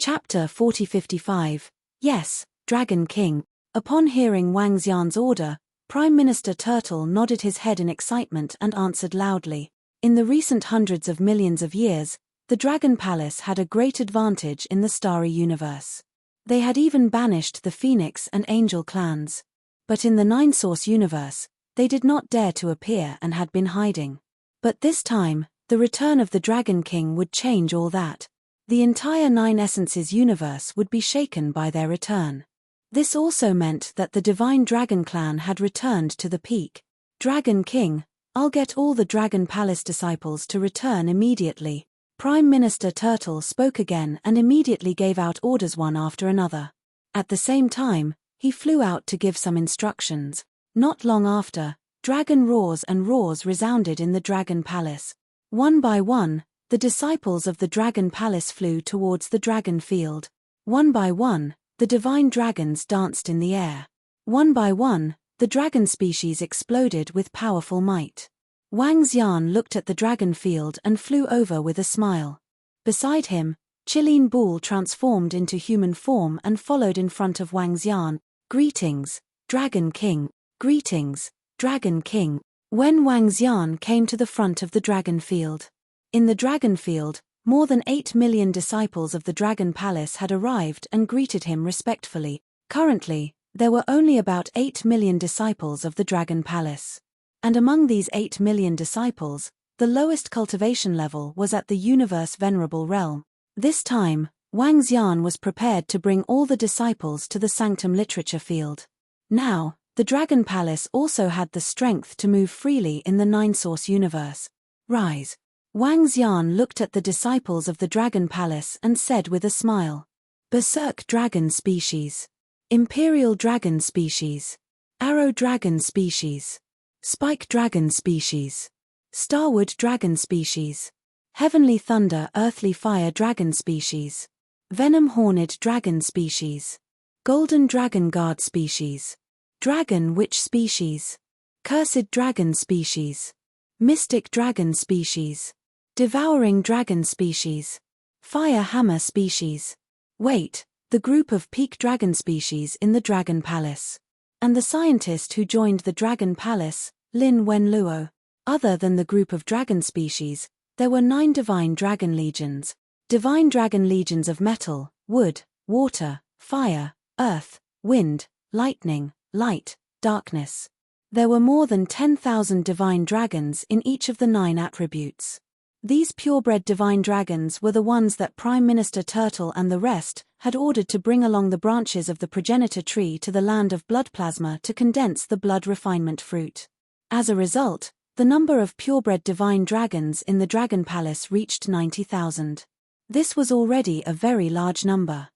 Chapter 4055. Yes, Dragon King. Upon hearing Wang Xian's order, Prime Minister Turtle nodded his head in excitement and answered loudly. In the recent hundreds of millions of years, the Dragon Palace had a great advantage in the starry universe. They had even banished the Phoenix and Angel clans. But in the Nine-Source universe, they did not dare to appear and had been hiding. But this time, the return of the Dragon King would change all that. The entire Nine Essences universe would be shaken by their return. This also meant that the Divine Dragon Clan had returned to the peak. Dragon King, I'll get all the Dragon Palace disciples to return immediately. Prime Minister Turtle spoke again and immediately gave out orders one after another. At the same time, he flew out to give some instructions. Not long after, dragon roars and roars resounded in the Dragon Palace. One by one, the disciples of the Dragon Palace flew towards the dragon field. One by one, the divine dragons danced in the air. One by one, the dragon species exploded with powerful might. Wang Xian looked at the dragon field and flew over with a smile. Beside him, Qilin Bull transformed into human form and followed in front of Wang Xian. Greetings, Dragon King. Greetings, Dragon King. When Wang Xian came to the front of the dragon field. In the dragon field, more than 8 million disciples of the Dragon Palace had arrived and greeted him respectfully. Currently, there were only about 8 million disciples of the Dragon Palace. And among these 8 million disciples, the lowest cultivation level was at the Universe Venerable Realm. This time, Wang Xian was prepared to bring all the disciples to the Sanctum Literature field. Now, the Dragon Palace also had the strength to move freely in the Nine-Source universe. Rise. Wang Xian looked at the disciples of the Dragon Palace and said with a smile. Berserk Dragon Species. Imperial Dragon Species. Arrow Dragon Species. Spike Dragon Species. Starwood Dragon Species. Heavenly Thunder Earthly Fire Dragon Species. Venom Horned Dragon Species. Golden Dragon Guard Species. Dragon Witch Species. Cursed Dragon Species. Mystic Dragon Species. Devouring Dragon Species. Fire Hammer Species. Wait, the group of peak dragon species in the Dragon Palace. And the scientist who joined the Dragon Palace, Lin Wenluo. Other than the group of dragon species, there were 9 divine dragon legions. Divine dragon legions of metal, wood, water, fire, earth, wind, lightning, light, darkness. There were more than 10,000 divine dragons in each of the 9 attributes. These purebred divine dragons were the ones that Prime Minister Turtle and the rest had ordered to bring along the branches of the progenitor tree to the land of blood plasma to condense the blood refinement fruit. As a result, the number of purebred divine dragons in the Dragon Palace reached 90,000. This was already a very large number.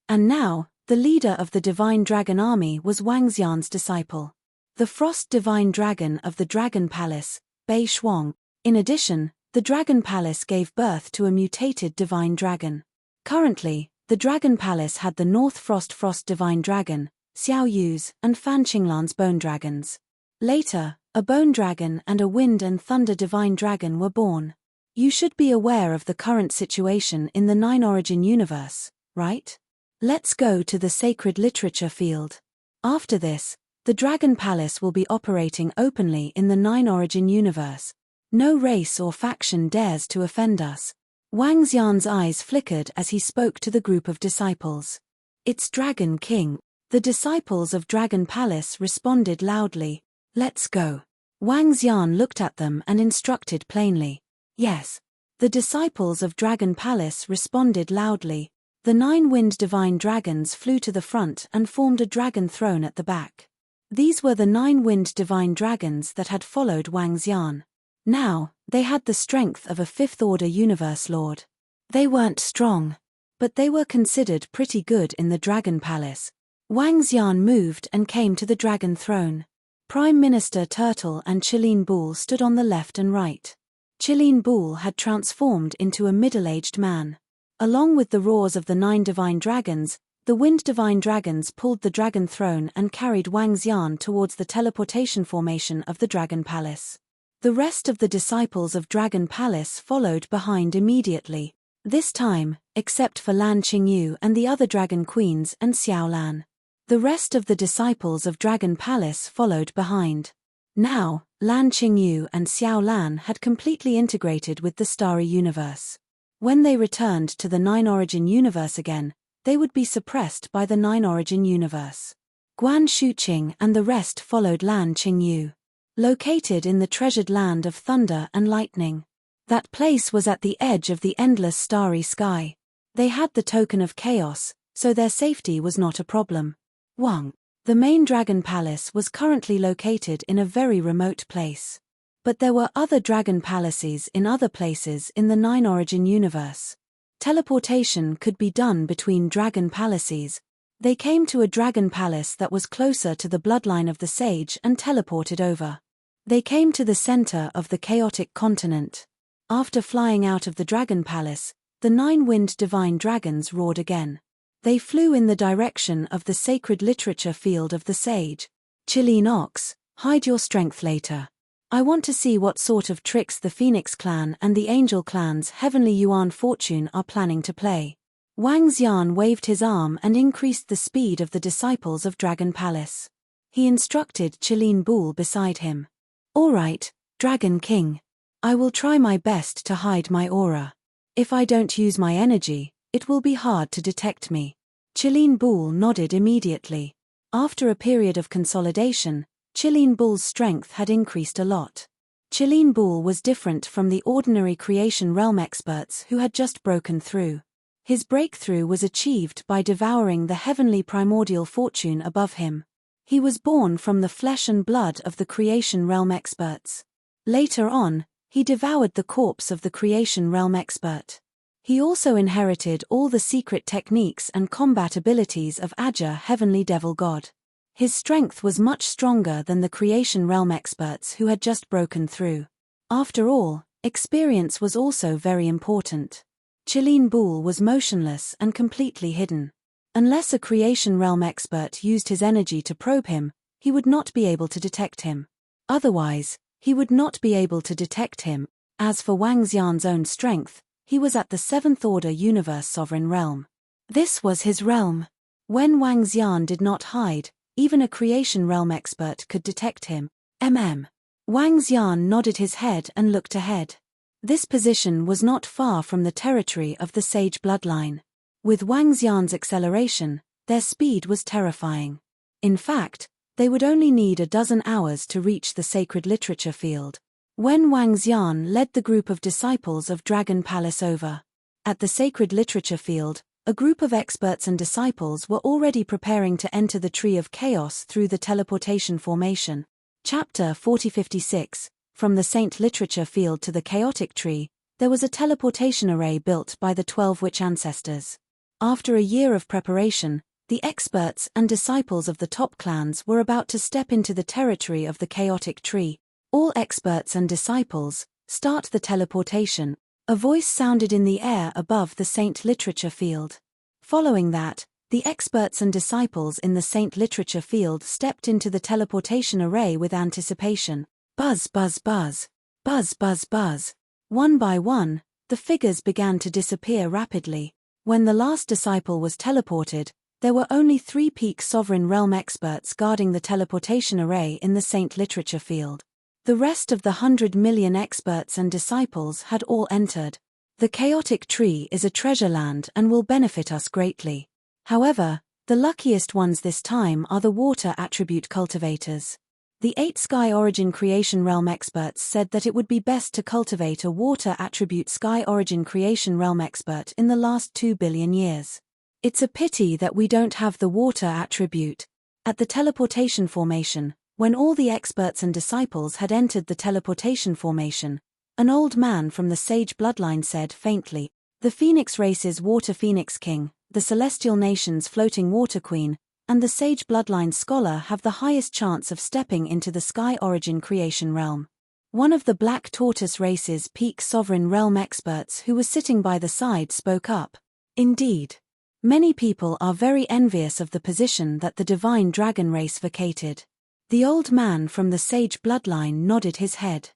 And now, the leader of the divine dragon army was Wang Xian's disciple. The Frost Divine Dragon of the Dragon Palace, Bei Shuang. In addition, the Dragon Palace gave birth to a mutated divine dragon. Currently, the Dragon Palace had the North Frost Divine Dragon, Xiao Yu's, and Fan Qinglan's bone dragons. Later, a bone dragon and a wind and thunder divine dragon were born. You should be aware of the current situation in the Nine Origin universe, right? Let's go to the Sacred Literature field. After this, the Dragon Palace will be operating openly in the Nine Origin universe. No race or faction dares to offend us. Wang Xian's eyes flickered as he spoke to the group of disciples. It's Dragon King. The disciples of Dragon Palace responded loudly. Let's go. Wang Xian looked at them and instructed plainly. Yes. The disciples of Dragon Palace responded loudly. The 9 wind divine dragons flew to the front and formed a dragon throne at the back. These were the 9 wind divine dragons that had followed Wang Xian. Now, they had the strength of a 5th order universe lord. They weren't strong, but they were considered pretty good in the Dragon Palace. Wang Xian moved and came to the dragon throne. Prime Minister Turtle and Qilin Bull stood on the left and right. Qilin Bull had transformed into a middle-aged man. Along with the roars of the 9 divine dragons, the wind divine dragons pulled the dragon throne and carried Wang Xian towards the teleportation formation of the Dragon Palace. The rest of the disciples of Dragon Palace followed behind immediately. This time, except for Lan Qingyu and the other dragon queens and Xiao Lan. The rest of the disciples of Dragon Palace followed behind. Now, Lan Qingyu and Xiao Lan had completely integrated with the starry universe. When they returned to the Nine Origin universe again, they would be suppressed by the Nine Origin universe. Guan Shuqing and the rest followed Lan Qingyu. Located in the treasured land of thunder and lightning. That place was at the edge of the endless starry sky. They had the token of chaos, so their safety was not a problem. Wang. The main dragon palace was currently located in a very remote place. But there were other dragon palaces in other places in the Nine Origin universe. Teleportation could be done between dragon palaces. They came to a dragon palace that was closer to the bloodline of the sage and teleported over. They came to the center of the chaotic continent. After flying out of the dragon palace, the nine-winged divine dragons roared again. They flew in the direction of the sacred literature field of the sage. Chilean Ox, hide your strength later. I want to see what sort of tricks the Phoenix clan and the Angel clan's Heavenly Yuan Fortune are planning to play. Wang Xian waved his arm and increased the speed of the disciples of Dragon Palace. He instructed Chilean Bull beside him. All right, Dragon King. I will try my best to hide my aura. If I don't use my energy, it will be hard to detect me. Chilean Bull nodded immediately. After a period of consolidation, Chilean Bull's strength had increased a lot. Chilean Bull was different from the ordinary creation realm experts who had just broken through. His breakthrough was achieved by devouring the heavenly primordial fortune above him. He was born from the flesh and blood of the creation realm experts. Later on, he devoured the corpse of the creation realm expert. He also inherited all the secret techniques and combat abilities of Aja heavenly devil god. His strength was much stronger than the creation realm experts who had just broken through. After all, experience was also very important. Chilean Bull was motionless and completely hidden. Unless a creation realm expert used his energy to probe him, he would not be able to detect him. Otherwise, he would not be able to detect him. As for Wang Xian's own strength, he was at the Seventh Order Universe Sovereign Realm. This was his realm. When Wang Xian did not hide, even a creation realm expert could detect him. Wang Xian nodded his head and looked ahead. This position was not far from the territory of the Sage bloodline. With Wang Xian's acceleration, their speed was terrifying. In fact, they would only need a dozen hours to reach the sacred literature field. When Wang Xian led the group of disciples of Dragon Palace over. At the sacred literature field, a group of experts and disciples were already preparing to enter the Tree of Chaos through the teleportation formation. Chapter 4056. From the Saint Literature Field to the Chaotic Tree, there was a teleportation array built by the 12 witch ancestors. After a year of preparation, the experts and disciples of the top clans were about to step into the territory of the Chaotic Tree. All experts and disciples, start the teleportation. A voice sounded in the air above the Saint Literature Field. Following that, the experts and disciples in the Saint Literature Field stepped into the teleportation array with anticipation. Buzz, buzz, buzz. Buzz, buzz, buzz. One by one, the figures began to disappear rapidly. When the last disciple was teleported, there were only 3 peak sovereign realm experts guarding the teleportation array in the Saint Literature Field. The rest of the 100 million experts and disciples had all entered. The Chaotic Tree is a treasure land and will benefit us greatly. However, the luckiest ones this time are the water attribute cultivators. The 8 Sky Origin Creation Realm experts said that it would be best to cultivate a water attribute Sky Origin Creation Realm expert in the last 2 billion years. It's a pity that we don't have the water attribute. At the teleportation formation, when all the experts and disciples had entered the teleportation formation, an old man from the Sage bloodline said faintly, "The Phoenix race's Water Phoenix King, the Celestial Nation's Floating Water Queen, and the Sage bloodline scholar have the highest chance of stepping into the Sky Origin Creation Realm." One of the Black Tortoise race's peak sovereign realm experts who was sitting by the side spoke up. Indeed. Many people are very envious of the position that the Divine Dragon race vacated. The old man from the Sage bloodline nodded his head.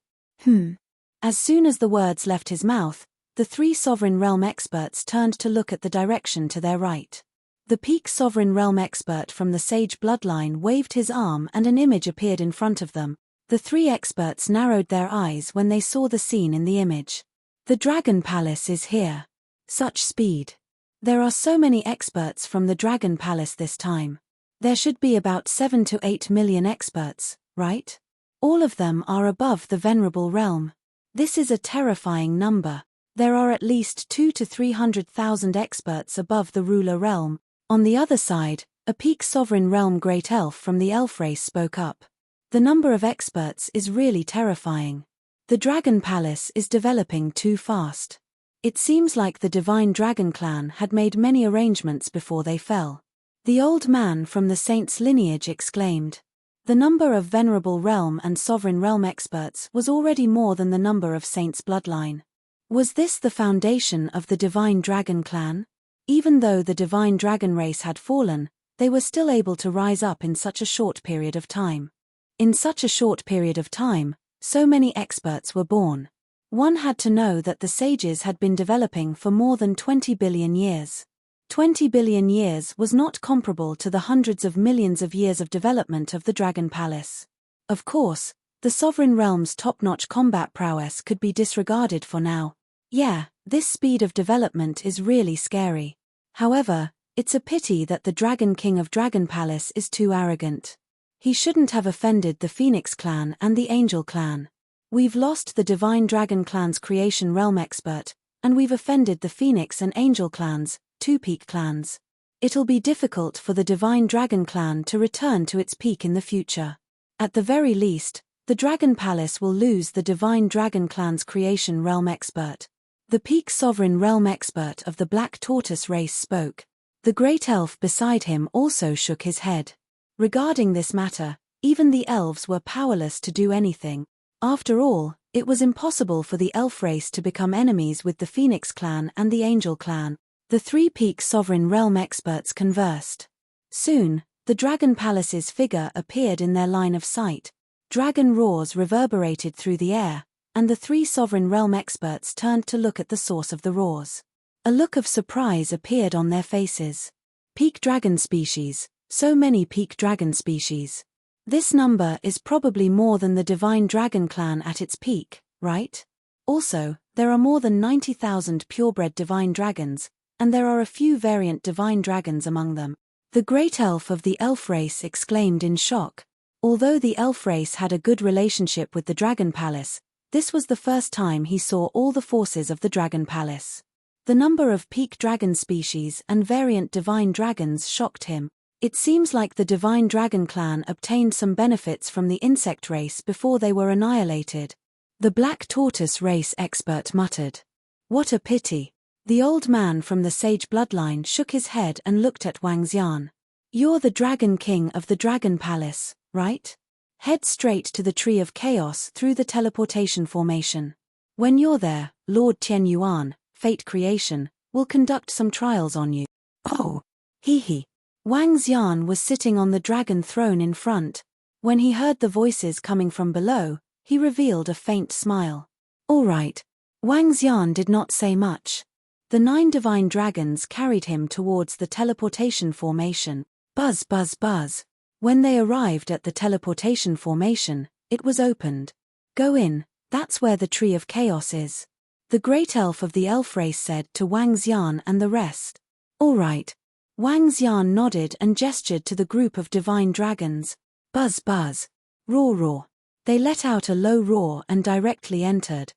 As soon as the words left his mouth, The three Sovereign Realm experts turned to look at the direction to their right. The peak Sovereign Realm expert from the Sage bloodline waved his arm and an image appeared in front of them. The three experts narrowed their eyes when they saw the scene in the image. The Dragon Palace is here. Such speed. There are so many experts from the Dragon Palace this time. There should be about 7 to 8 million experts, right? All of them are above the Venerable Realm. This is a terrifying number. There are at least 2 to 300,000 experts above the Ruler Realm. On the other side, a peak Sovereign Realm Great Elf from the Elf race spoke up. The number of experts is really terrifying. The Dragon Palace is developing too fast. It seems like the Divine Dragon Clan had made many arrangements before they fell. The old man from the Saints' lineage exclaimed. The number of Venerable Realm and Sovereign Realm experts was already more than the number of Saints' bloodline. Was this the foundation of the Divine Dragon Clan? Even though the Divine Dragon race had fallen, they were still able to rise up in such a short period of time. In such a short period of time, so many experts were born. One had to know that the sages had been developing for more than 20 billion years. 20 billion years was not comparable to the hundreds of millions of years of development of the Dragon Palace. Of course, the Sovereign Realm's top-notch combat prowess could be disregarded for now. Yeah, this speed of development is really scary. However, it's a pity that the Dragon King of Dragon Palace is too arrogant. He shouldn't have offended the Phoenix Clan and the Angel Clan. We've lost the Divine Dragon Clan's Creation Realm expert, and we've offended the Phoenix and Angel Clans, two peak clans. It'll be difficult for the Divine Dragon Clan to return to its peak in the future. At the very least, the Dragon Palace will lose the Divine Dragon Clan's Creation Realm expert. The peak Sovereign Realm expert of the Black Tortoise race spoke. The Great Elf beside him also shook his head. Regarding this matter, even the elves were powerless to do anything. After all, it was impossible for the elf race to become enemies with the Phoenix Clan and the Angel Clan. The three peak Sovereign Realm experts conversed. Soon, the Dragon Palace's figure appeared in their line of sight. Dragon roars reverberated through the air, and the three Sovereign Realm experts turned to look at the source of the roars. A look of surprise appeared on their faces. Peak dragon species, so many peak dragon species. This number is probably more than the Divine Dragon Clan at its peak, right? Also, there are more than 90,000 purebred divine dragons, and there are a few variant divine dragons among them. The Great Elf of the Elf race exclaimed in shock. Although the Elf race had a good relationship with the Dragon Palace, this was the first time he saw all the forces of the Dragon Palace. The number of peak dragon species and variant divine dragons shocked him. It seems like the Divine Dragon Clan obtained some benefits from the insect race before they were annihilated. The Black Tortoise race expert muttered. What a pity. The old man from the Sage bloodline shook his head and looked at Wang Xian. You're the Dragon King of the Dragon Palace, right? Head straight to the Tree of Chaos through the teleportation formation. When you're there, Lord Tian Yuan, Fate Creation, will conduct some trials on you. Oh, hee. Wang Xian was sitting on the dragon throne in front. When he heard the voices coming from below, he revealed a faint smile. All right. Wang Xian did not say much. The 9 divine dragons carried him towards the teleportation formation. Buzz, buzz, buzz. When they arrived at the teleportation formation, it was opened. Go in, that's where the Tree of Chaos is. The Great Elf of the Elf race said to Wang Xian and the rest. All right. Wang Xian nodded and gestured to the group of divine dragons. Buzz, buzz. Roar, roar. They let out a low roar and directly entered.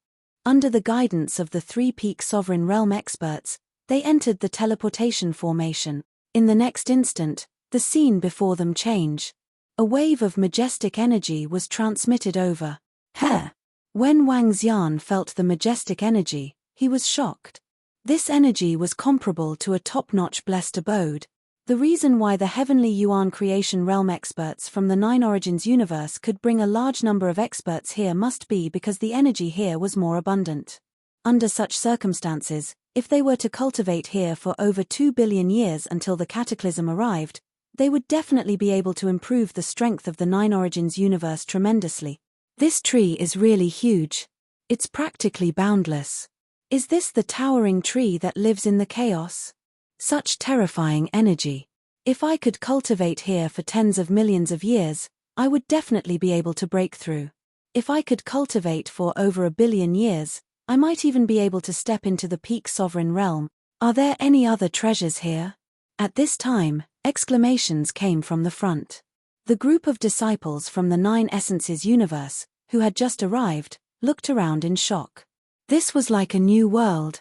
Under the guidance of the 3 peak Sovereign Realm experts, they entered the teleportation formation. In the next instant, the scene before them changed. A wave of majestic energy was transmitted over. Heh! When Wang Xian felt the majestic energy, he was shocked. This energy was comparable to a top-notch blessed abode. The reason why the Heavenly Yuan Creation Realm experts from the 9 Origins universe could bring a large number of experts here must be because the energy here was more abundant. Under such circumstances, if they were to cultivate here for over 2 billion years until the cataclysm arrived, they would definitely be able to improve the strength of the 9 Origins universe tremendously. This tree is really huge. It's practically boundless. Is this the towering tree that lives in the chaos? Such terrifying energy. If I could cultivate here for tens of millions of years, I would definitely be able to break through. If I could cultivate for over 1 billion years, I might even be able to step into the peak sovereign realm. Are there any other treasures here? At this time, exclamations came from the front. The group of disciples from the Nine Essences universe, who had just arrived, looked around in shock. This was like a new world.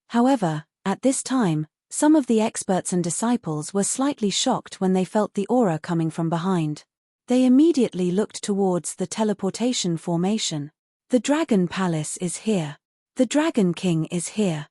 However, at this time, some of the experts and disciples were slightly shocked when they felt the aura coming from behind. They immediately looked towards the teleportation formation. The Dragon Palace is here. The Dragon King is here.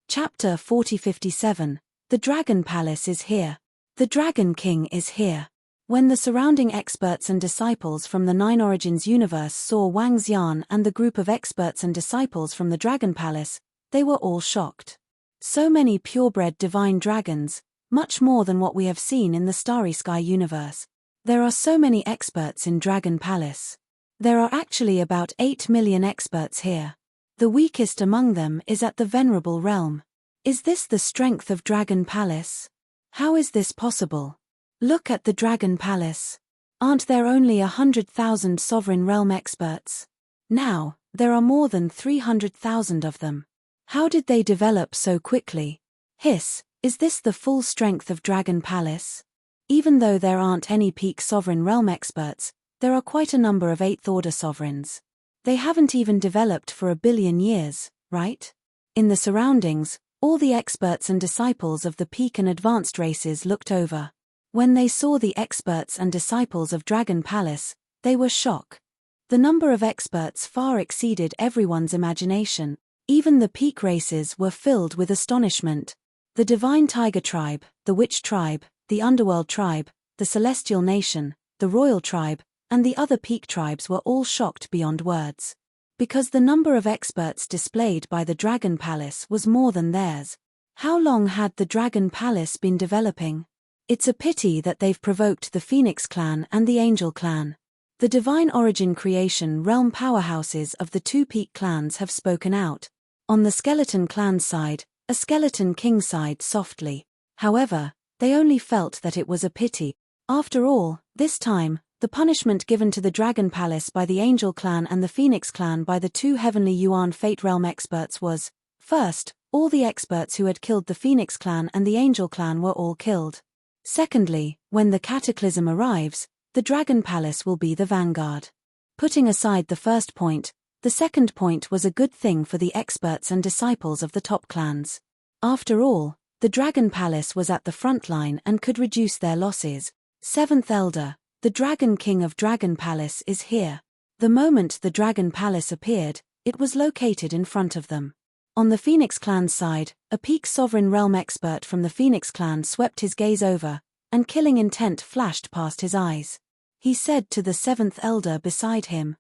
Chapter 4057. The Dragon Palace is here. The Dragon King is here. When the surrounding experts and disciples from the Nine Origins universe saw Wang Xian and the group of experts and disciples from the Dragon Palace, they were all shocked. So many purebred divine dragons, much more than what we have seen in the Starry Sky universe. There are so many experts in Dragon Palace. There are actually about 8 million experts here. The weakest among them is at the Venerable Realm. Is this the strength of Dragon Palace? How is this possible? Look at the Dragon Palace. Aren't there only 100,000 Sovereign Realm experts? Now, there are more than 300,000 of them. How did they develop so quickly? Hiss, is this the full strength of Dragon Palace? Even though there aren't any peak Sovereign Realm experts, there are quite a number of 8th Order Sovereigns. They haven't even developed for 1 billion years, right? In the surroundings, all the experts and disciples of the peak and advanced races looked over. When they saw the experts and disciples of Dragon Palace, they were shocked. The number of experts far exceeded everyone's imagination. Even the peak races were filled with astonishment. The Divine Tiger Tribe, the Witch Tribe, the Underworld Tribe, the Celestial Nation, the Royal Tribe, and the other peak tribes were all shocked beyond words. Because the number of experts displayed by the Dragon Palace was more than theirs. How long had the Dragon Palace been developing? It's a pity that they've provoked the Phoenix Clan and the Angel Clan. The Divine Origin Creation Realm powerhouses of the two peak clans have spoken out. On the Skeleton Clan's side, a Skeleton King sighed softly. However, they only felt that it was a pity. After all, this time, the punishment given to the Dragon Palace by the Angel Clan and the Phoenix Clan by the two Heavenly Yuan Fate Realm experts was, first, all the experts who had killed the Phoenix Clan and the Angel Clan were all killed. Secondly, when the cataclysm arrives, the Dragon Palace will be the vanguard. Putting aside the first point, the second point was a good thing for the experts and disciples of the top clans. After all, the Dragon Palace was at the front line and could reduce their losses. 7th Elder, the Dragon King of Dragon Palace is here. The moment the Dragon Palace appeared, it was located in front of them. On the Phoenix Clan's side, a peak Sovereign Realm expert from the Phoenix Clan swept his gaze over, and killing intent flashed past his eyes. He said to the 7th Elder beside him,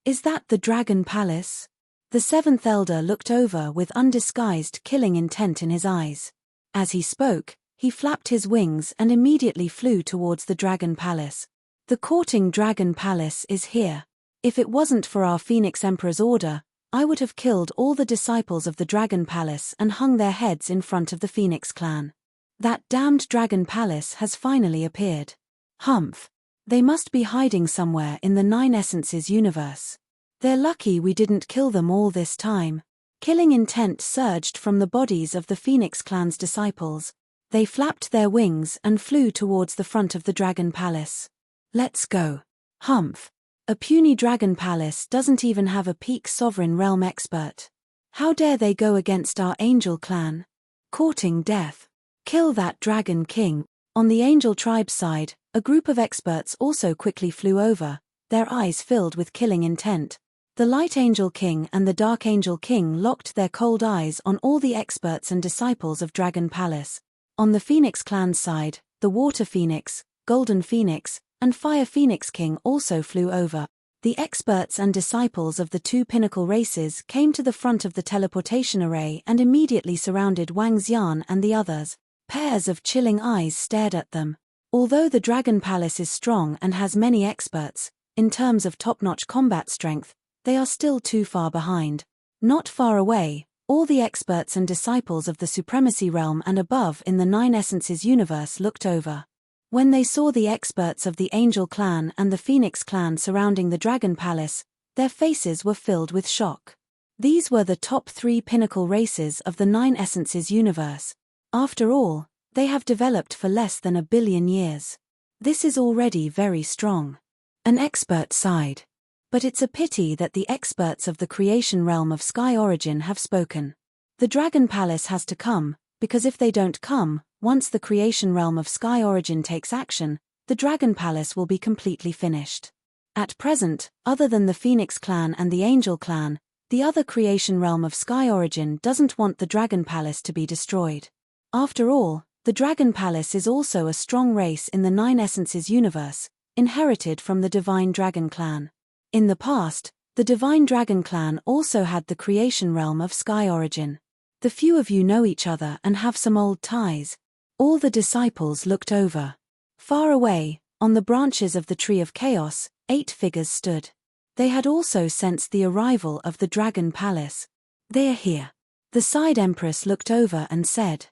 Is that the Dragon Palace? The 7th Elder looked over with undisguised killing intent in his eyes. As he spoke, he flapped his wings and immediately flew towards the Dragon Palace. The courting Dragon Palace is here. If it wasn't for our Phoenix Emperor's order, I would have killed all the disciples of the Dragon Palace and hung their heads in front of the Phoenix Clan. That damned Dragon Palace has finally appeared. Humph. They must be hiding somewhere in the Nine Essences universe. They're lucky we didn't kill them all this time. Killing intent surged from the bodies of the Phoenix Clan's disciples. They flapped their wings and flew towards the front of the Dragon Palace. Let's go. Humph. A puny Dragon Palace doesn't even have a peak Sovereign Realm expert. How dare they go against our Angel Clan? Courting death. Kill that Dragon King. On the Angel Tribe's side, a group of experts also quickly flew over, their eyes filled with killing intent. The Light Angel King and the Dark Angel King locked their cold eyes on all the experts and disciples of Dragon Palace. On the Phoenix Clan's side, the Water Phoenix, Golden Phoenix, and Fire Phoenix King also flew over. The experts and disciples of the two pinnacle races came to the front of the teleportation array and immediately surrounded Wang Xian and the others. Pairs of chilling eyes stared at them. Although the Dragon Palace is strong and has many experts, in terms of top-notch combat strength, they are still too far behind. Not far away, all the experts and disciples of the Supremacy Realm and above in the Nine Essences universe looked over. When they saw the experts of the Angel clan and the Phoenix clan surrounding the Dragon Palace, their faces were filled with shock. These were the top 3 pinnacle races of the Nine Essences universe. After all, they have developed for less than 1 billion years. This is already very strong. An expert sighed. But it's a pity that the experts of the creation realm of Sky Origin have spoken. The Dragon Palace has to come, because if they don't come, once the creation realm of Sky Origin takes action, the Dragon Palace will be completely finished. At present, other than the Phoenix clan and the Angel clan, the other creation realm of Sky Origin doesn't want the Dragon Palace to be destroyed. After all, the Dragon Palace is also a strong race in the Nine Essences universe, inherited from the Divine Dragon clan. In the past, the Divine Dragon clan also had the creation realm of Sky Origin. The few of you know each other and have some old ties. All the disciples looked over. Far away, on the branches of the Tree of Chaos, 8 figures stood. They had also sensed the arrival of the Dragon Palace. They are here. The Side Empress looked over and said,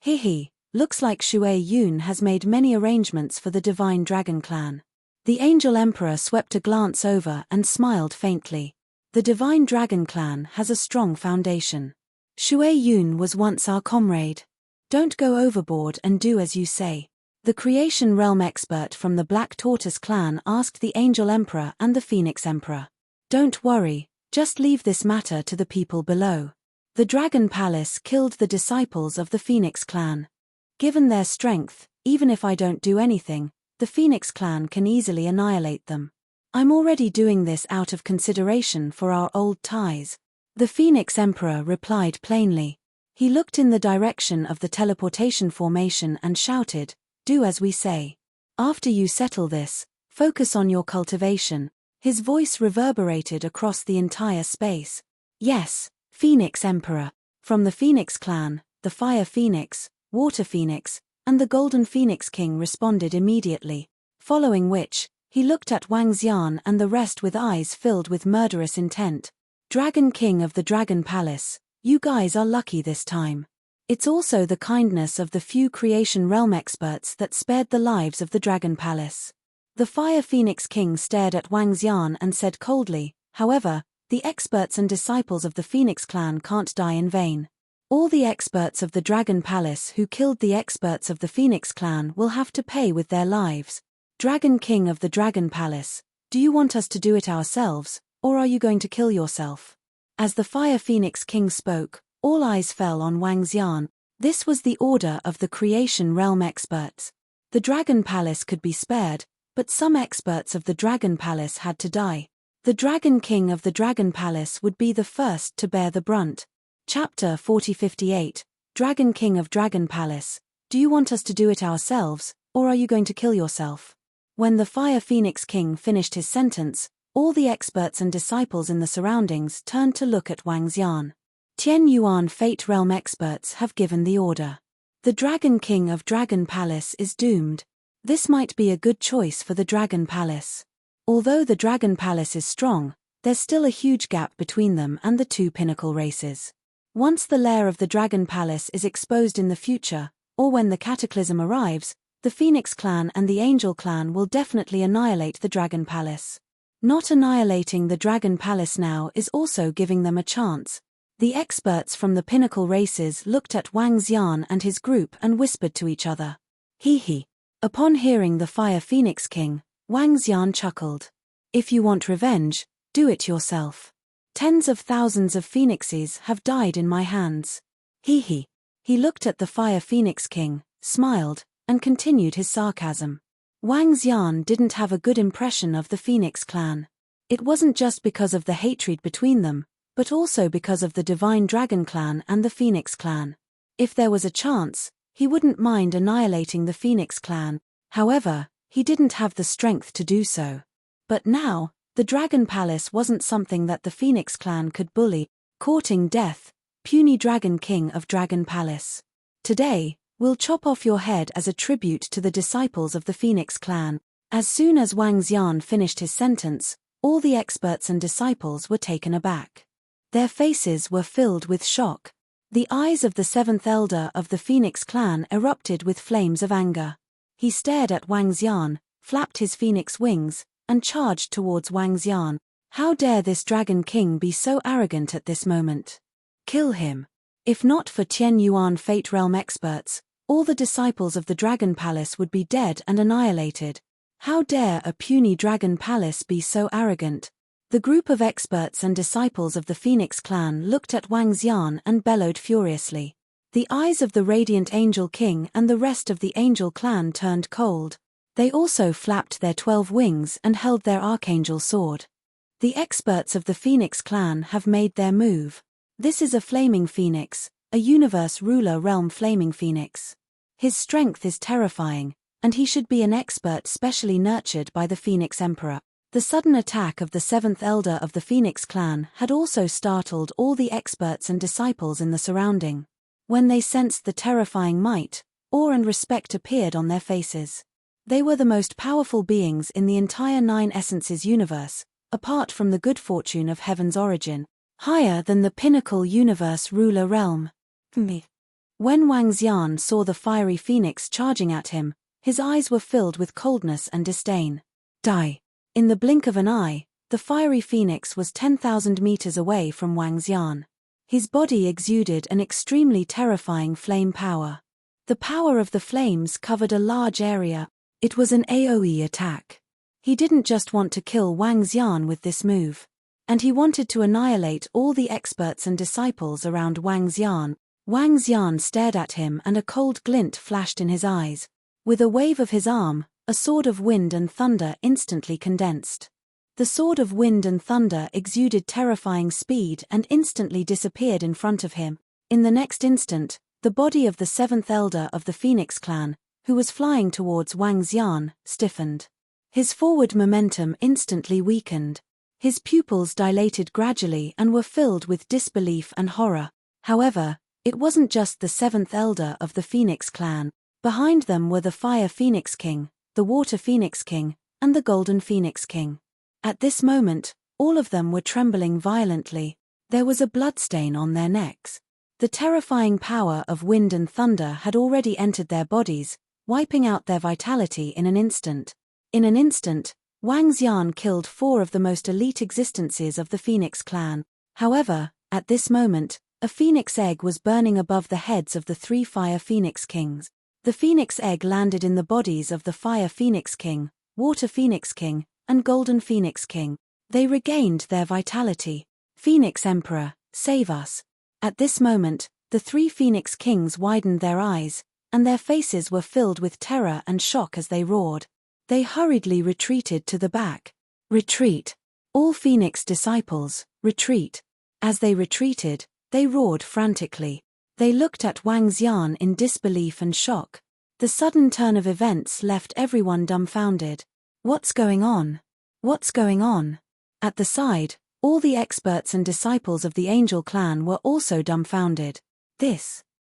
"Hehe, looks like Shui Yun has made many arrangements for the Divine Dragon clan." The Angel Emperor swept a glance over and smiled faintly. The Divine Dragon clan has a strong foundation. Shui Yun was once our comrade. Don't go overboard and do as you say. The Creation Realm expert from the Black Tortoise clan asked the Angel Emperor and the Phoenix Emperor. Don't worry, just leave this matter to the people below. The Dragon Palace killed the disciples of the Phoenix clan. Given their strength, even if I don't do anything, the Phoenix clan can easily annihilate them. I'm already doing this out of consideration for our old ties. The Phoenix Emperor replied plainly. He looked in the direction of the teleportation formation and shouted, "Do as we say. After you settle this, focus on your cultivation." His voice reverberated across the entire space. Yes, Phoenix Emperor. From the Phoenix clan, the Fire Phoenix, Water Phoenix, and the Golden Phoenix King responded immediately, following which, he looked at Wang Xian and the rest with eyes filled with murderous intent. Dragon King of the Dragon Palace, you guys are lucky this time. It's also the kindness of the few Creation Realm experts that spared the lives of the Dragon Palace. The Fire Phoenix King stared at Wang Xian and said coldly, however, the experts and disciples of the Phoenix clan can't die in vain. All the experts of the Dragon Palace who killed the experts of the Phoenix clan will have to pay with their lives. Dragon King of the Dragon Palace, do you want us to do it ourselves, or are you going to kill yourself? As the Fire Phoenix King spoke, all eyes fell on Wang Xian. This was the order of the Creation Realm experts. The Dragon Palace could be spared, but some experts of the Dragon Palace had to die. The Dragon King of the Dragon Palace would be the first to bear the brunt. Chapter 4058, Dragon King of Dragon Palace, do you want us to do it ourselves, or are you going to kill yourself? When the Fire Phoenix King finished his sentence, all the experts and disciples in the surroundings turned to look at Wang Xian. Tian Yuan Fate Realm experts have given the order. The Dragon King of Dragon Palace is doomed. This might be a good choice for the Dragon Palace. Although the Dragon Palace is strong, there's still a huge gap between them and the 2 pinnacle races. Once the lair of the Dragon Palace is exposed in the future, or when the cataclysm arrives, the Phoenix clan and the Angel clan will definitely annihilate the Dragon Palace. Not annihilating the Dragon Palace now is also giving them a chance. The experts from the pinnacle races looked at Wang Xian and his group and whispered to each other. Hee. Upon hearing the Fire Phoenix King, Wang Xian chuckled. If you want revenge, do it yourself. Tens of thousands of phoenixes have died in my hands. He looked at the Fire Phoenix King, smiled, and continued his sarcasm. Wang Xian didn't have a good impression of the Phoenix clan. It wasn't just because of the hatred between them, but also because of the Divine Dragon clan and the Phoenix clan. If there was a chance, he wouldn't mind annihilating the Phoenix clan. However, he didn't have the strength to do so. But now, the Dragon Palace wasn't something that the Phoenix clan could bully. Courting death, puny Dragon King of Dragon Palace. Today, we'll chop off your head as a tribute to the disciples of the Phoenix clan. As soon as Wang Xian finished his sentence, all the experts and disciples were taken aback. Their faces were filled with shock. The eyes of the seventh elder of the Phoenix clan erupted with flames of anger. He stared at Wang Xian, flapped his phoenix wings, and charged towards Wang Xian. How dare this Dragon King be so arrogant at this moment? Kill him. If not for Tian Yuan Fate Realm experts, all the disciples of the Dragon Palace would be dead and annihilated. How dare a puny Dragon Palace be so arrogant? The group of experts and disciples of the Phoenix clan looked at Wang Xian and bellowed furiously. The eyes of the Radiant Angel King and the rest of the Angel clan turned cold. They also flapped their 12 wings and held their Archangel sword. The experts of the Phoenix clan have made their move. This is a flaming phoenix, a universe ruler realm flaming phoenix. His strength is terrifying, and he should be an expert specially nurtured by the Phoenix Emperor. The sudden attack of the seventh elder of the Phoenix clan had also startled all the experts and disciples in the surrounding. When they sensed the terrifying might, awe and respect appeared on their faces. They were the most powerful beings in the entire Nine Essences universe, apart from the good fortune of heaven's origin, higher than the pinnacle universe ruler realm. When Wang Xian saw the fiery phoenix charging at him, his eyes were filled with coldness and disdain. Die. In the blink of an eye, the fiery phoenix was 10,000 meters away from Wang Xian. His body exuded an extremely terrifying flame power. The power of the flames covered a large area. It was an AoE attack. He didn't just want to kill Wang Xian with this move. And he wanted to annihilate all the experts and disciples around Wang Xian. Wang Xian stared at him and a cold glint flashed in his eyes. With a wave of his arm, a sword of wind and thunder instantly condensed. The sword of wind and thunder exuded terrifying speed and instantly disappeared in front of him. In the next instant, the body of the seventh elder of the Phoenix clan, who was flying towards Wang Xian, stiffened. His forward momentum instantly weakened. His pupils dilated gradually and were filled with disbelief and horror. However, it wasn't just the seventh elder of the Phoenix clan. Behind them were the Fire Phoenix King, the Water Phoenix King, and the Golden Phoenix King. At this moment, all of them were trembling violently. There was a bloodstain on their necks. The terrifying power of wind and thunder had already entered their bodies, wiping out their vitality in an instant. In an instant, Wang Xian killed 4 of the most elite existences of the Phoenix clan. However, at this moment, a phoenix egg was burning above the heads of the 3 Fire Phoenix Kings. The phoenix egg landed in the bodies of the Fire Phoenix King, Water Phoenix King, and Golden Phoenix King. They regained their vitality. Phoenix Emperor, save us. At this moment, the 3 Phoenix Kings widened their eyes, and their faces were filled with terror and shock as they roared. They hurriedly retreated to the back. Retreat. All Phoenix disciples, retreat. As they retreated, they roared frantically. They looked at Wang Xian in disbelief and shock. The sudden turn of events left everyone dumbfounded. What's going on? What's going on? At the side, all the experts and disciples of the Angel clan were also dumbfounded.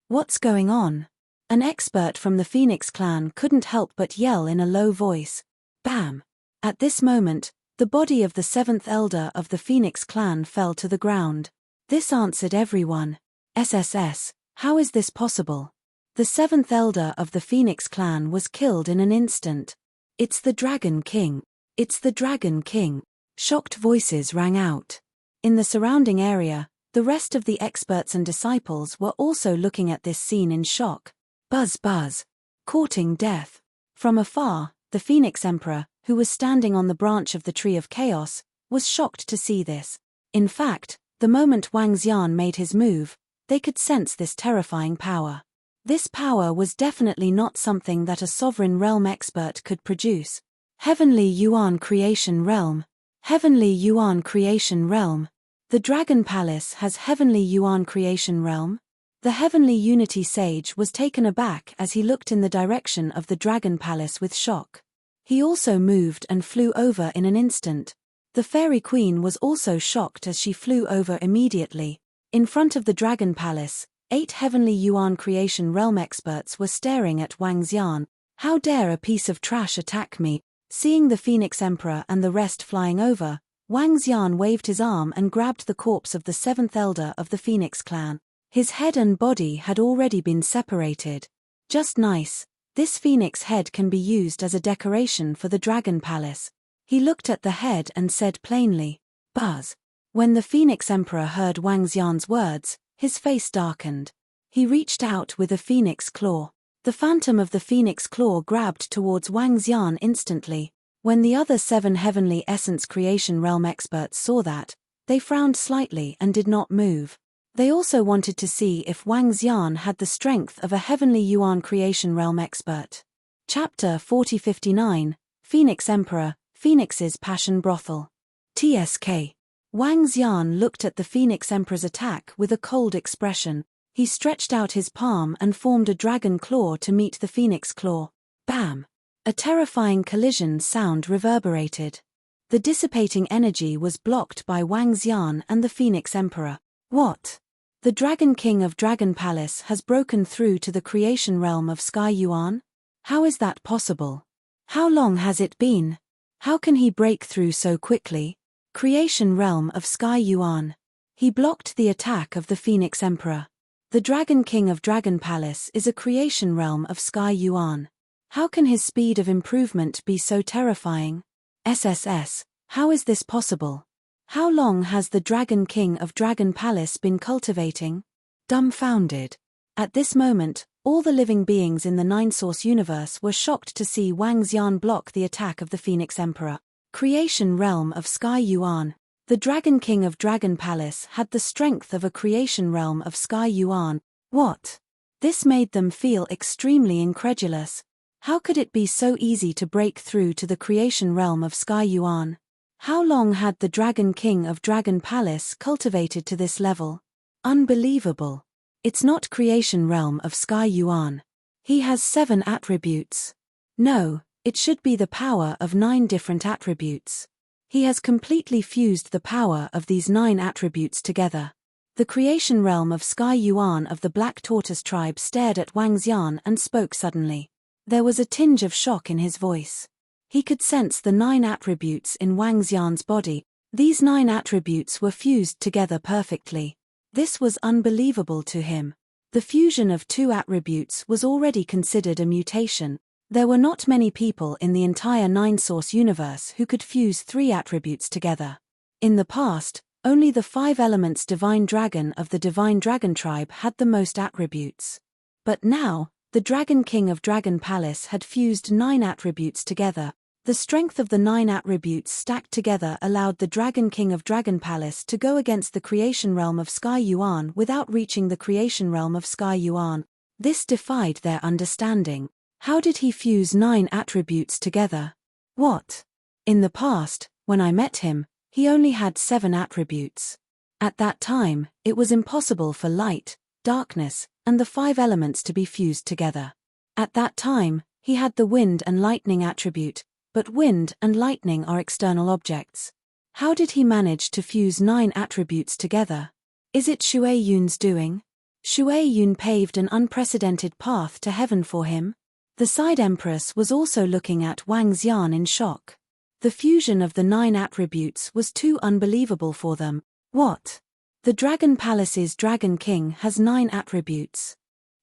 What's going on? An expert from the Phoenix clan couldn't help but yell in a low voice. Bam! At this moment, the body of the 7th elder of the Phoenix clan fell to the ground. This answered everyone. SSS, how is this possible? The 7th elder of the Phoenix clan was killed in an instant. It's the Dragon King. It's the Dragon King. Shocked voices rang out. In the surrounding area, the rest of the experts and disciples were also looking at this scene in shock. Buzz buzz. Courting death. From afar, the Phoenix Emperor, who was standing on the branch of the Tree of Chaos, was shocked to see this. In fact, the moment Wang Xian made his move, they could sense this terrifying power. This power was definitely not something that a sovereign realm expert could produce. Heavenly Yuan Creation Realm. Heavenly Yuan Creation Realm. The Dragon Palace has Heavenly Yuan Creation Realm? The Heavenly Unity Sage was taken aback as he looked in the direction of the Dragon Palace with shock. He also moved and flew over in an instant. The Fairy Queen was also shocked as she flew over immediately. In front of the Dragon Palace, 8 Heavenly Yuan Creation Realm experts were staring at Wang Xian. How dare a piece of trash attack me? Seeing the Phoenix Emperor and the rest flying over, Wang Xian waved his arm and grabbed the corpse of the seventh elder of the Phoenix clan. His head and body had already been separated. Just nice. This phoenix head can be used as a decoration for the Dragon Palace. He looked at the head and said plainly, "Buzz." When the Phoenix Emperor heard Wang Xian's words, his face darkened. He reached out with a phoenix claw. The phantom of the phoenix claw grabbed towards Wang Xian instantly. When the other 7 Heavenly Essence Creation Realm experts saw that, they frowned slightly and did not move. They also wanted to see if Wang Xian had the strength of a Heavenly Yuan Creation Realm expert. Chapter 4059, Phoenix Emperor, Phoenix's Passion Brothel. TSK. Wang Xian looked at the Phoenix Emperor's attack with a cold expression. He stretched out his palm and formed a dragon claw to meet the phoenix claw. Bam! A terrifying collision sound reverberated. The dissipating energy was blocked by Wang Xian and the Phoenix Emperor. What? The Dragon King of Dragon Palace has broken through to the creation realm of Sky Yuan? How is that possible? How long has it been? How can he break through so quickly? Creation realm of Sky Yuan. He blocked the attack of the Phoenix Emperor. The Dragon King of Dragon Palace is a creation realm of Sky Yuan. How can his speed of improvement be so terrifying? SSS, how is this possible? How long has the Dragon King of Dragon Palace been cultivating? Dumbfounded. At this moment, all the living beings in the Nine-Source universe were shocked to see Wang Xian block the attack of the Phoenix Emperor. Creation realm of Sky Yuan. The Dragon King of Dragon Palace had the strength of a creation realm of Sky Yuan. What? This made them feel extremely incredulous. How could it be so easy to break through to the creation realm of Sky Yuan? How long had the Dragon King of Dragon Palace cultivated to this level? Unbelievable. It's not creation realm of Sky Yuan. He has 7 attributes. No, it should be the power of 9 different attributes. He has completely fused the power of these 9 attributes together. The creation realm of Sky Yuan of the Black Tortoise tribe stared at Wang Xian and spoke suddenly. There was a tinge of shock in his voice. He could sense the 9 attributes in Wang Xian's body. These 9 attributes were fused together perfectly. This was unbelievable to him. The fusion of 2 attributes was already considered a mutation. There were not many people in the entire Nine-Source universe who could fuse 3 attributes together. In the past, only the 5 elements Divine Dragon of the Divine Dragon tribe had the most attributes. But now, the Dragon King of Dragon Palace had fused 9 attributes together. The strength of the 9 attributes stacked together allowed the Dragon King of Dragon Palace to go against the creation realm of Sky Yuan without reaching the creation realm of Sky Yuan. This defied their understanding. How did he fuse 9 attributes together? What? In the past, when I met him, he only had 7 attributes. At that time, it was impossible for light, darkness, and the 5 elements to be fused together. At that time, he had the wind and lightning attribute, but wind and lightning are external objects. How did he manage to fuse 9 attributes together? Is it Shui Yun's doing? Shui Yun paved an unprecedented path to heaven for him. The Side Empress was also looking at Wang Xian in shock. The fusion of the 9 attributes was too unbelievable for them. What? The Dragon Palace's Dragon King has 9 attributes.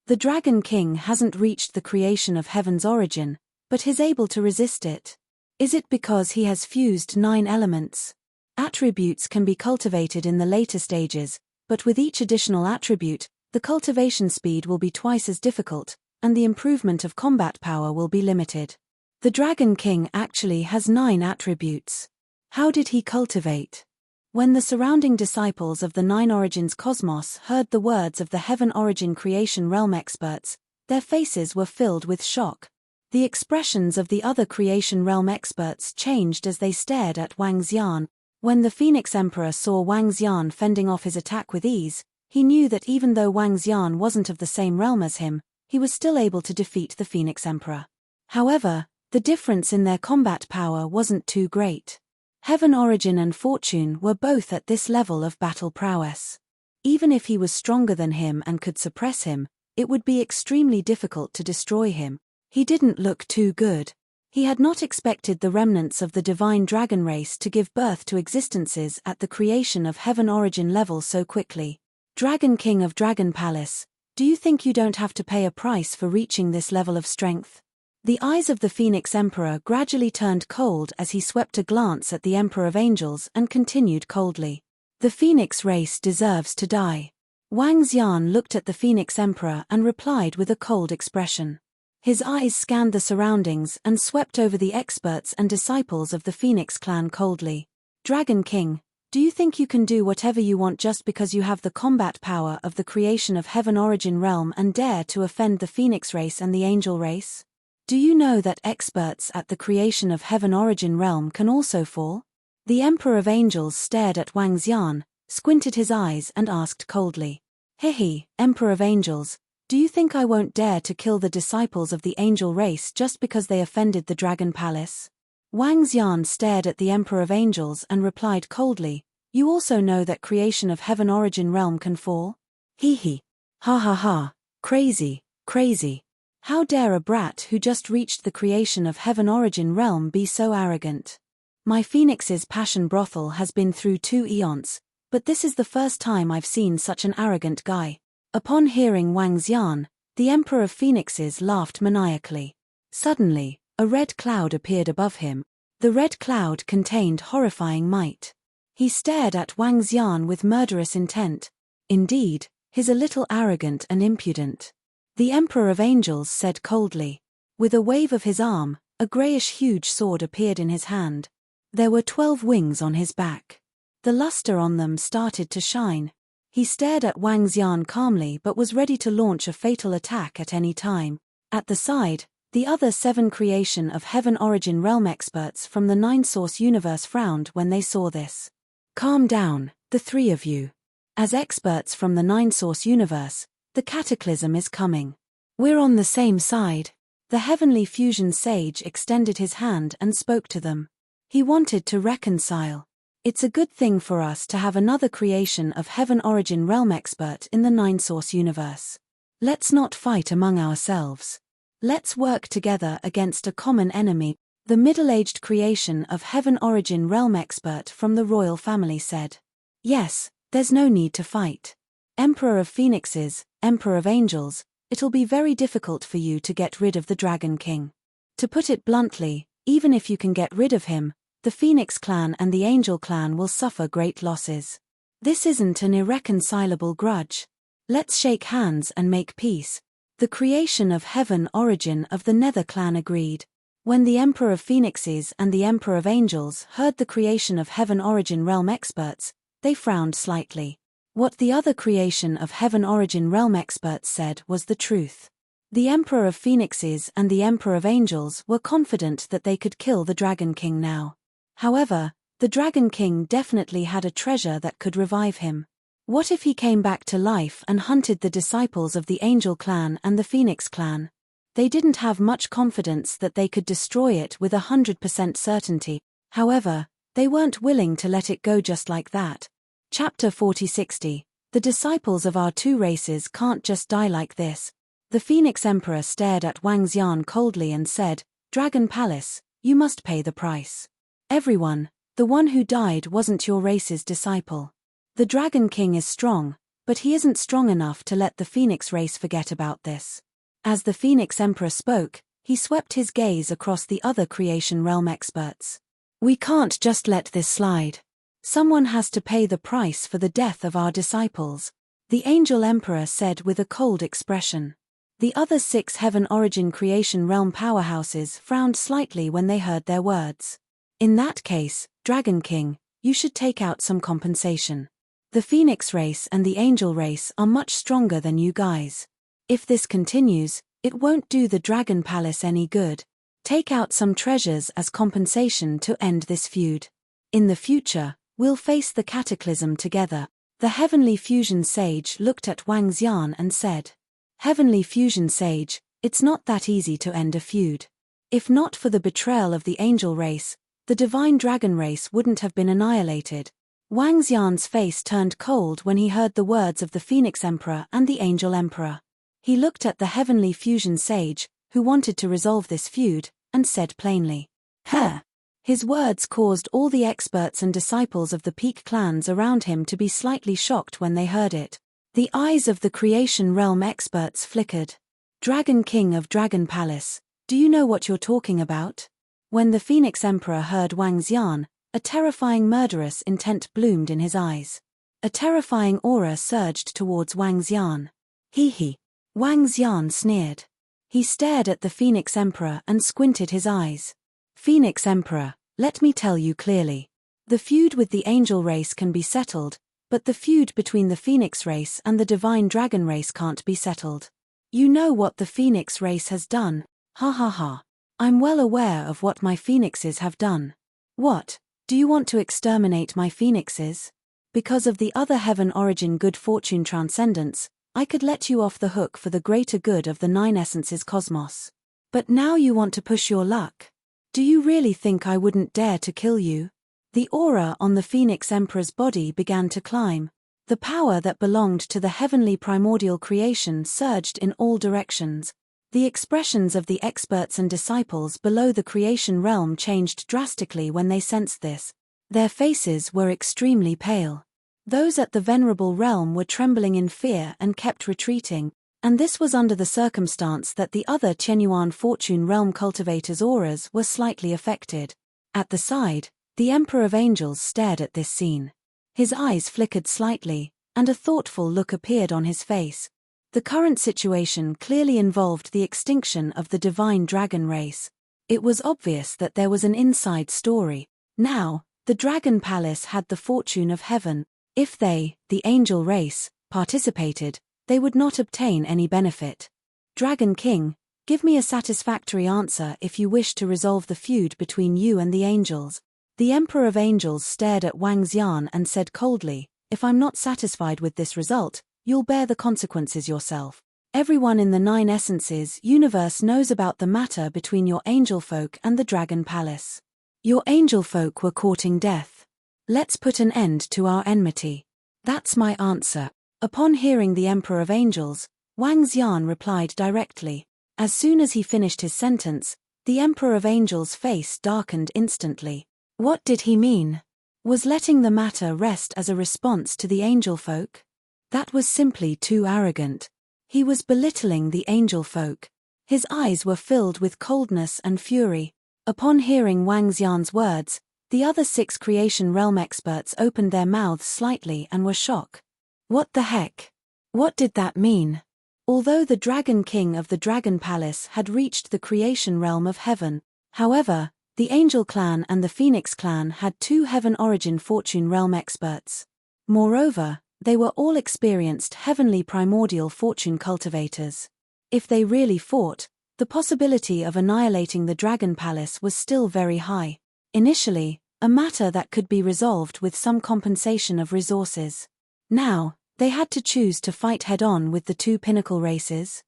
The Dragon King hasn't reached the creation of heaven's origin, but is able to resist it. Is it because he has fused 9 elements? Attributes can be cultivated in the later stages, but with each additional attribute, the cultivation speed will be twice as difficult, and the improvement of combat power will be limited. The Dragon King actually has 9 attributes. How did he cultivate? When the surrounding disciples of the 9 Origins Cosmos heard the words of the Heaven Origin Creation Realm experts, their faces were filled with shock. The expressions of the other Creation Realm experts changed as they stared at Wang Xian. When the Phoenix Emperor saw Wang Xian fending off his attack with ease, he knew that even though Wang Xian wasn't of the same realm as him, he was still able to defeat the Phoenix Emperor. However, the difference in their combat power wasn't too great. Heaven Origin and Fortune were both at this level of battle prowess. Even if he was stronger than him and could suppress him, it would be extremely difficult to destroy him. He didn't look too good. He had not expected the remnants of the divine dragon race to give birth to existences at the creation of heaven origin level so quickly. Dragon King of Dragon Palace, do you think you don't have to pay a price for reaching this level of strength? The eyes of the Phoenix Emperor gradually turned cold as he swept a glance at the Emperor of Angels and continued coldly. The Phoenix race deserves to die. Wang Xian looked at the Phoenix Emperor and replied with a cold expression. His eyes scanned the surroundings and swept over the experts and disciples of the Phoenix clan coldly. Dragon King, do you think you can do whatever you want just because you have the combat power of the creation of heaven origin realm and dare to offend the Phoenix race and the angel race? Do you know that experts at the creation of heaven origin realm can also fall? The Emperor of Angels stared at Wang Xian, squinted his eyes and asked coldly. Hehe, Emperor of Angels, do you think I won't dare to kill the disciples of the angel race just because they offended the Dragon Palace? Wang Xian stared at the Emperor of Angels and replied coldly, you also know that creation of heaven origin realm can fall? Hehe. Ha ha ha. Crazy, crazy. How dare a brat who just reached the creation of heaven origin realm be so arrogant? My Phoenix's passion brothel has been through 2 eons, but this is the first time I've seen such an arrogant guy. Upon hearing Wang Xian, the Emperor of Phoenixes laughed maniacally. Suddenly, a red cloud appeared above him. The red cloud contained horrifying might. He stared at Wang Xian with murderous intent. Indeed, he's a little arrogant and impudent. The Emperor of Angels said coldly. With a wave of his arm, a greyish huge sword appeared in his hand. There were 12 wings on his back. The luster on them started to shine. He stared at Wang Xian calmly but was ready to launch a fatal attack at any time. At the side, the other 7 creation of heaven origin realm experts from the 9-source universe frowned when they saw this. Calm down, the 3 of you. As experts from the 9-source universe, the cataclysm is coming. We're on the same side. The heavenly fusion sage extended his hand and spoke to them. He wanted to reconcile. It's a good thing for us to have another creation of heaven origin realm expert in the 9-source universe. Let's not fight among ourselves. Let's work together against a common enemy, the middle-aged creation of heaven origin realm expert from the royal family said. Yes, there's no need to fight. Emperor of Phoenixes, Emperor of Angels, it'll be very difficult for you to get rid of the Dragon King. To put it bluntly, even if you can get rid of him, the Phoenix clan and the Angel clan will suffer great losses. This isn't an irreconcilable grudge. Let's shake hands and make peace. The creation of heaven origin of the Nether clan agreed. When the Emperor of Phoenixes and the Emperor of Angels heard the creation of heaven origin realm experts, they frowned slightly. What the other creation of heaven origin realm experts said was the truth. The Emperor of Phoenixes and the Emperor of Angels were confident that they could kill the Dragon King now. However, the Dragon King definitely had a treasure that could revive him. What if he came back to life and hunted the disciples of the Angel clan and the Phoenix clan? They didn't have much confidence that they could destroy it with 100% certainty. However, they weren't willing to let it go just like that. Chapter 4060. The disciples of our 2 races can't just die like this. The Phoenix Emperor stared at Wang Xian coldly and said, Dragon Palace, you must pay the price. Everyone, the one who died wasn't your race's disciple. The Dragon King is strong, but he isn't strong enough to let the Phoenix race forget about this. As the Phoenix Emperor spoke, he swept his gaze across the other creation realm experts. We can't just let this slide. Someone has to pay the price for the death of our disciples, the Angel Emperor said with a cold expression. The other 6 heaven origin creation realm powerhouses frowned slightly when they heard their words. In that case, Dragon King, you should take out some compensation. The Phoenix race and the Angel race are much stronger than you guys. If this continues, it won't do the Dragon Palace any good. Take out some treasures as compensation to end this feud. In the future, we'll face the cataclysm together. The Heavenly Fusion Sage looked at Wang Xian and said, Heavenly Fusion Sage, it's not that easy to end a feud. If not for the betrayal of the Angel race, the Divine Dragon race wouldn't have been annihilated. Wang Xian's face turned cold when he heard the words of the Phoenix Emperor and the Angel Emperor. He looked at the Heavenly Fusion Sage, who wanted to resolve this feud, and said plainly, "Huh." His words caused all the experts and disciples of the peak clans around him to be slightly shocked when they heard it. The eyes of the creation realm experts flickered. "Dragon King of Dragon Palace, do you know what you're talking about?" When the Phoenix Emperor heard Wang's yarn, a terrifying murderous intent bloomed in his eyes. A terrifying aura surged towards Wang's yarn. Hee. Wang's yarn sneered. He stared at the Phoenix Emperor and squinted his eyes. "Phoenix Emperor, let me tell you clearly. The feud with the angel race can be settled, but the feud between the Phoenix race and the divine dragon race can't be settled. You know what the Phoenix race has done. Ha ha ha. I'm well aware of what my phoenixes have done. What, do you want to exterminate my phoenixes? Because of the other heaven origin good fortune transcendence, I could let you off the hook for the greater good of the nine essences cosmos. But now you want to push your luck. Do you really think I wouldn't dare to kill you?" The aura on the Phoenix Emperor's body began to climb. The power that belonged to the heavenly primordial creation surged in all directions. The expressions of the experts and disciples below the creation realm changed drastically when they sensed this. Their faces were extremely pale. Those at the venerable realm were trembling in fear and kept retreating, and this was under the circumstance that the other Chenyuan fortune realm cultivators' auras were slightly affected. At the side, the Emperor of Angels stared at this scene. His eyes flickered slightly, and a thoughtful look appeared on his face. The current situation clearly involved the extinction of the divine dragon race. It was obvious that there was an inside story. Now, the Dragon Palace had the fortune of heaven. If they, the angel race, participated, they would not obtain any benefit. "Dragon King, give me a satisfactory answer if you wish to resolve the feud between you and the angels." The Emperor of Angels stared at Wang's yarn and said coldly, "If I'm not satisfied with this result, you'll bear the consequences yourself. Everyone in the Nine Essences universe knows about the matter between your angel folk and the Dragon Palace. Your angel folk were courting death. Let's put an end to our enmity. That's my answer." Upon hearing the Emperor of Angels, Wang's yarn replied directly. As soon as he finished his sentence, the Emperor of Angels' face darkened instantly. What did he mean? Was letting the matter rest as a response to the angel folk? That was simply too arrogant. He was belittling the angel folk. His eyes were filled with coldness and fury. Upon hearing Wang's yarn's words, the other 6 creation realm experts opened their mouths slightly and were shocked. What the heck? What did that mean? Although the Dragon King of the Dragon Palace had reached the creation realm of heaven, however, the Angel Clan and the Phoenix Clan had 2 heaven origin fortune realm experts. Moreover, they were all experienced heavenly primordial fortune cultivators. If they really fought, the possibility of annihilating the Dragon Palace was still very high. Initially, a matter that could be resolved with some compensation of resources. Now, they had to choose to fight head-on with the 2 pinnacle races.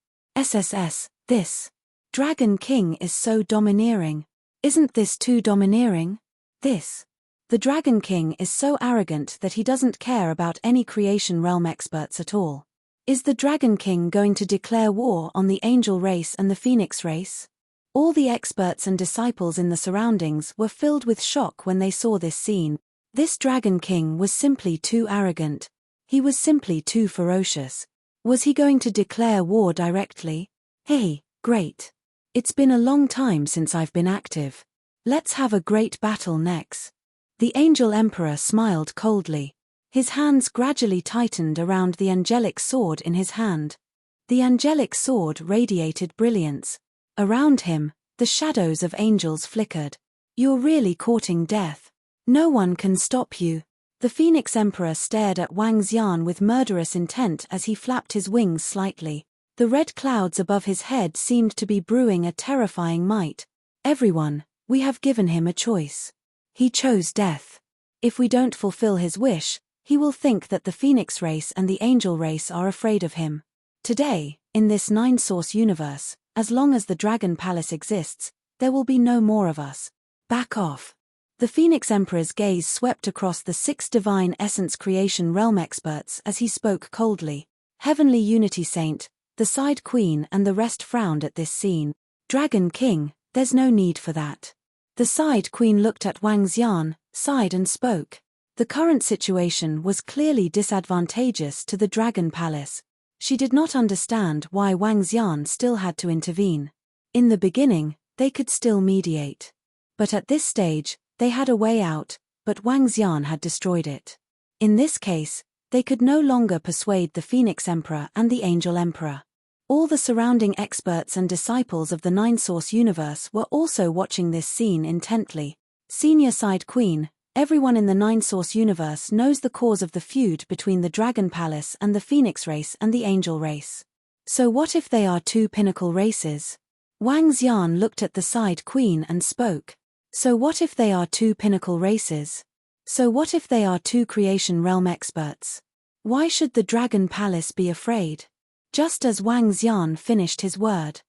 This Dragon King is so domineering. Isn't this too domineering? The Dragon King is so arrogant that he doesn't care about any creation realm experts at all. Is the Dragon King going to declare war on the angel race and the phoenix race? All the experts and disciples in the surroundings were filled with shock when they saw this scene. This Dragon King was simply too arrogant. He was simply too ferocious. Was he going to declare war directly? Hey, great. It's been a long time since I've been active. Let's have a great battle next. The Angel Emperor smiled coldly. His hands gradually tightened around the angelic sword in his hand. The angelic sword radiated brilliance. Around him, the shadows of angels flickered. You're really courting death. No one can stop you. The Phoenix Emperor stared at Wang's yarn with murderous intent as he flapped his wings slightly. The red clouds above his head seemed to be brewing a terrifying might. Everyone, we have given him a choice. He chose death. If we don't fulfill his wish, he will think that the Phoenix race and the Angel race are afraid of him. Today, in this 9-source universe, as long as the Dragon Palace exists, there will be no more of us. Back off. The Phoenix Emperor's gaze swept across the 6 divine essence creation realm experts as he spoke coldly. Heavenly Unity Saint, the Side Queen and the rest frowned at this scene. Dragon King, There's no need for that. The side queen looked at Wang Xian, sighed and spoke. The current situation was clearly disadvantageous to the Dragon Palace. She did not understand why Wang Xian still had to intervene. In the beginning, they could still mediate. But at this stage, they had a way out, but Wang Xian had destroyed it. In this case, they could no longer persuade the Phoenix Emperor and the Angel Emperor. All the surrounding experts and disciples of the Nine-Source universe were also watching this scene intently. Senior Side Queen, everyone in the Nine-Source universe knows the cause of the feud between the Dragon Palace and the Phoenix race and the Angel race. So what if they are two pinnacle races? Wang Xian looked at the Side Queen and spoke. So what if they are two pinnacle races? So what if they are two creation realm experts? Why should the Dragon Palace be afraid? Just as Wang Xian finished his word,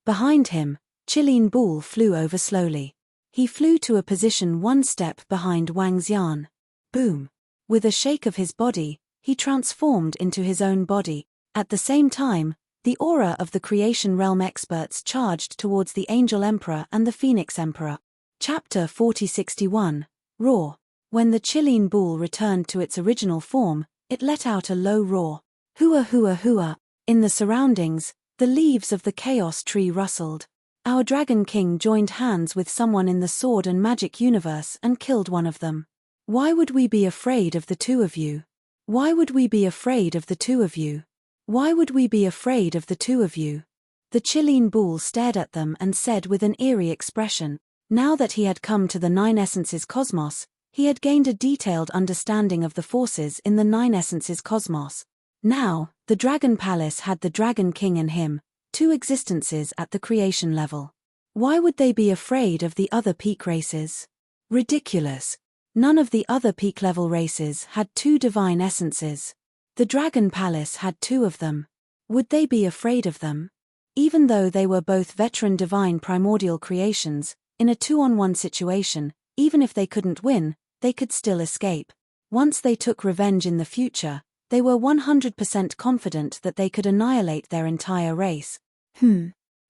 behind him, Qilin Bull flew over slowly. He flew to a position one step behind Wang Xian. Boom! With a shake of his body, he transformed into his own body. At the same time, the aura of the creation realm experts charged towards the Angel Emperor and the Phoenix Emperor. Chapter 4061, Roar. When the Qilin Bull returned to its original form, it let out a low roar. Hua hua hua. In the surroundings, the leaves of the chaos tree rustled. Our Dragon King joined hands with someone in the sword and magic universe and killed one of them. Why would we be afraid of the two of you? Why would we be afraid of the two of you? Why would we be afraid of the two of you? The Qilin Bull stared at them and said with an eerie expression. Now that he had come to the Nine Essences cosmos, he had gained a detailed understanding of the forces in the Nine Essences cosmos. Now, the Dragon Palace had the Dragon King and him, two existences at the creation level. Why would they be afraid of the other peak races? Ridiculous. None of the other peak level races had two divine essences. The Dragon Palace had two of them. Would they be afraid of them? Even though they were both veteran divine primordial creations, in a 2-on-1 situation, even if they couldn't win, they could still escape. Once they took revenge in the future, they were 100% confident that they could annihilate their entire race.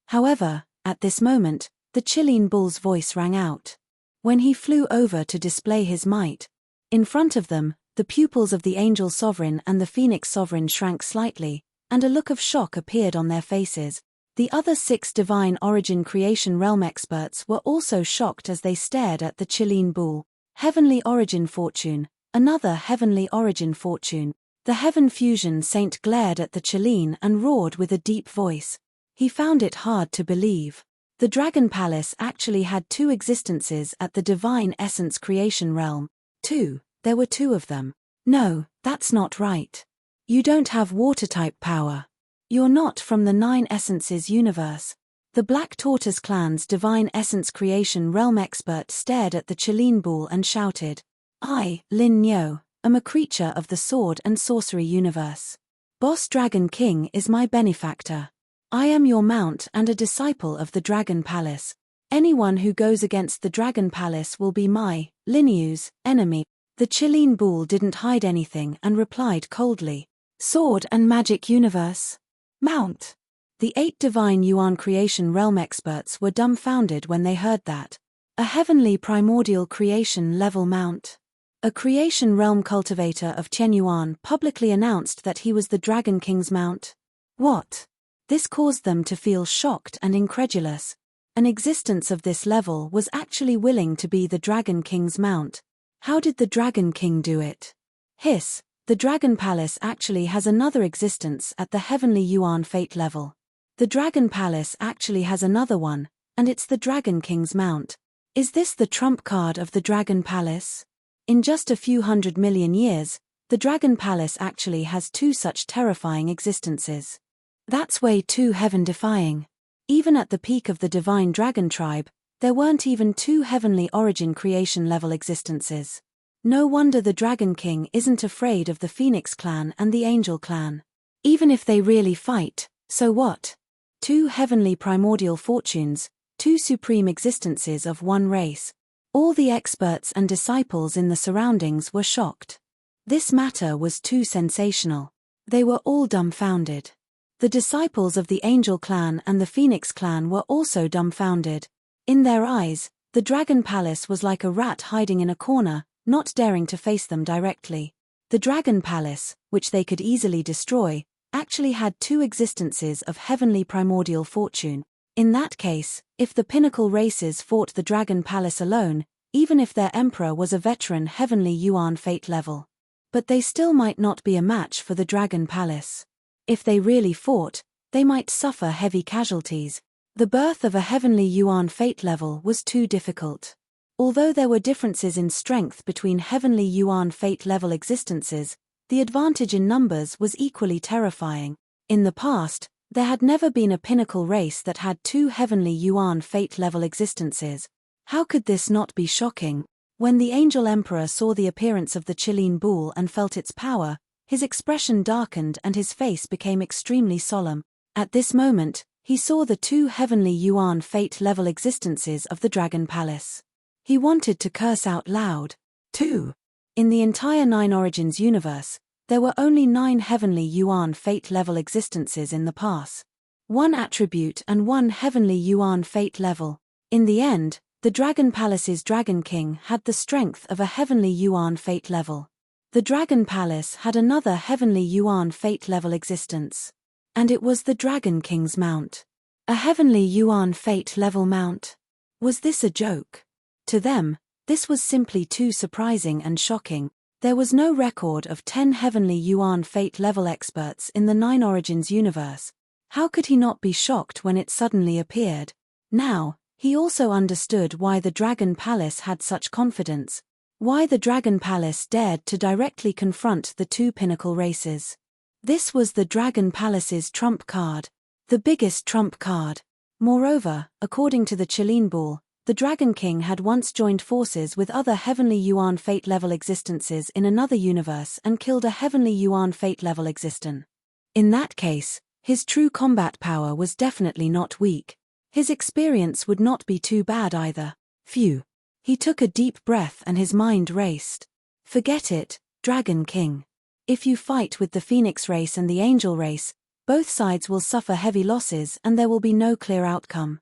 However, at this moment, the Qilin Bull's voice rang out. When he flew over to display his might, in front of them, the pupils of the Angel Sovereign and the Phoenix Sovereign shrank slightly, and a look of shock appeared on their faces. The other 6 divine origin creation realm experts were also shocked as they stared at the Qilin Bull. Heavenly origin fortune, another heavenly origin fortune. The Heaven Fusion Saint glared at the Qilin and roared with a deep voice. He found it hard to believe. The Dragon Palace actually had two existences at the divine essence creation realm. Two, there were two of them. No, that's not right. You don't have water-type power. You're not from the Nine Essences universe. The Black Tortoise clan's divine essence creation realm expert stared at the Qilin Bull and shouted, I, Lin Nyo, am a creature of the sword and sorcery universe. Boss Dragon King is my benefactor. I am your mount and a disciple of the Dragon Palace. Anyone who goes against the Dragon Palace will be my, Lin Yu's, enemy. The Qilin Bull didn't hide anything and replied coldly, Sword and magic universe. Mount. The 8 divine Yuan creation realm experts were dumbfounded when they heard that. A heavenly primordial creation level mount. A creation realm cultivator of Qian Yuan publicly announced that he was the Dragon King's mount. What? This caused them to feel shocked and incredulous. An existence of this level was actually willing to be the Dragon King's mount. How did the Dragon King do it? Hiss, the Dragon Palace actually has another existence at the heavenly Yuan fate level. The Dragon Palace actually has another one, and it's the Dragon King's mount. Is this the trump card of the Dragon Palace? In just a few 100 million years, the Dragon Palace actually has 2 such terrifying existences. That's way too heaven-defying. Even at the peak of the divine dragon tribe, there weren't even 2 heavenly origin creation level existences. No wonder the Dragon King isn't afraid of the Phoenix clan and the Angel clan. Even if they really fight, so what? 2 heavenly primordial fortunes, 2 supreme existences of one race. All the experts and disciples in the surroundings were shocked. This matter was too sensational. They were all dumbfounded. The disciples of the Angel clan and the Phoenix clan were also dumbfounded. In their eyes, the Dragon Palace was like a rat hiding in a corner, not daring to face them directly. The Dragon Palace, which they could easily destroy, actually had two existences of heavenly primordial fortune. In that case, if the pinnacle races fought the Dragon Palace alone, even if their emperor was a veteran heavenly yuan fate level. But they still might not be a match for the Dragon Palace. If they really fought, they might suffer heavy casualties. The birth of a heavenly yuan fate level was too difficult. Although there were differences in strength between heavenly yuan fate level existences, the advantage in numbers was equally terrifying. In the past, there had never been a pinnacle race that had two heavenly yuan fate level existences. How could this not be shocking? When the Angel Emperor saw the appearance of the Chilean bull and felt its power, his expression darkened and his face became extremely solemn. At this moment, he saw the two heavenly yuan fate level existences of the Dragon Palace. He wanted to curse out loud. 2. In the entire Nine Origins universe, there were only 9 heavenly yuan fate level existences in the past. 1 attribute and 1 heavenly yuan fate level. In the end, the Dragon Palace's Dragon King had the strength of a heavenly yuan fate level. The Dragon Palace had another heavenly yuan fate level existence. And it was the Dragon King's mount. A heavenly yuan fate level mount. Was this a joke? To them, this was simply too surprising and shocking. There was no record of 10 heavenly yuan fate level experts in the Nine Origins universe. How could he not be shocked when it suddenly appeared? Now, he also understood why the Dragon Palace had such confidence. Why the Dragon Palace dared to directly confront the two pinnacle races. This was the Dragon Palace's trump card. The biggest trump card. Moreover, according to the Chilean bull, the Dragon King had once joined forces with other heavenly yuan fate level existences in another universe and killed a heavenly yuan fate level existence. In that case, his true combat power was definitely not weak. His experience would not be too bad either. Phew. He took a deep breath and his mind raced. Forget it, Dragon King. If you fight with the Phoenix race and the Angel race, both sides will suffer heavy losses and there will be no clear outcome.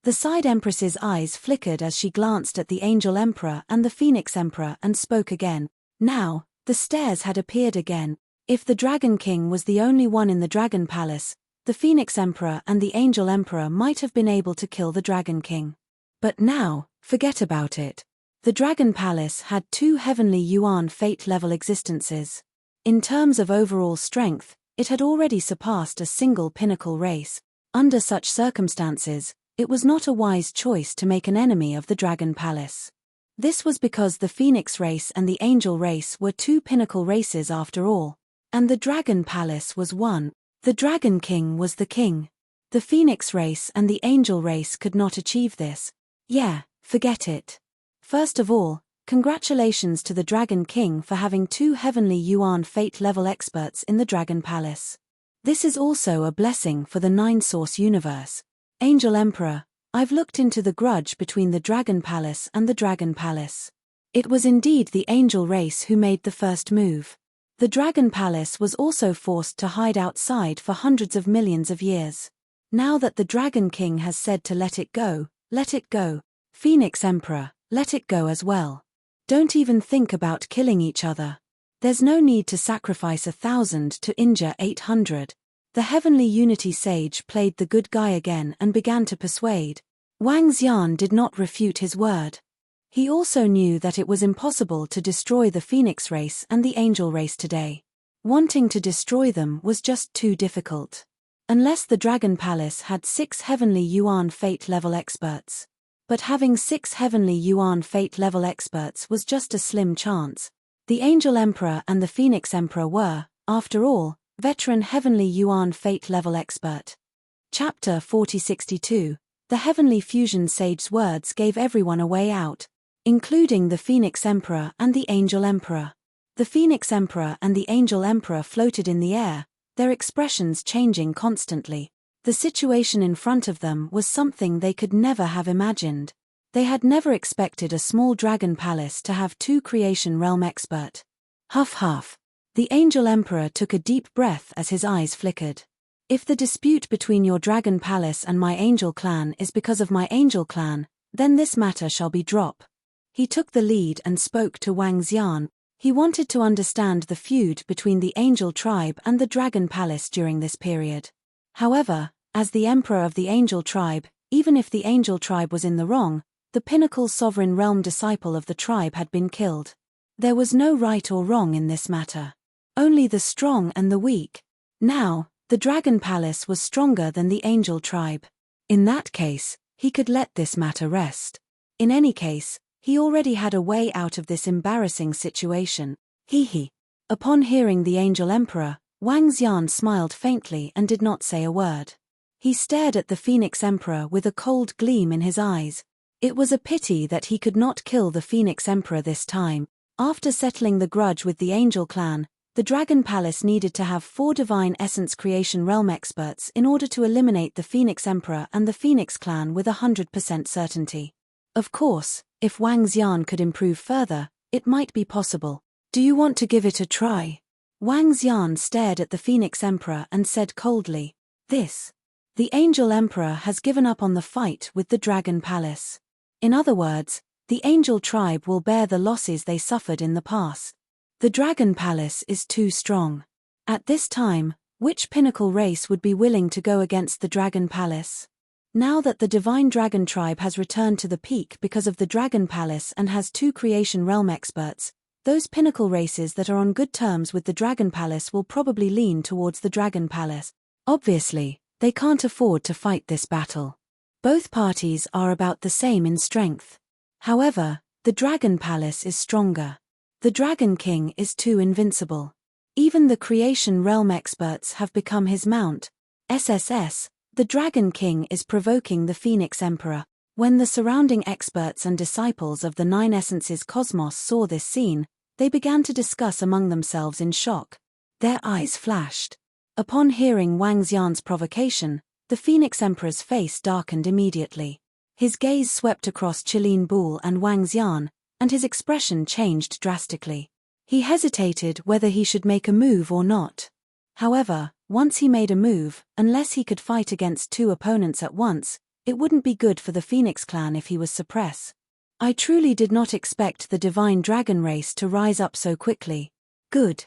The Side Empress's eyes flickered as she glanced at the Angel Emperor and the Phoenix Emperor and spoke again. Now, the stares had appeared again. If the Dragon King was the only one in the Dragon Palace, the Phoenix Emperor and the Angel Emperor might have been able to kill the Dragon King. But now, forget about it. The Dragon Palace had 2 heavenly yuan fate level existences. In terms of overall strength, it had already surpassed a single pinnacle race. Under such circumstances, it was not a wise choice to make an enemy of the Dragon Palace. This was because the Phoenix race and the Angel race were 2 pinnacle races after all. And the Dragon Palace was one. The Dragon King was the king. The Phoenix race and the Angel race could not achieve this. Yeah, forget it. First of all, congratulations to the Dragon King for having 2 heavenly yuan fate level experts in the Dragon Palace. This is also a blessing for the 9-source universe. Angel Emperor, I've looked into the grudge between the Dragon Palace and the Dragon Palace. It was indeed the Angel race who made the first move. The Dragon Palace was also forced to hide outside for hundreds of millions of years. Now that the Dragon King has said to let it go, let it go. Phoenix Emperor, let it go as well. Don't even think about killing each other. There's no need to sacrifice 1,000 to injure 800. The Heavenly Unity Sage played the good guy again and began to persuade. Wang Xian did not refute his word. He also knew that it was impossible to destroy the Phoenix race and the Angel race today. Wanting to destroy them was just too difficult. Unless the Dragon Palace had 6 heavenly yuan fate level experts. But having 6 heavenly yuan fate level experts was just a slim chance. The Angel Emperor and the Phoenix Emperor were, after all, veteran heavenly yuan fate level expert. Chapter 4062. The Heavenly Fusion Sage's words gave everyone a way out, including the Phoenix Emperor and the Angel Emperor. The Phoenix Emperor and the Angel Emperor floated in the air, their expressions changing constantly. The situation in front of them was something they could never have imagined. They had never expected a small dragon palace to have 2 creation realm expert. Huff huff. The Angel Emperor took a deep breath as his eyes flickered. If the dispute between your Dragon Palace and my Angel Clan is because of my Angel Clan, then this matter shall be dropped. He took the lead and spoke to Wang Xian. He wanted to understand the feud between the Angel Tribe and the Dragon Palace during this period. However, as the Emperor of the Angel Tribe, even if the Angel Tribe was in the wrong, the pinnacle sovereign realm disciple of the tribe had been killed. There was no right or wrong in this matter. Only the strong and the weak. Now, the Dragon Palace was stronger than the Angel Tribe. In that case, he could let this matter rest. In any case, he already had a way out of this embarrassing situation. He. Upon hearing the Angel Emperor, Wang Xian smiled faintly and did not say a word. He stared at the Phoenix Emperor with a cold gleam in his eyes. It was a pity that he could not kill the Phoenix Emperor this time. After settling the grudge with the Angel Clan, the Dragon Palace needed to have 4 Divine Essence Creation Realm experts in order to eliminate the Phoenix Emperor and the Phoenix Clan with 100% certainty. Of course, if Wang Xian could improve further, it might be possible. Do you want to give it a try? Wang Xian stared at the Phoenix Emperor and said coldly, "This. The Angel Emperor has given up on the fight with the Dragon Palace. In other words, the Angel Tribe will bear the losses they suffered in the past. The Dragon Palace is too strong. At this time, which pinnacle race would be willing to go against the Dragon Palace? Now that the Divine Dragon Tribe has returned to the peak because of the Dragon Palace and has 2 Creation Realm experts, those pinnacle races that are on good terms with the Dragon Palace will probably lean towards the Dragon Palace. Obviously, they can't afford to fight this battle. Both parties are about the same in strength. However, the Dragon Palace is stronger. The Dragon King is too invincible. Even the Creation Realm experts have become his mount. SSS, the Dragon King is provoking the Phoenix Emperor. When the surrounding experts and disciples of the 9 Essences Cosmos saw this scene, they began to discuss among themselves in shock. Their eyes flashed. Upon hearing Wang Xian's provocation, the Phoenix Emperor's face darkened immediately. His gaze swept across Qilin Bul and Wang Xian, and his expression changed drastically. He hesitated whether he should make a move or not. However, once he made a move, unless he could fight against 2 opponents at once, it wouldn't be good for the Phoenix Clan if he was suppressed. I truly did not expect the Divine Dragon race to rise up so quickly. Good.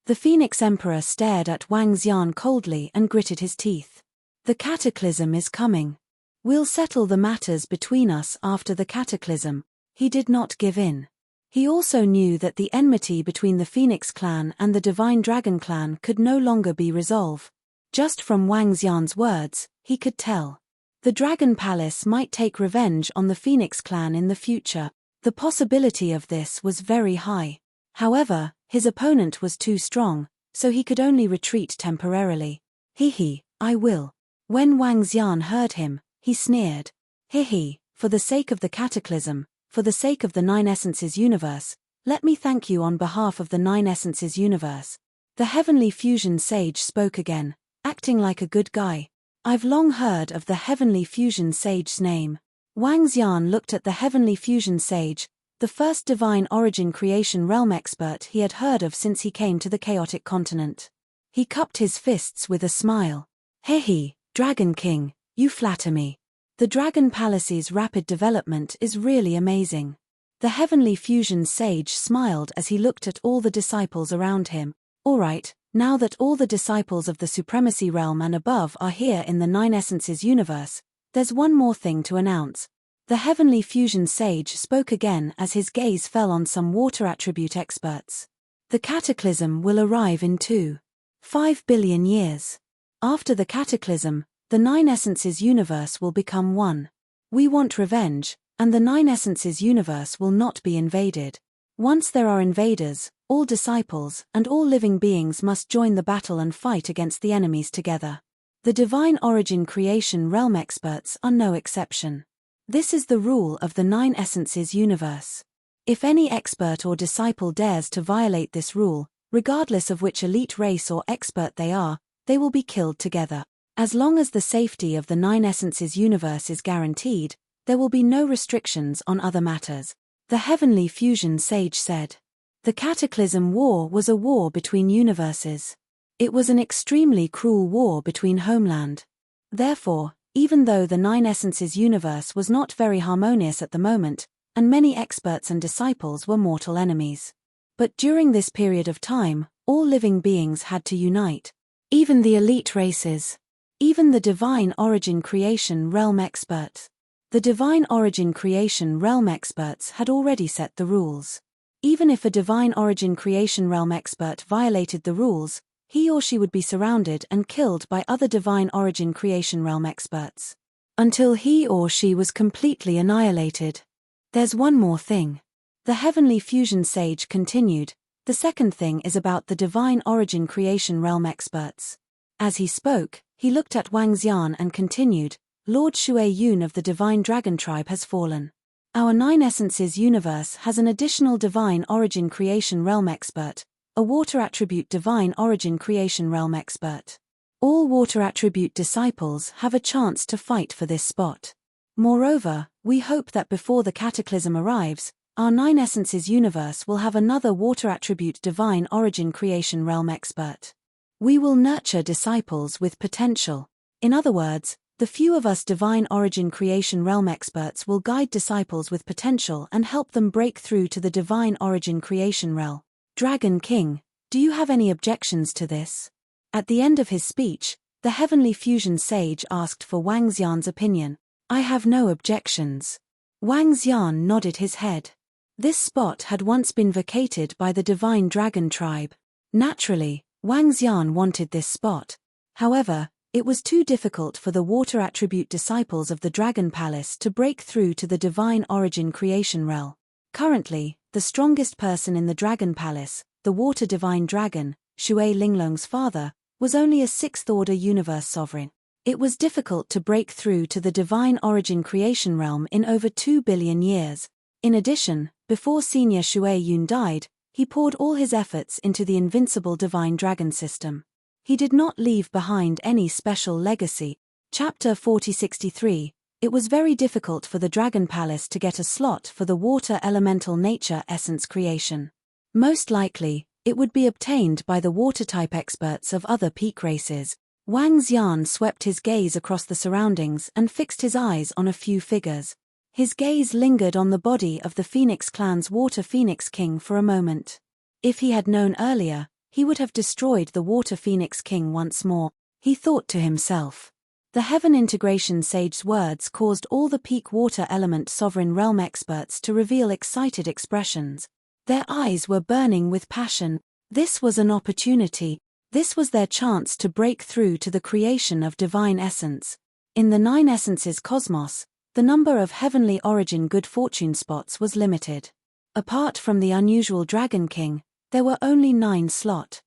The Phoenix Emperor stared at Wang Xian coldly and gritted his teeth. The cataclysm is coming. We'll settle the matters between us after the cataclysm. He did not give in. He also knew that the enmity between the Phoenix Clan and the Divine Dragon Clan could no longer be resolved. Just from Wang Xian's words, he could tell. The Dragon Palace might take revenge on the Phoenix Clan in the future. The possibility of this was very high. However, his opponent was too strong, so he could only retreat temporarily. I will. When Wang Xian heard him, he sneered. For the sake of the cataclysm, for the sake of the 9 Essences universe, let me thank you on behalf of the 9 Essences universe. The Heavenly Fusion Sage spoke again, acting like a good guy. I've long heard of the Heavenly Fusion Sage's name. Wang Xian looked at the Heavenly Fusion Sage, the first Divine Origin Creation Realm expert he had heard of since he came to the Chaotic Continent. He cupped his fists with a smile. Dragon King, you flatter me. The Dragon Palace's rapid development is really amazing. The Heavenly Fusion Sage smiled as he looked at all the disciples around him. Alright, now that all the disciples of the Supremacy Realm and above are here in the 9 Essences universe, there's one more thing to announce. The Heavenly Fusion Sage spoke again as his gaze fell on some water attribute experts. The cataclysm will arrive in 5 billion years. After the cataclysm, the 9 Essences universe will become one. We want revenge, and the 9 Essences universe will not be invaded. Once there are invaders, all disciples and all living beings must join the battle and fight against the enemies together. The Divine Origin Creation Realm experts are no exception. This is the rule of the 9 Essences universe. If any expert or disciple dares to violate this rule, regardless of which elite race or expert they are, they will be killed together. As long as the safety of the 9 Essences universe is guaranteed, there will be no restrictions on other matters. The Heavenly Fusion Sage said. The Cataclysm War was a war between universes. It was an extremely cruel war between homeland. Therefore, even though the Nine Essences universe was not very harmonious at the moment, and many experts and disciples were mortal enemies. But during this period of time, all living beings had to unite. Even the elite races. Even the divine origin creation realm experts. The divine origin creation realm experts had already set the rules. Even if a divine origin creation realm expert violated the rules, he or she would be surrounded and killed by other divine origin creation realm experts. Until he or she was completely annihilated. There's one more thing. The heavenly fusion sage continued. The second thing is about the divine origin creation realm experts. As he spoke, he looked at Wang Xian and continued, Lord Shui Yun of the divine dragon tribe has fallen. Our Nine Essences universe has an additional divine origin creation realm expert, a water attribute divine origin creation realm expert. All water attribute disciples have a chance to fight for this spot. Moreover, we hope that before the cataclysm arrives, our Nine Essences universe will have another water attribute divine origin creation realm expert. We will nurture disciples with potential. In other words, the few of us divine origin creation realm experts will guide disciples with potential and help them break through to the divine origin creation realm. Dragon King, do you have any objections to this? At the end of his speech, the heavenly fusion sage asked for Wang Xian's opinion. I have no objections. Wang Xian nodded his head. This spot had once been vacated by the divine dragon tribe. Naturally, Wang Xian wanted this spot. However, it was too difficult for the water attribute disciples of the Dragon Palace to break through to the divine origin creation realm. Currently, the strongest person in the Dragon Palace, the water divine dragon, Shui Linglong's father, was only a sixth-order universe sovereign. It was difficult to break through to the divine origin creation realm in over 2 billion years. In addition, before Senior Shui Yun died, he poured all his efforts into the Invincible divine dragon system. He did not leave behind any special legacy. Chapter 4063. It was very difficult for the Dragon Palace to get a slot for the water elemental nature essence creation. Most likely, it would be obtained by the water-type experts of other peak races. Wang Xian swept his gaze across the surroundings and fixed his eyes on a few figures. His gaze lingered on the body of the Phoenix clan's Water Phoenix King for a moment. If he had known earlier, he would have destroyed the Water Phoenix King once more, he thought to himself. The Heaven Integration Sage's words caused all the peak water element sovereign realm experts to reveal excited expressions. Their eyes were burning with passion. This was an opportunity. This was their chance to break through to the creation of divine essence. In the Nine Essences cosmos, the number of heavenly origin good fortune spots was limited. Apart from the unusual Dragon King, there were only 9 slots.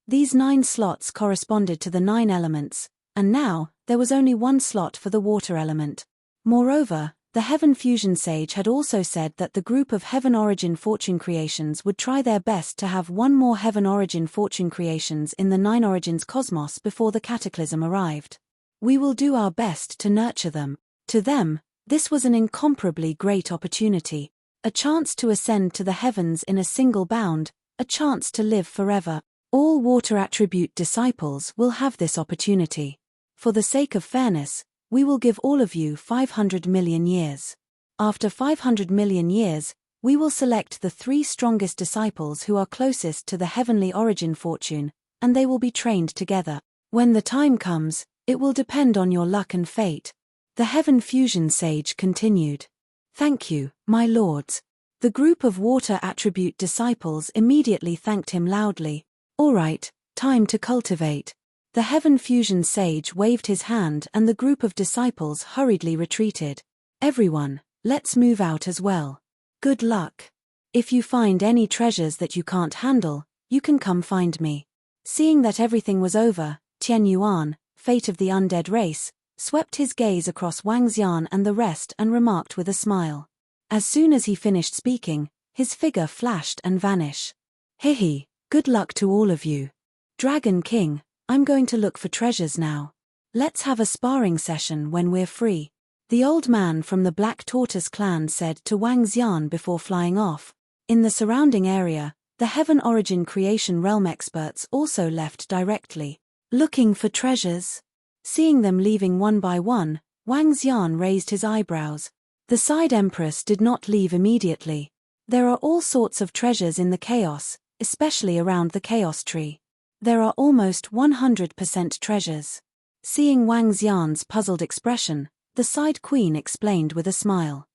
These 9 slots corresponded to the 9 elements, and now, there was only 1 slot for the water element. Moreover, the Heaven Fusion Sage had also said that the group of Heaven Origin Fortune Creations would try their best to have 1 more Heaven Origin Fortune Creations in the 9 Origins cosmos before the cataclysm arrived. We will do our best to nurture them. To them, this was an incomparably great opportunity. A chance to ascend to the heavens in a single bound, a chance to live forever. All water attribute disciples will have this opportunity. For the sake of fairness, we will give all of you 500 million years. After 500 million years, we will select the 3 strongest disciples who are closest to the heavenly origin fortune, and they will be trained together. When the time comes, it will depend on your luck and fate. The Heaven Fusion Sage continued. Thank you, my lords. The group of water attribute disciples immediately thanked him loudly. All right, time to cultivate. The Heaven Fusion Sage waved his hand and the group of disciples hurriedly retreated. Everyone, let's move out as well. Good luck. If you find any treasures that you can't handle, you can come find me. Seeing that everything was over, Tian Yuan, fate of the undead race, swept his gaze across Wang Xian and the rest and remarked with a smile. As soon as he finished speaking, his figure flashed and vanished. Hehe, good luck to all of you. Dragon King, I'm going to look for treasures now. Let's have a sparring session when we're free. The old man from the Black Tortoise clan said to Wang Xian before flying off. In the surrounding area, the Heaven Origin Creation Realm experts also left directly. Looking for treasures? Seeing them leaving one by one, Wang Xian raised his eyebrows. The side empress did not leave immediately. There are all sorts of treasures in the chaos, especially around the chaos tree. There are almost 100% treasures. Seeing Wang Xian's puzzled expression, the side queen explained with a smile.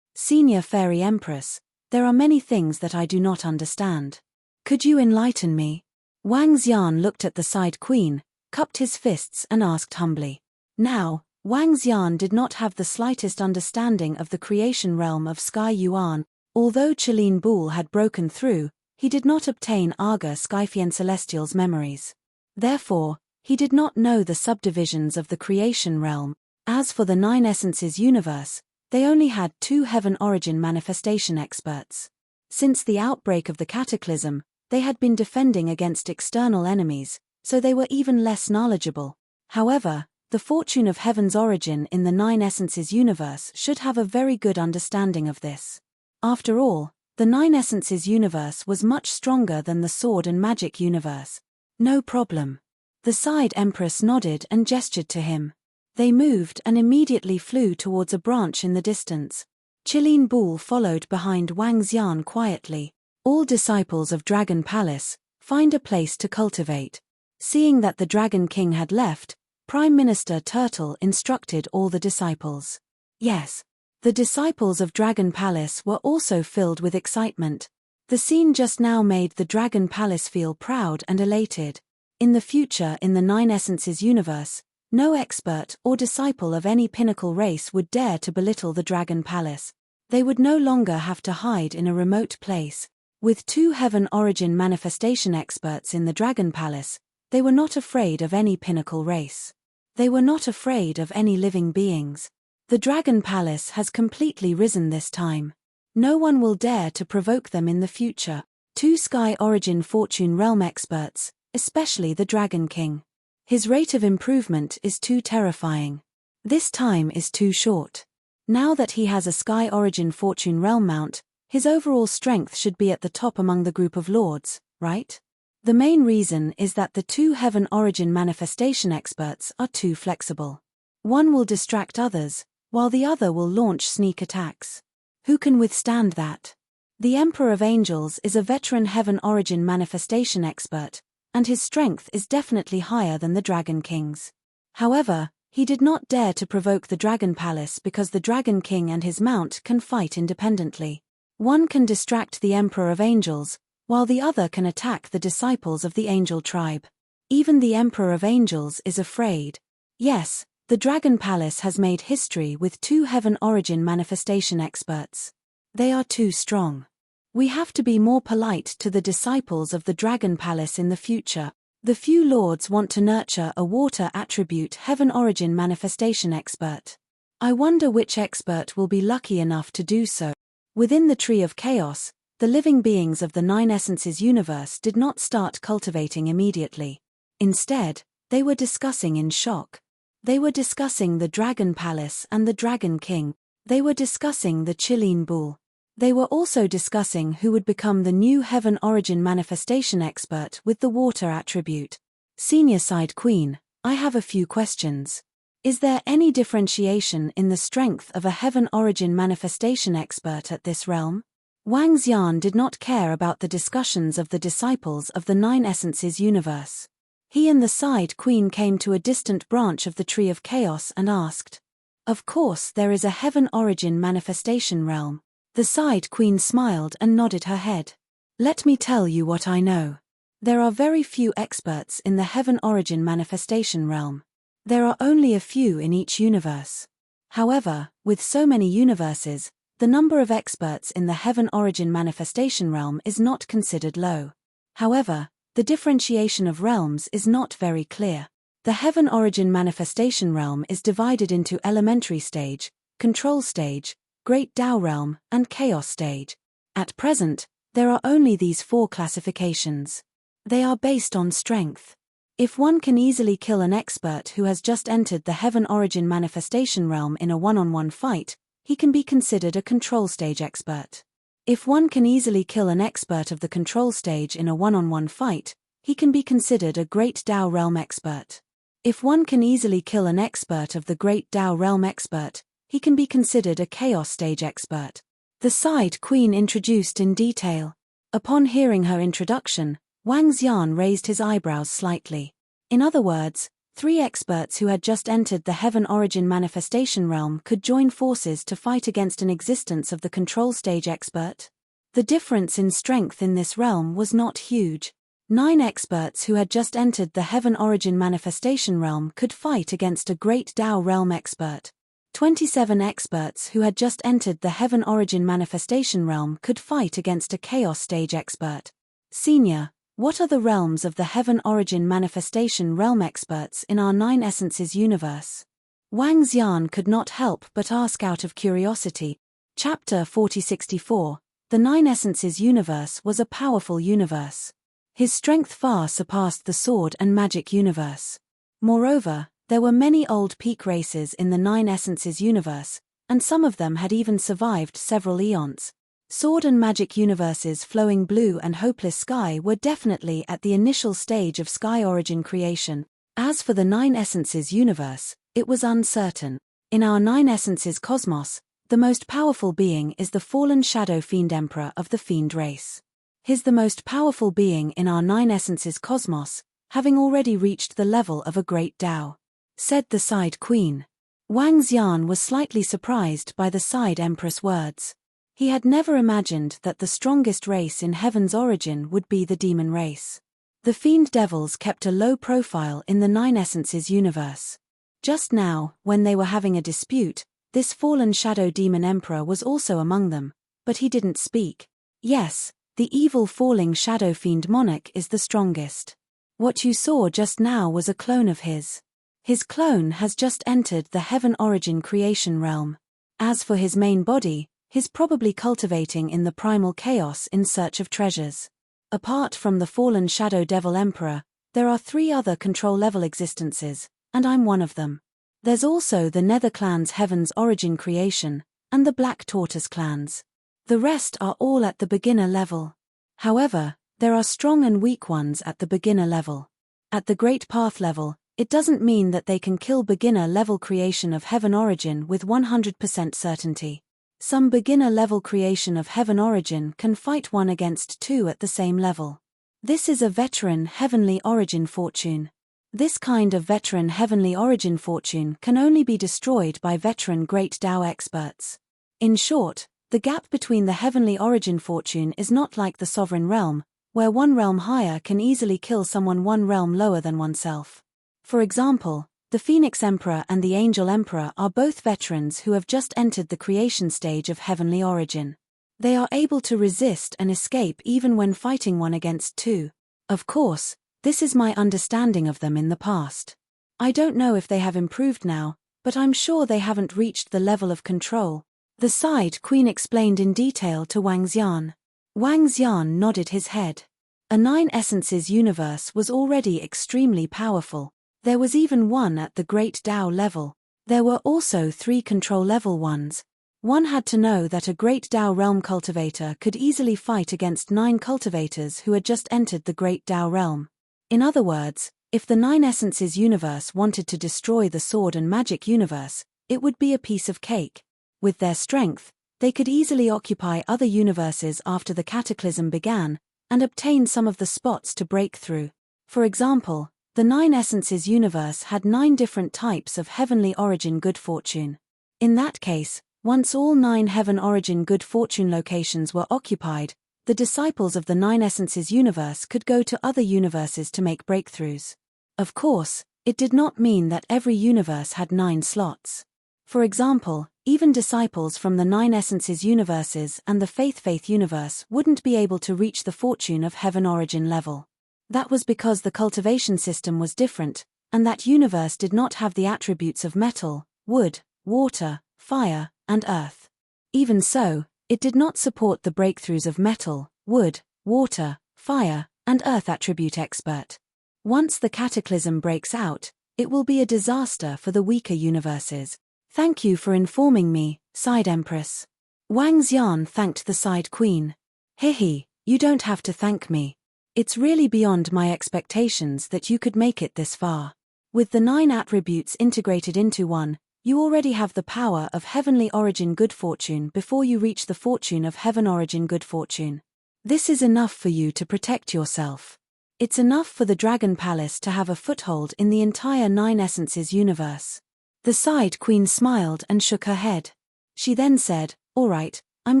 Senior Fairy Empress, there are many things that I do not understand. Could you enlighten me? Wang Xian looked at the side queen, cupped his fists and asked humbly. Now, Wang Xian did not have the slightest understanding of the creation realm of Sky Yuan. Although Qilin Bul had broken through, he did not obtain Aga Skyfian Celestial's memories. Therefore, he did not know the subdivisions of the creation realm. As for the Nine Essences universe, they only had 2 heaven origin manifestation experts. Since the outbreak of the cataclysm, they had been defending against external enemies, so they were even less knowledgeable. However, the fortune of heaven's origin in the Nine Essences universe should have a very good understanding of this. After all, the Nine Essences universe was much stronger than the Sword and Magic universe. No problem. The side empress nodded and gestured to him. They moved and immediately flew towards a branch in the distance. Qilin Bul followed behind Wang Xian quietly. All disciples of Dragon Palace, find a place to cultivate. Seeing that the Dragon King had left, Prime Minister Turtle instructed all the disciples. Yes. The disciples of Dragon Palace were also filled with excitement. The scene just now made the Dragon Palace feel proud and elated. In the future in the Nine Essences universe, no expert or disciple of any pinnacle race would dare to belittle the Dragon Palace. They would no longer have to hide in a remote place. With 2 heaven origin manifestation experts in the Dragon Palace, they were not afraid of any pinnacle race. They were not afraid of any living beings. The Dragon Palace has completely risen this time. No one will dare to provoke them in the future. 2 Sky Origin Fortune Realm experts, especially the Dragon King. His rate of improvement is too terrifying. This time is too short. Now that he has a Sky Origin Fortune Realm mount, his overall strength should be at the top among the group of lords, right? The main reason is that the 2 Heaven Origin Manifestation experts are too flexible. One will distract others, while the other will launch sneak attacks. Who can withstand that? The Emperor of Angels is a veteran Heaven Origin Manifestation expert, and his strength is definitely higher than the Dragon King's. However, he did not dare to provoke the Dragon Palace because the Dragon King and his mount can fight independently. One can distract the Emperor of Angels, while the other can attack the disciples of the Angel tribe. Even the Emperor of Angels is afraid. Yes, the Dragon Palace has made history with 2 Heaven Origin Manifestation experts. They are too strong. We have to be more polite to the disciples of the Dragon Palace in the future. The few lords want to nurture a water attribute Heaven Origin Manifestation expert. I wonder which expert will be lucky enough to do so. Within the Tree of Chaos, the living beings of the Nine Essences universe did not start cultivating immediately. Instead, they were discussing in shock. They were discussing the Dragon Palace and the Dragon King. They were discussing the Qilin Bul. They were also discussing who would become the new Heaven Origin Manifestation expert with the water attribute. Senior Side Queen, I have a few questions. Is there any differentiation in the strength of a Heaven Origin Manifestation expert at this realm? Wang Xian did not care about the discussions of the disciples of the Nine Essences universe. He and the Side Queen came to a distant branch of the Tree of Chaos and asked. Of course there is a Heaven Origin Manifestation realm. The Side Queen smiled and nodded her head. Let me tell you what I know. There are very few experts in the Heaven Origin Manifestation realm. There are only a few in each universe. However, with so many universes, the number of experts in the Heaven Origin Manifestation realm is not considered low. However, the differentiation of realms is not very clear. The Heaven Origin Manifestation realm is divided into Elementary Stage, Control Stage, Great Tao Realm, and Chaos Stage. At present, there are only these 4 classifications. They are based on strength. If one can easily kill an expert who has just entered the Heaven Origin Manifestation realm in a one-on-one fight, he can be considered a Control Stage expert. If one can easily kill an expert of the Control Stage in a one-on-one fight, he can be considered a Great Tao Realm expert. If one can easily kill an expert of the Great Tao Realm expert, he can be considered a Chaos Stage expert. The Side Queen introduced in detail. Upon hearing her introduction, Wang Xian raised his eyebrows slightly. In other words, 3 experts who had just entered the Heaven Origin Manifestation Realm could join forces to fight against an existence of the Control Stage expert. The difference in strength in this realm was not huge. 9 experts who had just entered the Heaven Origin Manifestation Realm could fight against a Great Tao Realm expert. 27 experts who had just entered the Heaven Origin Manifestation Realm could fight against a Chaos Stage expert. Senior, what are the realms of the Heaven Origin Manifestation Realm experts in our 9 Essences universe? Wang Xian could not help but ask out of curiosity. Chapter 4064. The 9 Essences universe was a powerful universe. His strength far surpassed the sword and magic universe. Moreover, there were many old peak races in the 9 Essences universe, and some of them had even survived several eons. Sword and magic universes Flowing Blue and Hopeless Sky were definitely at the initial stage of Sky Origin creation. As for the 9 Essences universe, it was uncertain. In our 9 Essences cosmos, the most powerful being is the fallen Shadow Fiend Emperor of the Fiend race. He's the most powerful being in our 9 Essences cosmos, having already reached the level of a Great Tao, said the Side Queen. Wang Xian was slightly surprised by the Side Empress' words. He had never imagined that the strongest race in Heaven's origin would be the demon race. The Fiend Devils kept a low profile in the 9 Essences universe. Just now, when they were having a dispute, this fallen Shadow Demon Emperor was also among them, but he didn't speak. Yes, the evil falling Shadow Fiend Monarch is the strongest. What you saw just now was a clone of his. His clone has just entered the Heaven Origin creation realm. As for his main body, he's probably cultivating in the primal chaos in search of treasures. Apart from the fallen Shadow Devil Emperor, there are 3 other control-level existences, and I'm one of them. There's also the Nether Clan's Heaven's Origin creation, and the Black Tortoise clans. The rest are all at the beginner level. However, there are strong and weak ones at the beginner level. At the Great Path level, it doesn't mean that they can kill beginner-level creation of Heaven Origin with 100% certainty. Some beginner-level creation of Heaven Origin can fight 1 against 2 at the same level. This is a veteran Heavenly Origin fortune. This kind of veteran Heavenly Origin fortune can only be destroyed by veteran Great Tao experts. In short, the gap between the Heavenly Origin fortune is not like the Sovereign Realm, where 1 realm higher can easily kill someone 1 realm lower than oneself. For example, the Phoenix Emperor and the Angel Emperor are both veterans who have just entered the creation stage of Heavenly Origin. They are able to resist and escape even when fighting 1 against 2. Of course, this is my understanding of them in the past. I don't know if they have improved now, but I'm sure they haven't reached the level of control. The Side Queen explained in detail to Wang Xian. Wang Xian nodded his head. A 9 Essences universe was already extremely powerful. There was even 1 at the Great Tao level. There were also 3 control level ones. One had to know that a Great Tao realm cultivator could easily fight against 9 cultivators who had just entered the Great Tao realm. In other words, if the 9 Essences universe wanted to destroy the sword and magic universe, it would be a piece of cake. With their strength, they could easily occupy other universes after the cataclysm began, and obtain some of the spots to break through. For example, the 9 Essences universe had 9 different types of Heavenly Origin good fortune. In that case, once all 9 Heaven Origin good fortune locations were occupied, the disciples of the 9 Essences universe could go to other universes to make breakthroughs. Of course, it did not mean that every universe had 9 slots. For example, even disciples from the 9 Essences universes and the Faith universe wouldn't be able to reach the fortune of Heaven Origin level. That was because the cultivation system was different, and that universe did not have the attributes of metal, wood, water, fire, and earth. Even so, it did not support the breakthroughs of metal, wood, water, fire, and earth attribute expert. Once the cataclysm breaks out, it will be a disaster for the weaker universes. Thank you for informing me, Side Empress. Wang Xian thanked the Side Queen. Hehe, you don't have to thank me. It's really beyond my expectations that you could make it this far. With the 9 attributes integrated into one, you already have the power of heavenly origin good fortune before you reach the fortune of heaven origin good fortune. This is enough for you to protect yourself. It's enough for the Dragon Palace to have a foothold in the entire 9 Essences universe. The Side Queen smiled and shook her head. She then said, "All right, I'm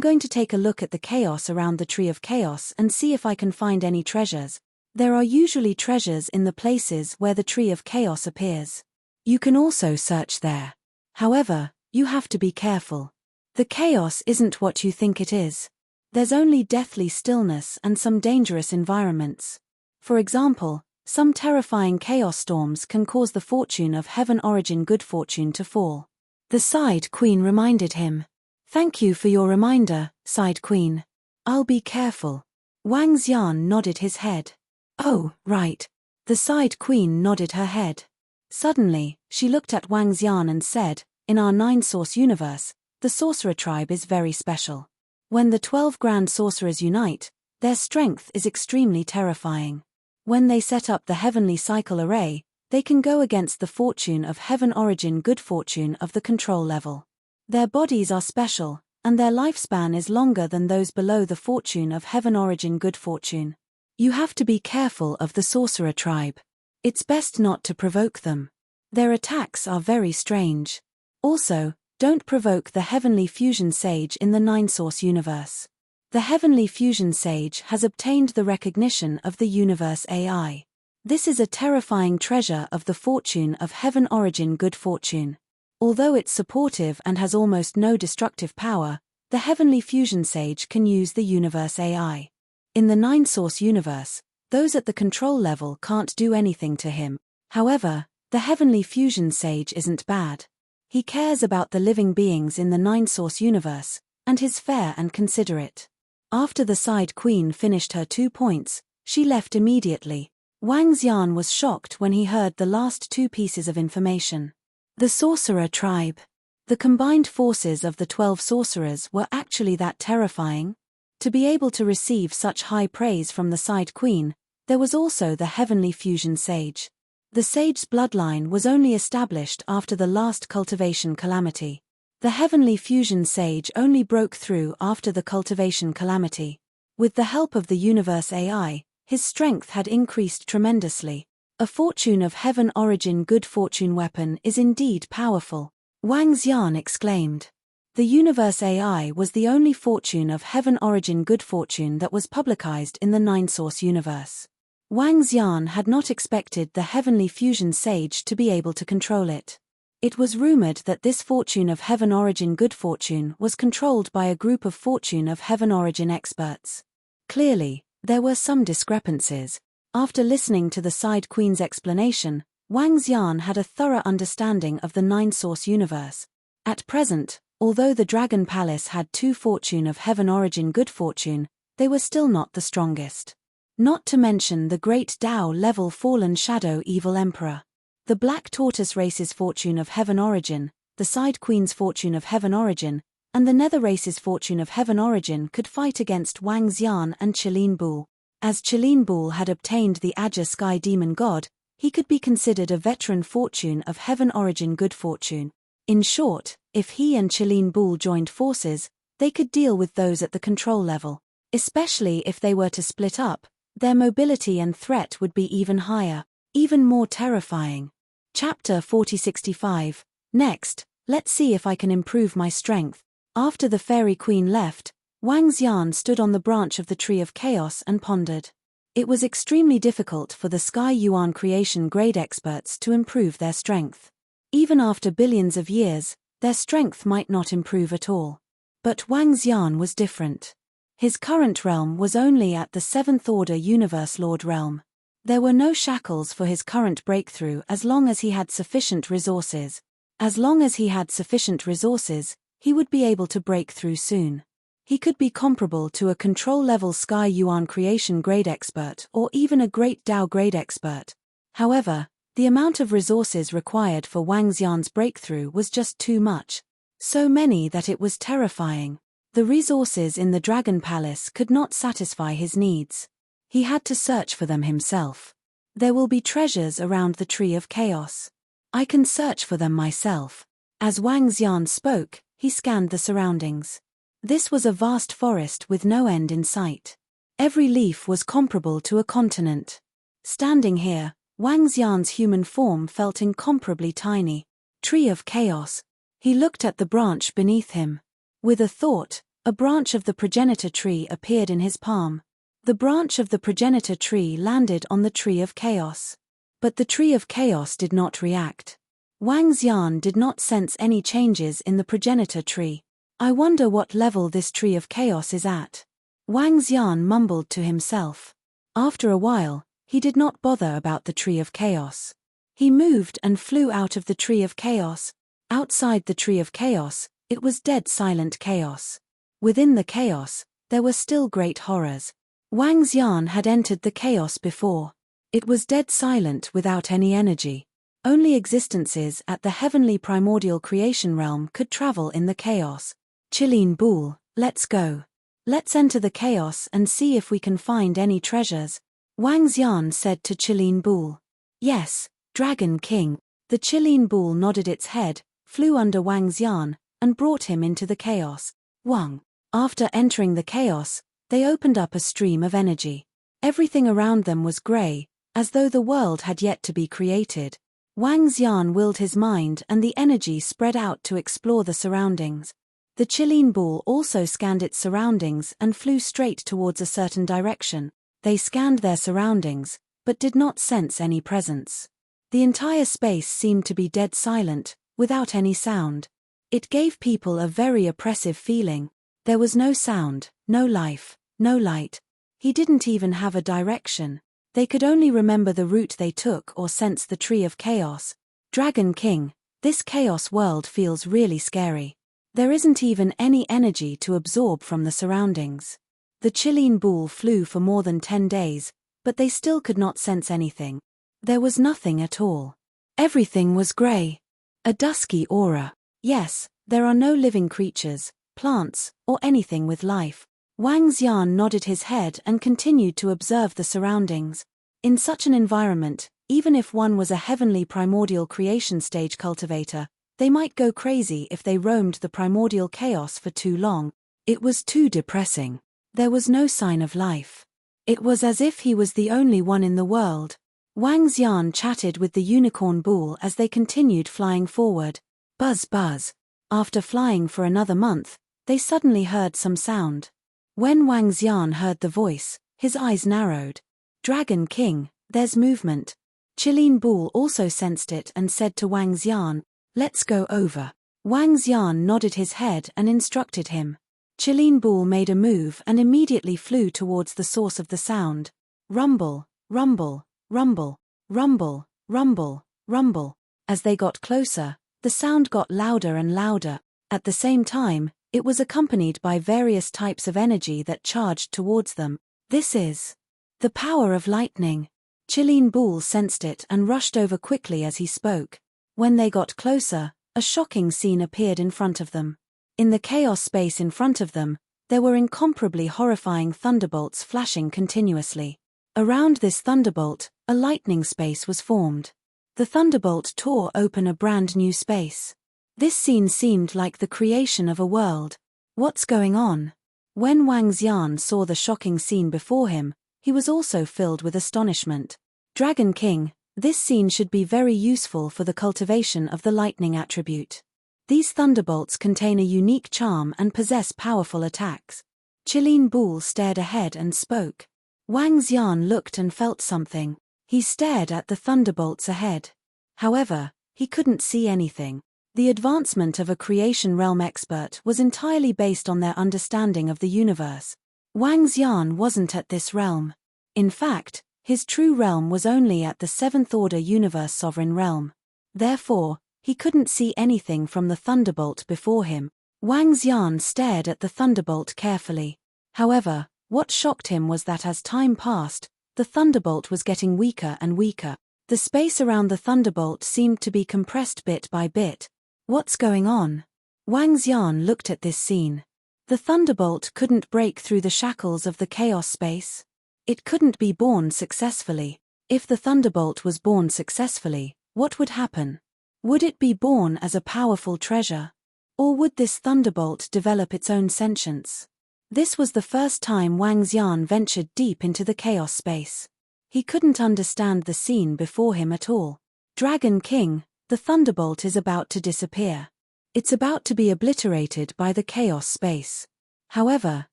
going to take a look at the chaos around the Tree of Chaos and see if I can find any treasures. There are usually treasures in the places where the Tree of Chaos appears. You can also search there. However, you have to be careful. The chaos isn't what you think it is. There's only deathly stillness and some dangerous environments. For example, some terrifying chaos storms can cause the fortune of heaven origin good fortune to fall." The Side Queen reminded him. "Thank you for your reminder, Side Queen. I'll be careful." Wang Xian nodded his head. "Oh, right." The Side Queen nodded her head. Suddenly, she looked at Wang Xian and said, "In our 9-source universe, the sorcerer tribe is very special. When the 12 grand sorcerers unite, their strength is extremely terrifying. When they set up the heavenly cycle array, they can go against the fortune of heaven origin good fortune of the control level. Their bodies are special, and their lifespan is longer than those below the fortune of heaven origin good fortune. You have to be careful of the sorcerer tribe. It's best not to provoke them. Their attacks are very strange. Also, don't provoke the Heavenly Fusion Sage in the 9-source universe. The Heavenly Fusion Sage has obtained the recognition of the universe AI. This is a terrifying treasure of the fortune of heaven origin good fortune. Although it's supportive and has almost no destructive power, the Heavenly Fusion Sage can use the universe AI. In the 9-source universe, those at the control level can't do anything to him. However, the Heavenly Fusion Sage isn't bad. He cares about the living beings in the 9-source universe, and is fair and considerate." After the Side Queen finished her 2 points, she left immediately. Wang Xian was shocked when he heard the last 2 pieces of information. The sorcerer tribe. The combined forces of the 12 sorcerers were actually that terrifying? To be able to receive such high praise from the Side Queen, there was also the Heavenly Fusion Sage. The Sage's bloodline was only established after the last cultivation calamity. The Heavenly Fusion Sage only broke through after the cultivation calamity. With the help of the universe AI, his strength had increased tremendously. A fortune of heaven origin good fortune weapon is indeed powerful. Wang Xian exclaimed. The universe AI was the only fortune of heaven origin good fortune that was publicized in the 9-source universe. Wang Xian had not expected the Heavenly Fusion Sage to be able to control it. It was rumored that this fortune of heaven origin good fortune was controlled by a group of fortune of heaven origin experts. Clearly, there were some discrepancies. After listening to the Side Queen's explanation, Wang Xian had a thorough understanding of the 9-source universe. At present, although the Dragon Palace had 2 fortune of heaven origin good fortune, they were still not the strongest. Not to mention the great Tao-level fallen shadow evil emperor. The Black Tortoise race's fortune of heaven origin, the Side Queen's fortune of heaven origin, and the Nether race's fortune of heaven origin could fight against Wang Xian and Qilin Bul. As Qilin Bul had obtained the Ajah Sky Demon God, he could be considered a veteran fortune of heaven origin good fortune. In short, if he and Qilin Bul joined forces, they could deal with those at the control level. Especially if they were to split up, their mobility and threat would be even higher, even more terrifying. Chapter 4065. Next, let's see if I can improve my strength. After the Fairy Queen left, Wang Xian stood on the branch of the Tree of Chaos and pondered. It was extremely difficult for the Sky Yuan creation grade experts to improve their strength. Even after billions of years, their strength might not improve at all. But Wang Xian was different. His current realm was only at the 7th Order Universe Lord realm. There were no shackles for his current breakthrough as long as he had sufficient resources. As long as he had sufficient resources, he would be able to break through soon. He could be comparable to a control-level Sky Yuan creation grade expert or even a Great Tao grade expert. However, the amount of resources required for Wang Xian's breakthrough was just too much. So many that it was terrifying. The resources in the Dragon Palace could not satisfy his needs. He had to search for them himself. There will be treasures around the Tree of Chaos. I can search for them myself. As Wang Xian spoke, he scanned the surroundings. This was a vast forest with no end in sight. Every leaf was comparable to a continent. Standing here, Wang Xian's human form felt incomparably tiny. Tree of Chaos. He looked at the branch beneath him. With a thought, a branch of the progenitor tree appeared in his palm. The branch of the progenitor tree landed on the Tree of Chaos. But the Tree of Chaos did not react. Wang Xian did not sense any changes in the progenitor tree. I wonder what level this Tree of Chaos is at. Wang Xian mumbled to himself. After a while, he did not bother about the Tree of Chaos. He moved and flew out of the Tree of Chaos. Outside the Tree of Chaos, it was dead silent chaos. Within the chaos, there were still great horrors. Wang Xian had entered the chaos before. It was dead silent without any energy. Only existences at the heavenly primordial creation realm could travel in the chaos. Chilean Bull, let's go. Let's enter the chaos and see if we can find any treasures. Wang Xian said to Chilean Bull. Yes, Dragon King. The Chilean Bull nodded its head, flew under Wang Xian, and brought him into the chaos. Wang. After entering the chaos, they opened up a stream of energy. Everything around them was grey, as though the world had yet to be created. Wang Xian willed his mind and the energy spread out to explore the surroundings. The Chilean Bull also scanned its surroundings and flew straight towards a certain direction. They scanned their surroundings, but did not sense any presence. The entire space seemed to be dead silent, without any sound. It gave people a very oppressive feeling. There was no sound, no life, no light. He didn't even have a direction. They could only remember the route they took or sense the Tree of Chaos. Dragon King, this chaos world feels really scary. There isn't even any energy to absorb from the surroundings. The Chilean Bull flew for more than 10 days, but they still could not sense anything. There was nothing at all. Everything was grey. A dusky aura. Yes, there are no living creatures, plants, or anything with life. Wang Xian nodded his head and continued to observe the surroundings. In such an environment, even if one was a heavenly primordial creation stage cultivator, they might go crazy if they roamed the primordial chaos for too long. It was too depressing. There was no sign of life. It was as if he was the only one in the world. Wang Xian chatted with the unicorn bull as they continued flying forward. Buzz buzz. After flying for another month, they suddenly heard some sound. When Wang Xian heard the voice, his eyes narrowed. Dragon King, there's movement. Chilean Bull also sensed it and said to Wang Xian, let's go over. Wang Xian nodded his head and instructed him. Chilean Bull made a move and immediately flew towards the source of the sound. Rumble, rumble, rumble, rumble, rumble, rumble. As they got closer, the sound got louder and louder. At the same time, it was accompanied by various types of energy that charged towards them. This is the power of lightning. Chilean Bull sensed it and rushed over quickly as he spoke. When they got closer, a shocking scene appeared in front of them. In the chaos space in front of them, there were incomparably horrifying thunderbolts flashing continuously. Around this thunderbolt, a lightning space was formed. The thunderbolt tore open a brand new space. This scene seemed like the creation of a world. What's going on? When Wang Xian saw the shocking scene before him, he was also filled with astonishment. Dragon King, this scene should be very useful for the cultivation of the lightning attribute. These thunderbolts contain a unique charm and possess powerful attacks. Chilean Bull stared ahead and spoke. Wang Xian looked and felt something. He stared at the thunderbolts ahead. However, he couldn't see anything. The advancement of a creation realm expert was entirely based on their understanding of the universe. Wang Xian wasn't at this realm. In fact, his true realm was only at the 7th order universe sovereign realm. Therefore, he couldn't see anything from the thunderbolt before him. Wang Xian stared at the thunderbolt carefully. However, what shocked him was that as time passed, the thunderbolt was getting weaker and weaker. The space around the thunderbolt seemed to be compressed bit by bit. What's going on? Wang Xian looked at this scene. The thunderbolt couldn't break through the shackles of the chaos space. It couldn't be born successfully. If the thunderbolt was born successfully, what would happen? Would it be born as a powerful treasure? Or would this thunderbolt develop its own sentience? This was the first time Wang Xian ventured deep into the chaos space. He couldn't understand the scene before him at all. Dragon King, the thunderbolt is about to disappear. It's about to be obliterated by the chaos space. However,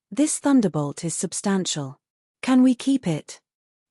this thunderbolt is substantial. Can we keep it?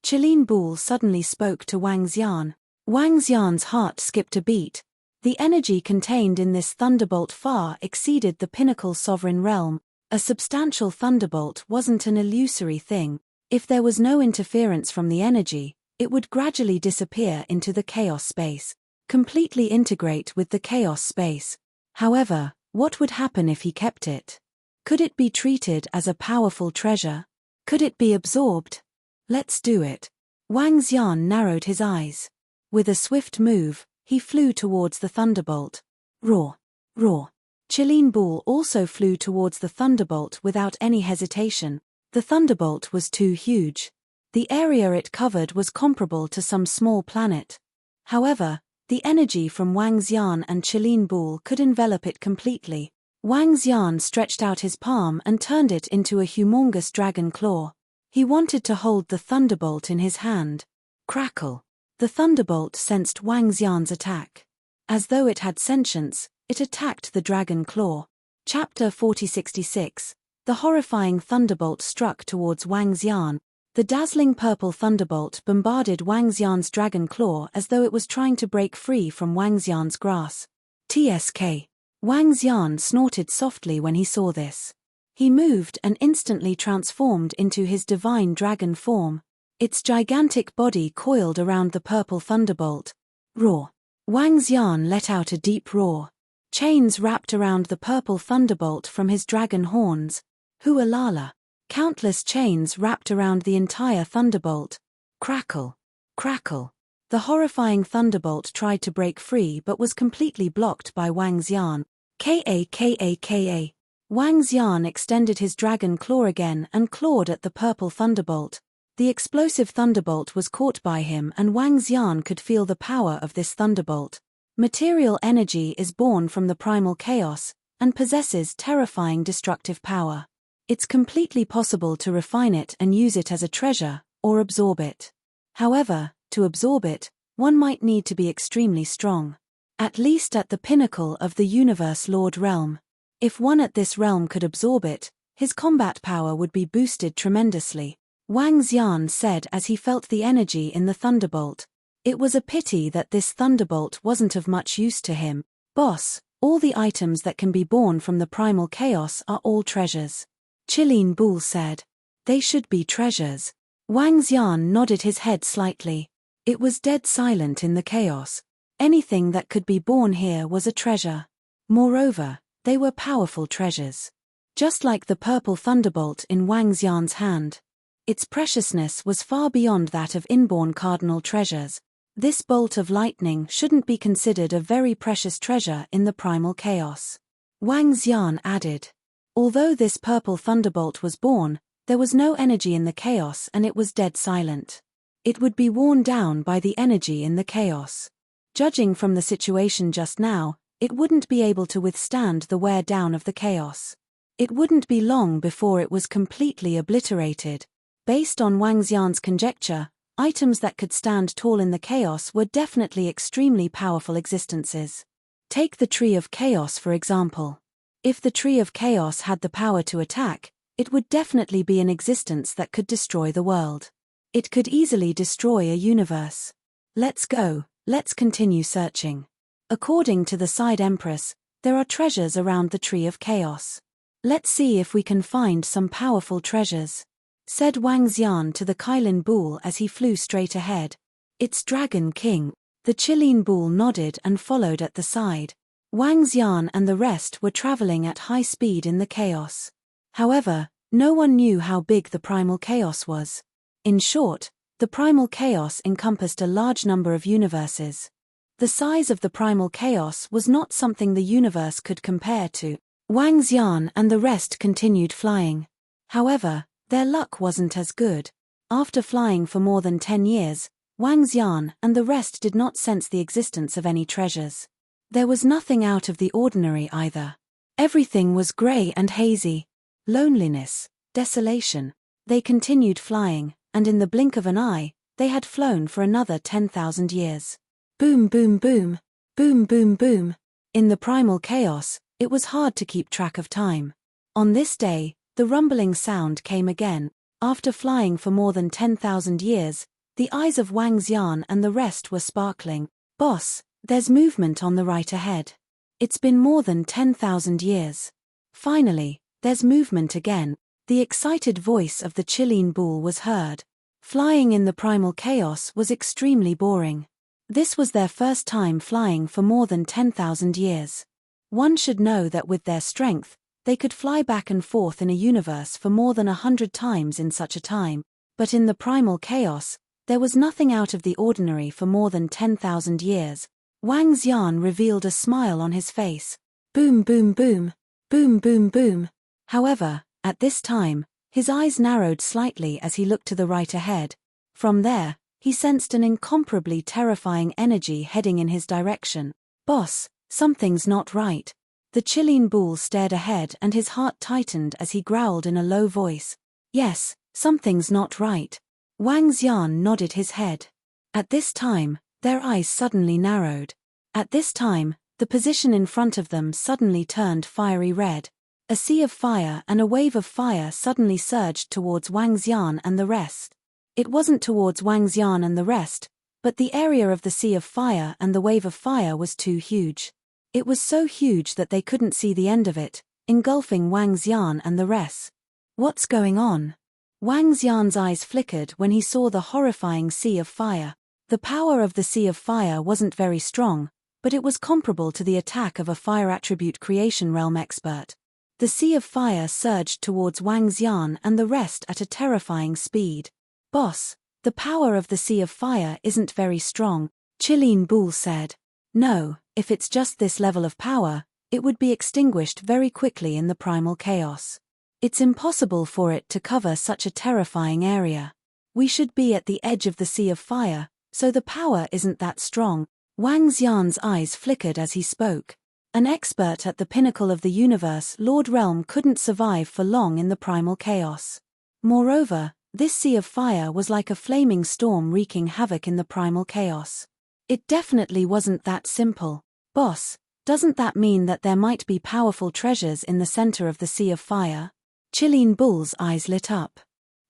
Qilin Bul suddenly spoke to Wang Xian. Wang Xian's heart skipped a beat. The energy contained in this thunderbolt far exceeded the pinnacle sovereign realm. A substantial thunderbolt wasn't an illusory thing. If there was no interference from the energy, it would gradually disappear into the chaos space, completely integrate with the chaos space. However, what would happen if he kept it? Could it be treated as a powerful treasure? Could it be absorbed? Let's do it. Wang Xian narrowed his eyes. With a swift move, he flew towards the thunderbolt. Roar! Roar! Qilin Bul also flew towards the thunderbolt without any hesitation. The thunderbolt was too huge. The area it covered was comparable to some small planet. However, the energy from Wang Xian and Qilin Bul could envelop it completely. Wang Xian stretched out his palm and turned it into a humongous dragon claw. He wanted to hold the thunderbolt in his hand. Crackle! The thunderbolt sensed Wang Xian's attack. As though it had sentience, it attacked the dragon claw. Chapter 4066. The horrifying thunderbolt struck towards Wang Xian. The dazzling purple thunderbolt bombarded Wang Xian's dragon claw as though it was trying to break free from Wang Xian's grasp. TSK. Wang Xian snorted softly when he saw this. He moved and instantly transformed into his divine dragon form. Its gigantic body coiled around the purple thunderbolt. Roar! Wang Xian let out a deep roar. Chains wrapped around the purple thunderbolt from his dragon horns. Hualala! Countless chains wrapped around the entire thunderbolt. Crackle! Crackle! The horrifying thunderbolt tried to break free but was completely blocked by Wang Xian. Ka. Wang Xian extended his dragon claw again and clawed at the purple thunderbolt. The explosive thunderbolt was caught by him and Wang Xian could feel the power of this thunderbolt. Material energy is born from the primal chaos and possesses terrifying destructive power. It's completely possible to refine it and use it as a treasure, or absorb it. However, to absorb it, one might need to be extremely strong. At least at the pinnacle of the Universe Lord realm. If one at this realm could absorb it, his combat power would be boosted tremendously. Wang Xian said as he felt the energy in the thunderbolt. It was a pity that this thunderbolt wasn't of much use to him. Boss, all the items that can be born from the primal chaos are all treasures. Qilin Bul said. They should be treasures. Wang Xian nodded his head slightly. It was dead silent in the chaos. Anything that could be born here was a treasure. Moreover, they were powerful treasures. Just like the purple thunderbolt in Wang Xian's hand. Its preciousness was far beyond that of inborn cardinal treasures. This bolt of lightning shouldn't be considered a very precious treasure in the primal chaos. Wang Xian added. Although this purple thunderbolt was born, there was no energy in the chaos and it was dead silent. It would be worn down by the energy in the chaos. Judging from the situation just now, it wouldn't be able to withstand the wear down of the chaos. It wouldn't be long before it was completely obliterated. Based on Wang Xian's conjecture, items that could stand tall in the chaos were definitely extremely powerful existences. Take the Tree of Chaos for example. If the Tree of Chaos had the power to attack, it would definitely be an existence that could destroy the world. It could easily destroy a universe. Let's go, let's continue searching. According to the Side Empress, there are treasures around the Tree of Chaos. Let's see if we can find some powerful treasures, said Wang Xian to the Qilin Bul as he flew straight ahead. It's Dragon King. The Qilin Bul nodded and followed at the side. Wang Xian and the rest were traveling at high speed in the chaos. However, no one knew how big the primal chaos was. In short, the primal chaos encompassed a large number of universes. The size of the primal chaos was not something the universe could compare to. Wang Xian and the rest continued flying. However, their luck wasn't as good. After flying for more than 10 years, Wang Xian and the rest did not sense the existence of any treasures. There was nothing out of the ordinary either. Everything was grey and hazy. Loneliness, desolation. They continued flying, and in the blink of an eye, they had flown for another 10,000 years. Boom, boom, boom. Boom, boom, boom. In the primal chaos, it was hard to keep track of time. On this day, the rumbling sound came again. After flying for more than 10,000 years, the eyes of Wang Xian and the rest were sparkling. Boss, there's movement on the right ahead. It's been more than 10,000 years. Finally, there's movement again. The excited voice of the Qilin bull was heard. Flying in the primal chaos was extremely boring. This was their first time flying for more than 10,000 years. One should know that with their strength, they could fly back and forth in a universe for more than 100 times in such a time, but in the primal chaos, there was nothing out of the ordinary for more than 10,000 years. Wang Xian revealed a smile on his face. Boom, boom, boom. Boom, boom, boom. However, at this time, his eyes narrowed slightly as he looked to the right ahead. From there, he sensed an incomparably terrifying energy heading in his direction. Boss, something's not right. The Qilin bull stared ahead and his heart tightened as he growled in a low voice. Yes, something's not right. Wang Xian nodded his head. At this time, their eyes suddenly narrowed. At this time, the position in front of them suddenly turned fiery red. A sea of fire and a wave of fire suddenly surged towards Wang Xian and the rest. It wasn't towards Wang Xian and the rest, but the area of the sea of fire and the wave of fire was too huge. It was so huge that they couldn't see the end of it, engulfing Wang Xian and the rest. What's going on? Wang Xian's eyes flickered when he saw the horrifying sea of fire. The power of the sea of fire wasn't very strong, but it was comparable to the attack of a fire attribute creation realm expert. The sea of fire surged towards Wang Xian and the rest at a terrifying speed. Boss, the power of the sea of fire isn't very strong, Qilin bull said. No, if it's just this level of power, it would be extinguished very quickly in the primal chaos. It's impossible for it to cover such a terrifying area. We should be at the edge of the sea of fire, so the power isn't that strong. Wang Xian's eyes flickered as he spoke. An expert at the pinnacle of the universe Lord Realm couldn't survive for long in the primal chaos. Moreover, this sea of fire was like a flaming storm wreaking havoc in the primal chaos. It definitely wasn't that simple. Boss, doesn't that mean that there might be powerful treasures in the center of the sea of fire? Qilin bull's eyes lit up.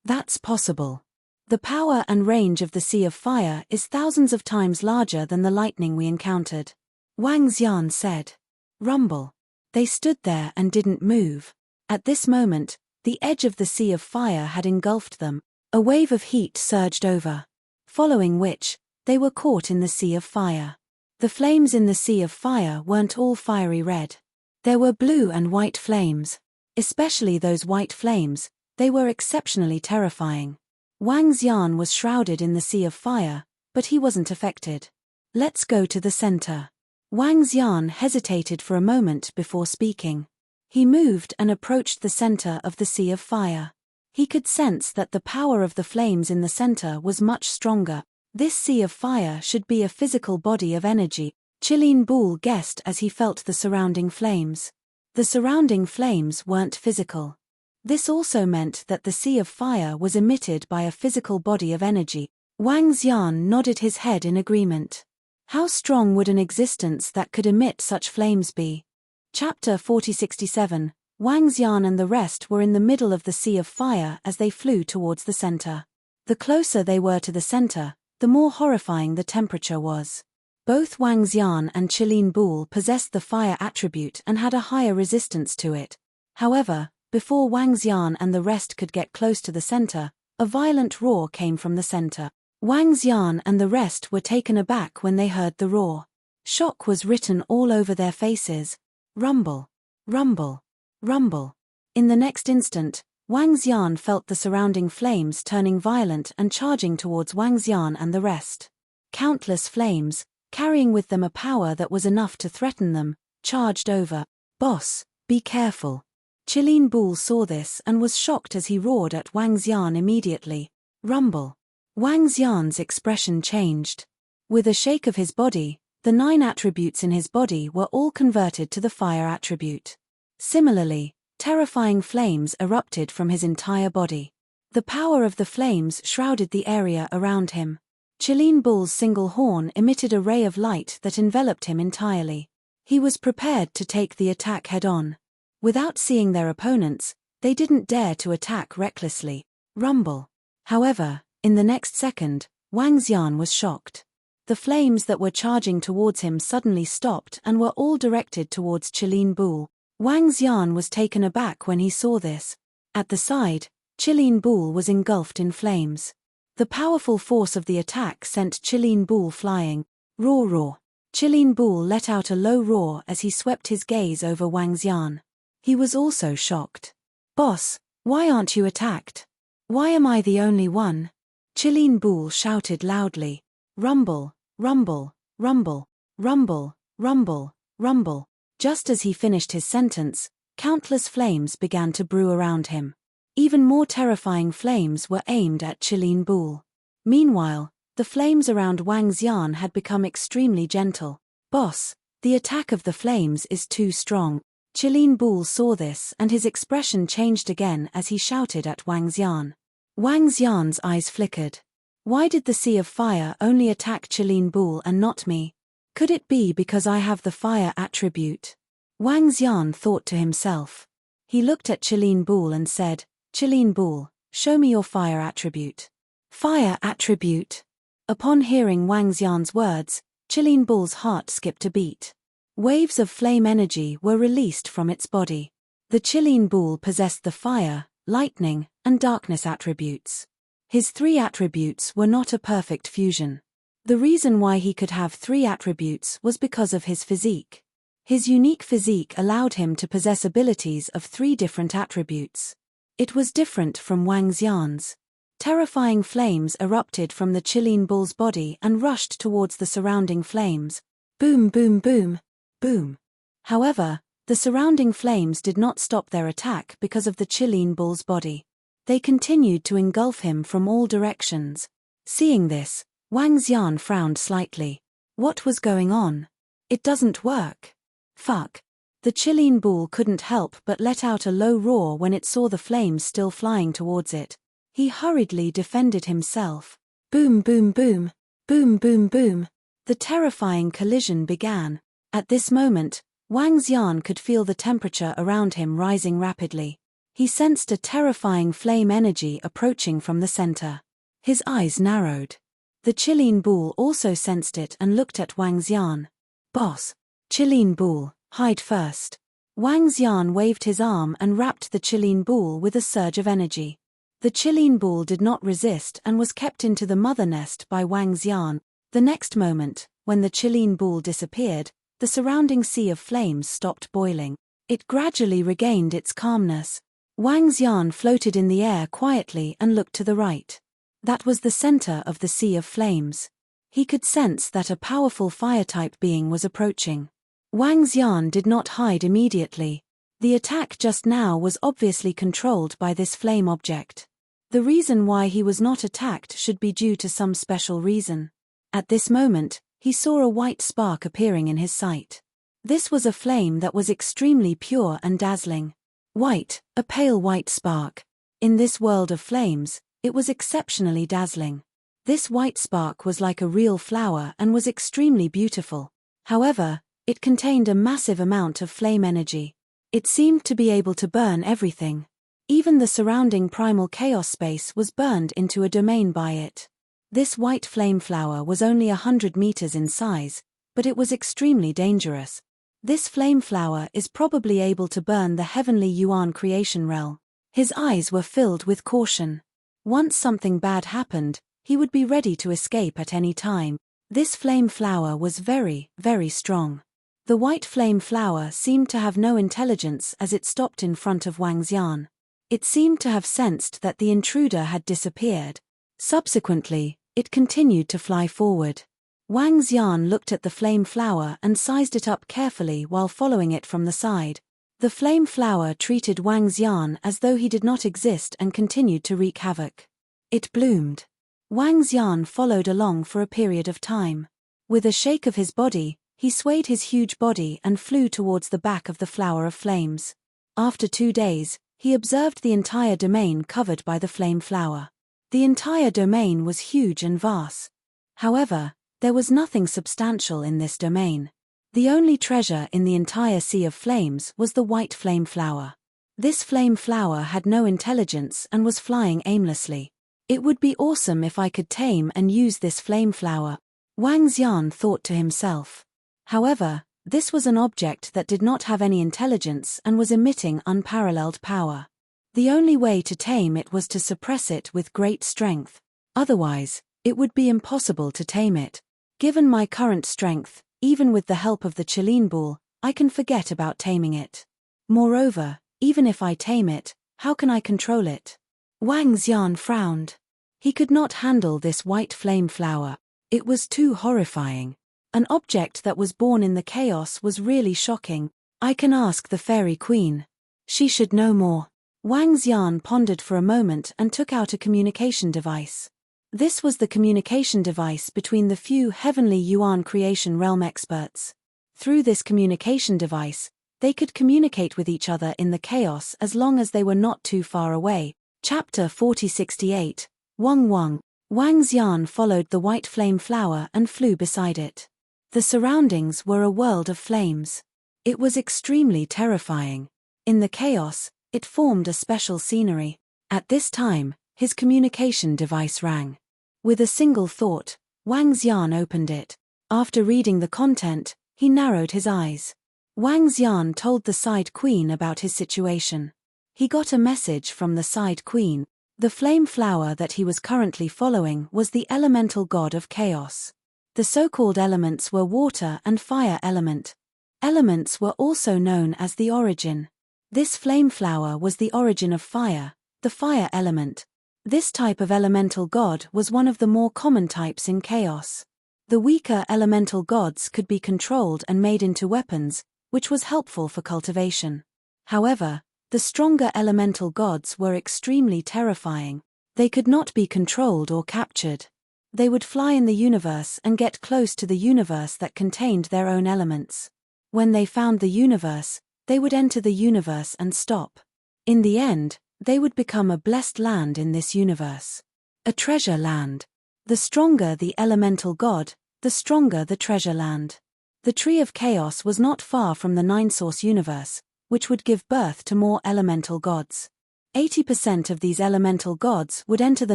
That's possible. The power and range of the sea of fire is thousands of times larger than the lightning we encountered. Wang Xian said. Rumble. They stood there and didn't move. At this moment, the edge of the sea of fire had engulfed them. A wave of heat surged over. Following which, they were caught in the sea of fire. The flames in the sea of fire weren't all fiery red. There were blue and white flames. Especially those white flames, they were exceptionally terrifying. Wang Xian was shrouded in the sea of fire, but he wasn't affected. Let's go to the center. Wang Xian hesitated for a moment before speaking. He moved and approached the center of the sea of fire. He could sense that the power of the flames in the center was much stronger. This sea of fire should be a physical body of energy, Qilin bull guessed as he felt the surrounding flames. The surrounding flames weren't physical. This also meant that the sea of fire was emitted by a physical body of energy. Wang Xian nodded his head in agreement. How strong would an existence that could emit such flames be? Chapter 4067, Wang Xian and the rest were in the middle of the sea of fire as they flew towards the center. The closer they were to the center, the more horrifying the temperature was. Both Wang Xian and Qilin bull possessed the fire attribute and had a higher resistance to it. However, before Wang Xian and the rest could get close to the center, a violent roar came from the center. Wang Xian and the rest were taken aback when they heard the roar. Shock was written all over their faces. Rumble. Rumble. Rumble. In the next instant, Wang Xian felt the surrounding flames turning violent and charging towards Wang Xian and the rest. Countless flames, carrying with them a power that was enough to threaten them, charged over. Boss, be careful. Qilin bull saw this and was shocked as he roared at Wang Xian immediately. Rumble. Wang Xian's expression changed. With a shake of his body, the 9 attributes in his body were all converted to the fire attribute. Similarly, terrifying flames erupted from his entire body. The power of the flames shrouded the area around him. Qilin Bull's single horn emitted a ray of light that enveloped him entirely. He was prepared to take the attack head-on. Without seeing their opponents, they didn't dare to attack recklessly. Rumble. However, in the next second, Wang Xian was shocked. The flames that were charging towards him suddenly stopped and were all directed towards Qilin Bull. Wang Xian was taken aback when he saw this. At the side, Qilin Bull was engulfed in flames. The powerful force of the attack sent Qilin Bull flying. Roar roar. Qilin Bull let out a low roar as he swept his gaze over Wang Xian. He was also shocked. "Boss, why aren't you attacked? Why am I the only one?" Qilin Bull shouted loudly. Rumble, rumble, rumble, rumble, rumble, rumble. Just as he finished his sentence, countless flames began to brew around him. Even more terrifying flames were aimed at Qilin Bull. Meanwhile, the flames around Wang Xian had become extremely gentle. "Boss, the attack of the flames is too strong." Qilin Bull saw this and his expression changed again as he shouted at Wang Xian. Wang Xian's eyes flickered. Why did the Sea of Fire only attack Qilin Bull and not me? Could it be because I have the fire attribute? Wang Xian thought to himself. He looked at Qilin Bull and said, "Qilin Bull, show me your fire attribute." Fire attribute. Upon hearing Wang Xian's words, Qilin Bull's heart skipped a beat. Waves of flame energy were released from its body. The Qilin Bull possessed the fire, lightning, and darkness attributes. His 3 attributes were not a perfect fusion. The reason why he could have 3 attributes was because of his physique. His unique physique allowed him to possess abilities of 3 different attributes. It was different from Wang Xian's. Terrifying flames erupted from the Qilin Bull's body and rushed towards the surrounding flames. Boom boom boom, boom. However, the surrounding flames did not stop their attack because of the Qilin Bull's body. They continued to engulf him from all directions. Seeing this, Wang Xian frowned slightly. What was going on? It doesn't work. Fuck. The Qilin Bull couldn't help but let out a low roar when it saw the flames still flying towards it. He hurriedly defended himself. Boom boom boom, boom boom boom. The terrifying collision began. At this moment, Wang Xian could feel the temperature around him rising rapidly. He sensed a terrifying flame energy approaching from the center. His eyes narrowed. The Qilin Bull also sensed it and looked at Wang Xian. "Boss." "Qilin Bull, hide first." Wang Xian waved his arm and wrapped the Qilin Bull with a surge of energy. The Qilin Bull did not resist and was kept into the mother nest by Wang Xian. The next moment, when the Qilin Bull disappeared, the surrounding sea of flames stopped boiling. It gradually regained its calmness. Wang Xian floated in the air quietly and looked to the right. That was the center of the sea of flames. He could sense that a powerful fire-type being was approaching. Wang Xian did not hide immediately. The attack just now was obviously controlled by this flame object. The reason why he was not attacked should be due to some special reason. At this moment, he saw a white spark appearing in his sight. This was a flame that was extremely pure and dazzling. White, a pale white spark. In this world of flames, it was exceptionally dazzling. This white spark was like a real flower and was extremely beautiful. However, it contained a massive amount of flame energy. It seemed to be able to burn everything. Even the surrounding primal chaos space was burned into a domain by it. This white flame flower was only 100 meters in size, but it was extremely dangerous. This flame flower is probably able to burn the heavenly Yuan creation realm. His eyes were filled with caution. Once something bad happened, he would be ready to escape at any time. This flame flower was very, very strong. The white flame flower seemed to have no intelligence as it stopped in front of Wang Xian. It seemed to have sensed that the intruder had disappeared. Subsequently, it continued to fly forward. Wang Xian looked at the flame flower and sized it up carefully while following it from the side. The flame flower treated Wang Xian as though he did not exist and continued to wreak havoc. It bloomed. Wang Xian followed along for a period of time. With a shake of his body, he swayed his huge body and flew towards the back of the flower of flames. After 2 days, he observed the entire domain covered by the flame flower. The entire domain was huge and vast. However, there was nothing substantial in this domain. The only treasure in the entire sea of flames was the white flame flower. This flame flower had no intelligence and was flying aimlessly. It would be awesome if I could tame and use this flame flower, Wang Xian thought to himself. However, this was an object that did not have any intelligence and was emitting unparalleled power. The only way to tame it was to suppress it with great strength. Otherwise, it would be impossible to tame it. Given my current strength, even with the help of the Qilin Ball, I can forget about taming it. Moreover, even if I tame it, how can I control it? Wang Xian frowned. He could not handle this white flame flower. It was too horrifying. An object that was born in the chaos was really shocking. I can ask the Fairy Queen. She should know more. Wang Xian pondered for a moment and took out a communication device. This was the communication device between the few heavenly Yuan creation realm experts. Through this communication device, they could communicate with each other in the chaos as long as they were not too far away. Chapter 4068, Wang Wang. Wang Xian followed the white flame flower and flew beside it. The surroundings were a world of flames. It was extremely terrifying. In the chaos, it formed a special scenery. At this time, his communication device rang. With a single thought, Wang Xian opened it. After reading the content, he narrowed his eyes. Wang Xian told the Side Queen about his situation. He got a message from the Side Queen. The flame flower that he was currently following was the elemental god of chaos. The so-called elements were water and fire element. Elements were also known as the origin. This flame flower was the origin of fire, the fire element. This type of elemental god was one of the more common types in chaos. The weaker elemental gods could be controlled and made into weapons, which was helpful for cultivation. However, the stronger elemental gods were extremely terrifying. They could not be controlled or captured. They would fly in the universe and get close to the universe that contained their own elements. When they found the universe, they would enter the universe and stop. In the end, they would become a blessed land in this universe. A treasure land. The stronger the elemental god, the stronger the treasure land. The Tree of Chaos was not far from the Nine-Source universe, which would give birth to more elemental gods. 80% of these elemental gods would enter the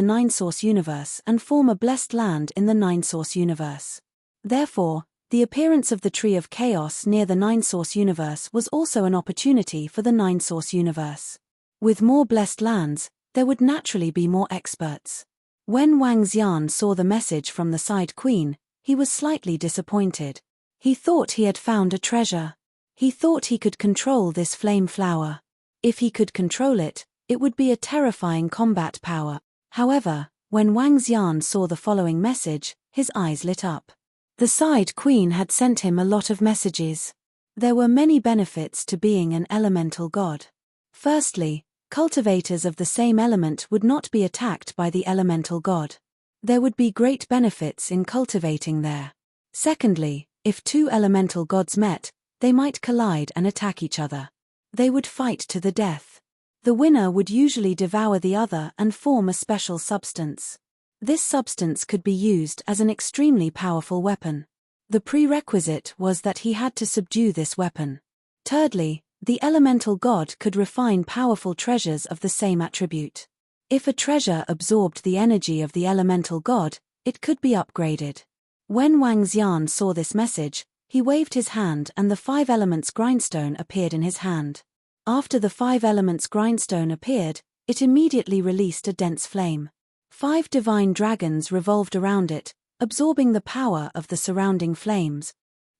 Nine-Source universe and form a blessed land in the Nine-Source universe. Therefore, the appearance of the Tree of Chaos near the Nine-Source universe was also an opportunity for the Nine-Source universe. With more blessed lands, there would naturally be more experts. When Wang Xian saw the message from the Side Queen, he was slightly disappointed. He thought he had found a treasure. He thought he could control this flame flower. If he could control it, it would be a terrifying combat power. However, when Wang Xian saw the following message, his eyes lit up. The Side Queen had sent him a lot of messages. There were many benefits to being an elemental god. Firstly, cultivators of the same element would not be attacked by the elemental god. There would be great benefits in cultivating there. Secondly, if two elemental gods met, they might collide and attack each other. They would fight to the death. The winner would usually devour the other and form a special substance. This substance could be used as an extremely powerful weapon. The prerequisite was that he had to subdue this weapon. Thirdly, the elemental god could refine powerful treasures of the same attribute. If a treasure absorbed the energy of the elemental god, it could be upgraded. When Wang Xian saw this message, he waved his hand and the 5 elements grindstone appeared in his hand. After the 5 elements grindstone appeared, it immediately released a dense flame. 5 divine dragons revolved around it, absorbing the power of the surrounding flames.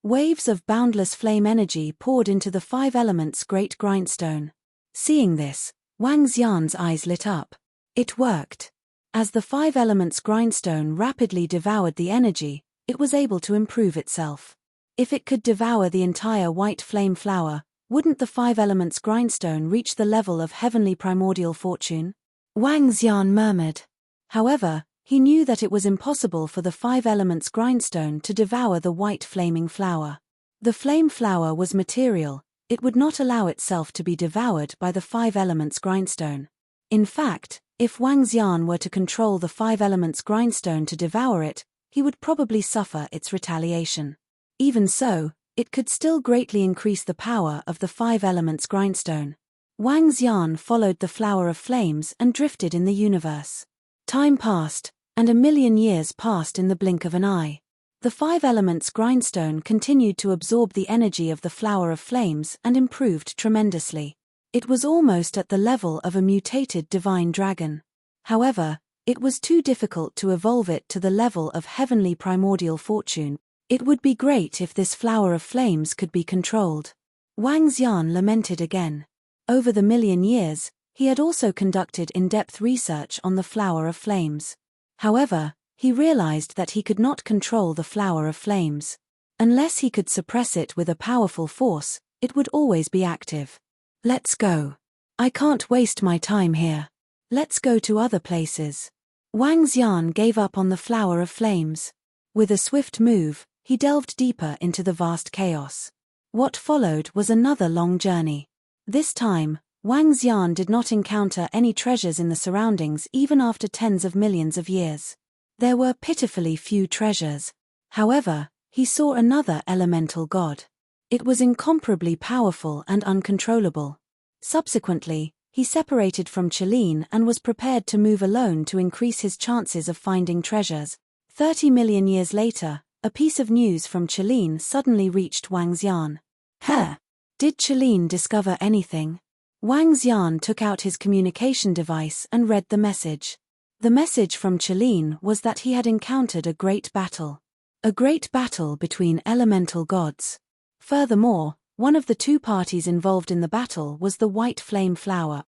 Waves of boundless flame energy poured into the 5 elements great grindstone. Seeing this, Wang Xian's eyes lit up. It worked. As the 5 elements grindstone rapidly devoured the energy, it was able to improve itself. If it could devour the entire white flame flower, wouldn't the 5 elements grindstone reach the level of heavenly primordial fortune? Wang Xian murmured. However, He knew that it was impossible for the five elements grindstone to devour the white flaming flower. The flame flower was material, it would not allow itself to be devoured by the five elements grindstone. In fact, if Wang Xian were to control the five elements grindstone to devour it, he would probably suffer its retaliation. Even so, it could still greatly increase the power of the five elements grindstone. Wang Xian followed the flower of flames and drifted in the universe. Time passed, and 1,000,000 years passed in the blink of an eye. The five elements grindstone continued to absorb the energy of the flower of flames and improved tremendously. It was almost at the level of a mutated divine dragon. However, it was too difficult to evolve it to the level of heavenly primordial fortune. It would be great if this flower of flames could be controlled. Wang Xian lamented again. Over the 1,000,000 years, he had also conducted in-depth research on the flower of flames. However, he realized that he could not control the flower of flames. Unless he could suppress it with a powerful force, it would always be active. Let's go. I can't waste my time here. Let's go to other places. Wang Xian gave up on the flower of flames. With a swift move, he delved deeper into the vast chaos. What followed was another long journey. This time, Wang Xian did not encounter any treasures in the surroundings even after tens of millions of years. There were pitifully few treasures. However, he saw another elemental god. It was incomparably powerful and uncontrollable. Subsequently, he separated from Qilin and was prepared to move alone to increase his chances of finding treasures. 30 million years later, a piece of news from Qilin suddenly reached Wang Xian. Did Qilin discover anything? Wang Xian took out his communication device and read the message. The message from Qilin was that he had encountered a great battle. A great battle between elemental gods. Furthermore, one of the two parties involved in the battle was the white flame flower.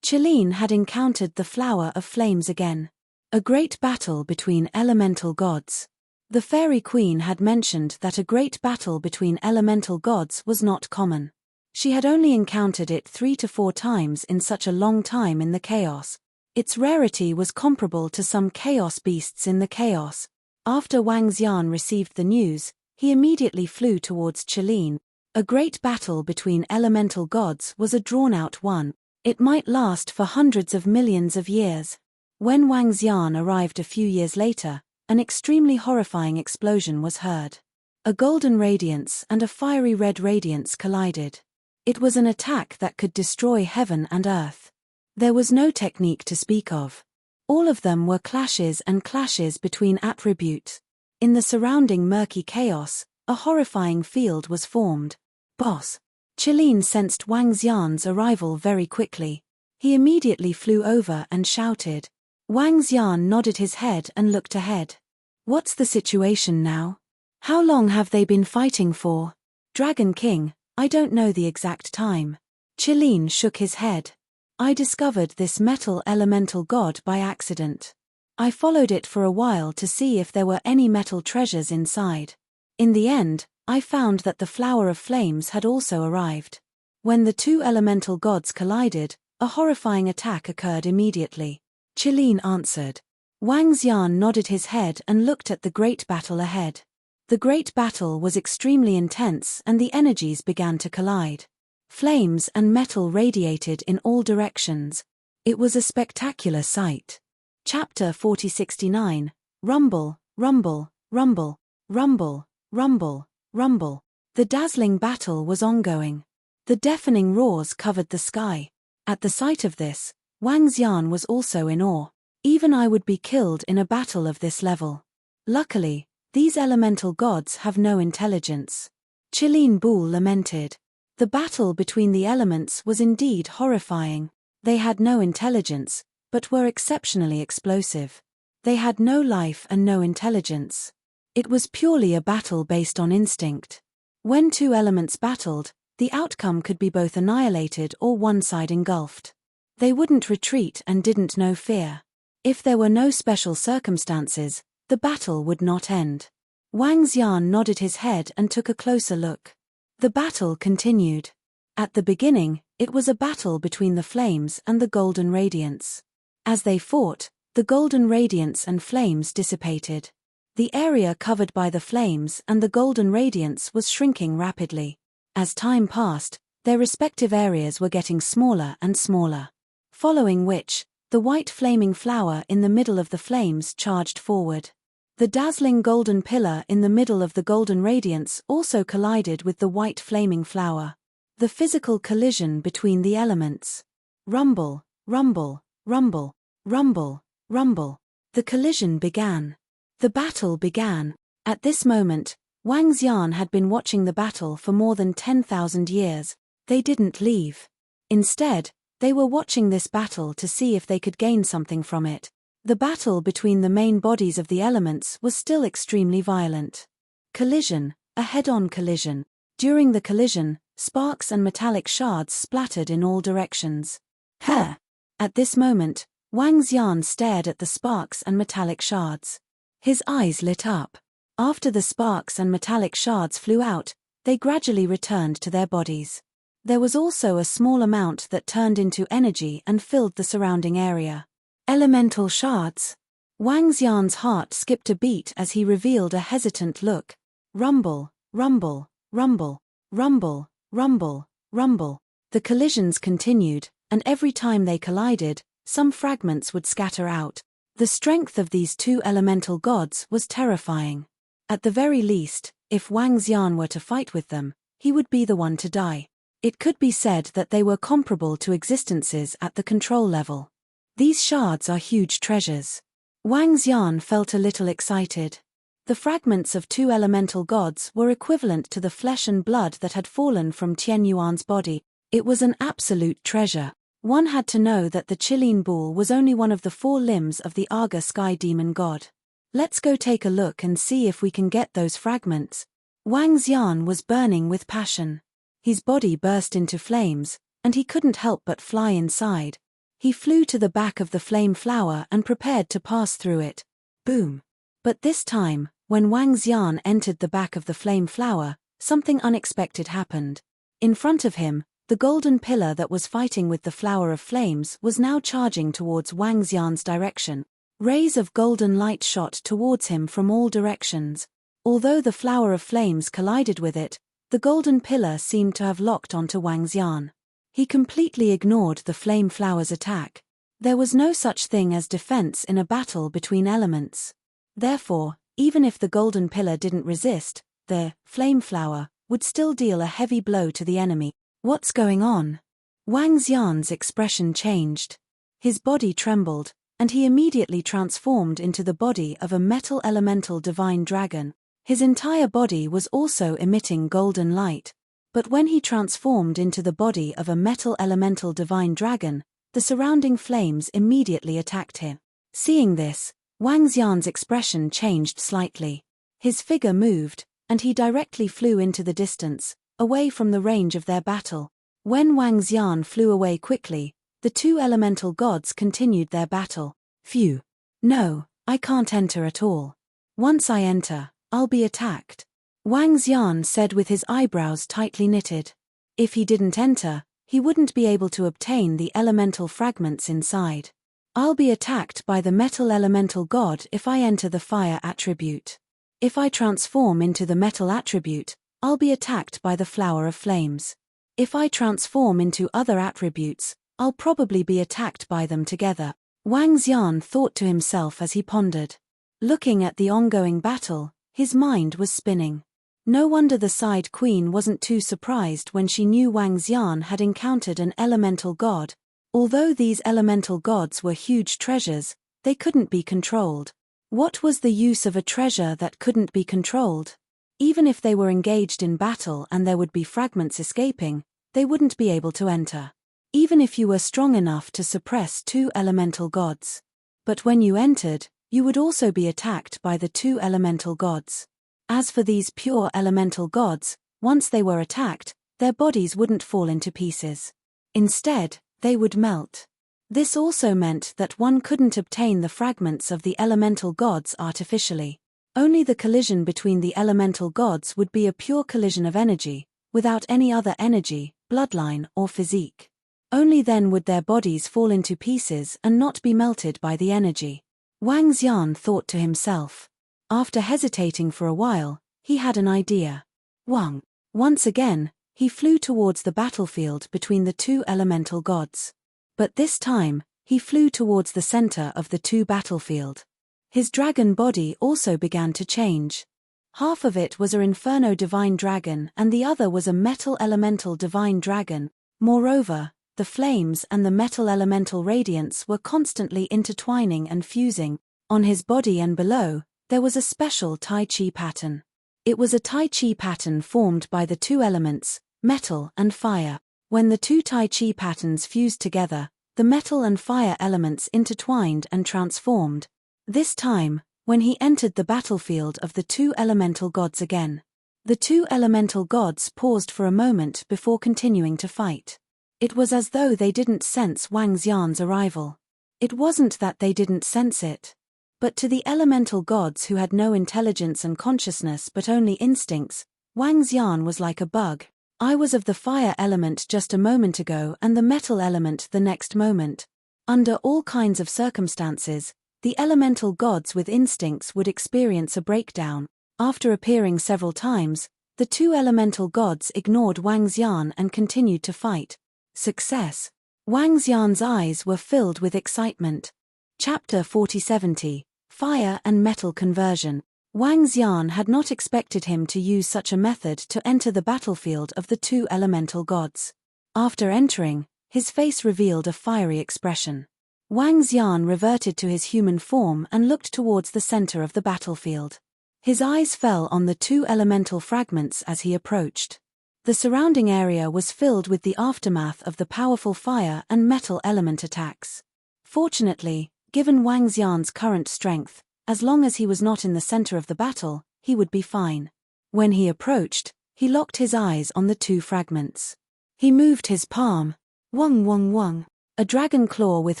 Qilin had encountered the flower of flames again. A great battle between elemental gods. The fairy queen had mentioned that a great battle between elemental gods was not common. She had only encountered it 3 to 4 times in such a long time in the chaos. Its rarity was comparable to some chaos beasts in the chaos. After Wang Xian received the news, he immediately flew towards Qilin. A great battle between elemental gods was a drawn-out one. It might last for hundreds of millions of years. When Wang Xian arrived a few years later, an extremely horrifying explosion was heard. A golden radiance and a fiery red radiance collided. It was an attack that could destroy heaven and earth. There was no technique to speak of. All of them were clashes and clashes between attributes. In the surrounding murky chaos, a horrifying field was formed. Boss. Qilin sensed Wang Xian's arrival very quickly. He immediately flew over and shouted. Wang Xian nodded his head and looked ahead. What's the situation now? How long have they been fighting for? Dragon King, I don't know the exact time. Qilin shook his head. I discovered this metal elemental god by accident. I followed it for a while to see if there were any metal treasures inside. In the end, I found that the flower of flames had also arrived. When the two elemental gods collided, a horrifying attack occurred immediately. Qilin answered. Wang Xian nodded his head and looked at the great battle ahead. The great battle was extremely intense and the energies began to collide. Flames and metal radiated in all directions. It was a spectacular sight. Chapter 4069, Rumble, Rumble, Rumble, Rumble, Rumble, Rumble. The dazzling battle was ongoing. The deafening roars covered the sky. At the sight of this, Wang Xian was also in awe. Even I would be killed in a battle of this level. Luckily, these elemental gods have no intelligence. Qilin Bul lamented. The battle between the elements was indeed horrifying. They had no intelligence, but were exceptionally explosive. They had no life and no intelligence. It was purely a battle based on instinct. When two elements battled, the outcome could be both annihilated or one side engulfed. They wouldn't retreat and didn't know fear. If there were no special circumstances, the battle would not end. Wang Xian nodded his head and took a closer look. The battle continued. At the beginning, it was a battle between the flames and the golden radiance. As they fought, The golden radiance and flames dissipated. The area covered by the flames and the golden radiance was shrinking rapidly. As time passed, their respective areas were getting smaller and smaller. Following which, the white flaming flower in the middle of the flames charged forward. The dazzling golden pillar in the middle of the golden radiance also collided with the white flaming flower. The physical collision between the elements. Rumble, rumble, rumble, rumble, rumble. The collision began. The battle began. At this moment, Wang Xian had been watching the battle for more than 10,000 years. They didn't leave. Instead, they were watching this battle to see if they could gain something from it. The battle between the main bodies of the elements was still extremely violent. Collision, a head-on collision. During the collision, sparks and metallic shards splattered in all directions. Huh! At this moment, Wang Xian stared at the sparks and metallic shards. His eyes lit up. After the sparks and metallic shards flew out, they gradually returned to their bodies. There was also a small amount that turned into energy and filled the surrounding area. Elemental shards. Wang Xian's heart skipped a beat as he revealed a hesitant look. Rumble, rumble, rumble, rumble, rumble, rumble. The collisions continued, and every time they collided, some fragments would scatter out. The strength of these two elemental gods was terrifying. At the very least, if Wang Xian were to fight with them, he would be the one to die. It could be said that they were comparable to existences at the control level. These shards are huge treasures. Wang Xian felt a little excited. The fragments of two elemental gods were equivalent to the flesh and blood that had fallen from Tian Yuan's body. It was an absolute treasure. One had to know that the Qilin Bull was only one of the 4 limbs of the Aga Sky Demon God. Let's go take a look and see if we can get those fragments. Wang Xian was burning with passion. His body burst into flames, and he couldn't help but fly inside. He flew to the back of the flame flower and prepared to pass through it. Boom! But this time, when Wang Xian entered the back of the flame flower, something unexpected happened. In front of him, the golden pillar that was fighting with the flower of flames was now charging towards Wang Xian's direction. Rays of golden light shot towards him from all directions. Although the flower of flames collided with it, the golden pillar seemed to have locked onto Wang Xian. He completely ignored the flame flower's attack. There was no such thing as defense in a battle between elements. Therefore, even if the golden pillar didn't resist, the flame flower would still deal a heavy blow to the enemy. What's going on? Wang Xian's expression changed. His body trembled, and he immediately transformed into the body of a metal elemental divine dragon. His entire body was also emitting golden light. But when he transformed into the body of a metal elemental divine dragon, the surrounding flames immediately attacked him. Seeing this, Wang Xian's expression changed slightly. His figure moved, and he directly flew into the distance, away from the range of their battle. When Wang Xian flew away quickly, the two elemental gods continued their battle. Phew! No, I can't enter at all. Once I enter, I'll be attacked. Wang Xian said with his eyebrows tightly knitted. If he didn't enter, he wouldn't be able to obtain the elemental fragments inside. I'll be attacked by the metal elemental god if I enter the fire attribute. If I transform into the metal attribute, I'll be attacked by the flower of flames. If I transform into other attributes, I'll probably be attacked by them together. Wang Xian thought to himself as he pondered. Looking at the ongoing battle, his mind was spinning. No wonder the side queen wasn't too surprised when she knew Wang Xian had encountered an elemental god. Although these elemental gods were huge treasures, they couldn't be controlled. What was the use of a treasure that couldn't be controlled? Even if they were engaged in battle and there would be fragments escaping, they wouldn't be able to enter. Even if you were strong enough to suppress two elemental gods. But when you entered, you would also be attacked by the two elemental gods. As for these pure elemental gods, once they were attacked, their bodies wouldn't fall into pieces. Instead, they would melt. This also meant that one couldn't obtain the fragments of the elemental gods artificially. Only the collision between the elemental gods would be a pure collision of energy, without any other energy, bloodline, or physique. Only then would their bodies fall into pieces and not be melted by the energy. Wang Xian thought to himself. After hesitating for a while, he had an idea. Wang. Once again, he flew towards the battlefield between the two elemental gods. But this time, he flew towards the center of the two battlefield. His dragon body also began to change. Half of it was an inferno divine dragon and the other was a metal elemental divine dragon. Moreover, the flames and the metal elemental radiance were constantly intertwining and fusing. On his body and below, there was a special Tai Chi pattern. It was a Tai Chi pattern formed by the two elements, metal and fire. When the two Tai Chi patterns fused together, the metal and fire elements intertwined and transformed. This time, when he entered the battlefield of the two elemental gods again. The two elemental gods paused for a moment before continuing to fight. It was as though they didn't sense Wang Xian's arrival. It wasn't that they didn't sense it. But to the elemental gods who had no intelligence and consciousness but only instincts, Wang Xian was like a bug. I was of the fire element just a moment ago and the metal element the next moment. Under all kinds of circumstances, the elemental gods with instincts would experience a breakdown. After appearing several times, the two elemental gods ignored Wang Xian and continued to fight. Success. Wang Xian's eyes were filled with excitement. Chapter 4070, Fire and Metal Conversion. Wang Xian had not expected him to use such a method to enter the battlefield of the two elemental gods. After entering, his face revealed a fiery expression. Wang Xian reverted to his human form and looked towards the center of the battlefield. His eyes fell on the two elemental fragments as he approached. The surrounding area was filled with the aftermath of the powerful fire and metal element attacks. Fortunately, given Wang Xian's current strength, as long as he was not in the center of the battle, he would be fine. When he approached, he locked his eyes on the two fragments. He moved his palm. Wong wong wong. A dragon claw with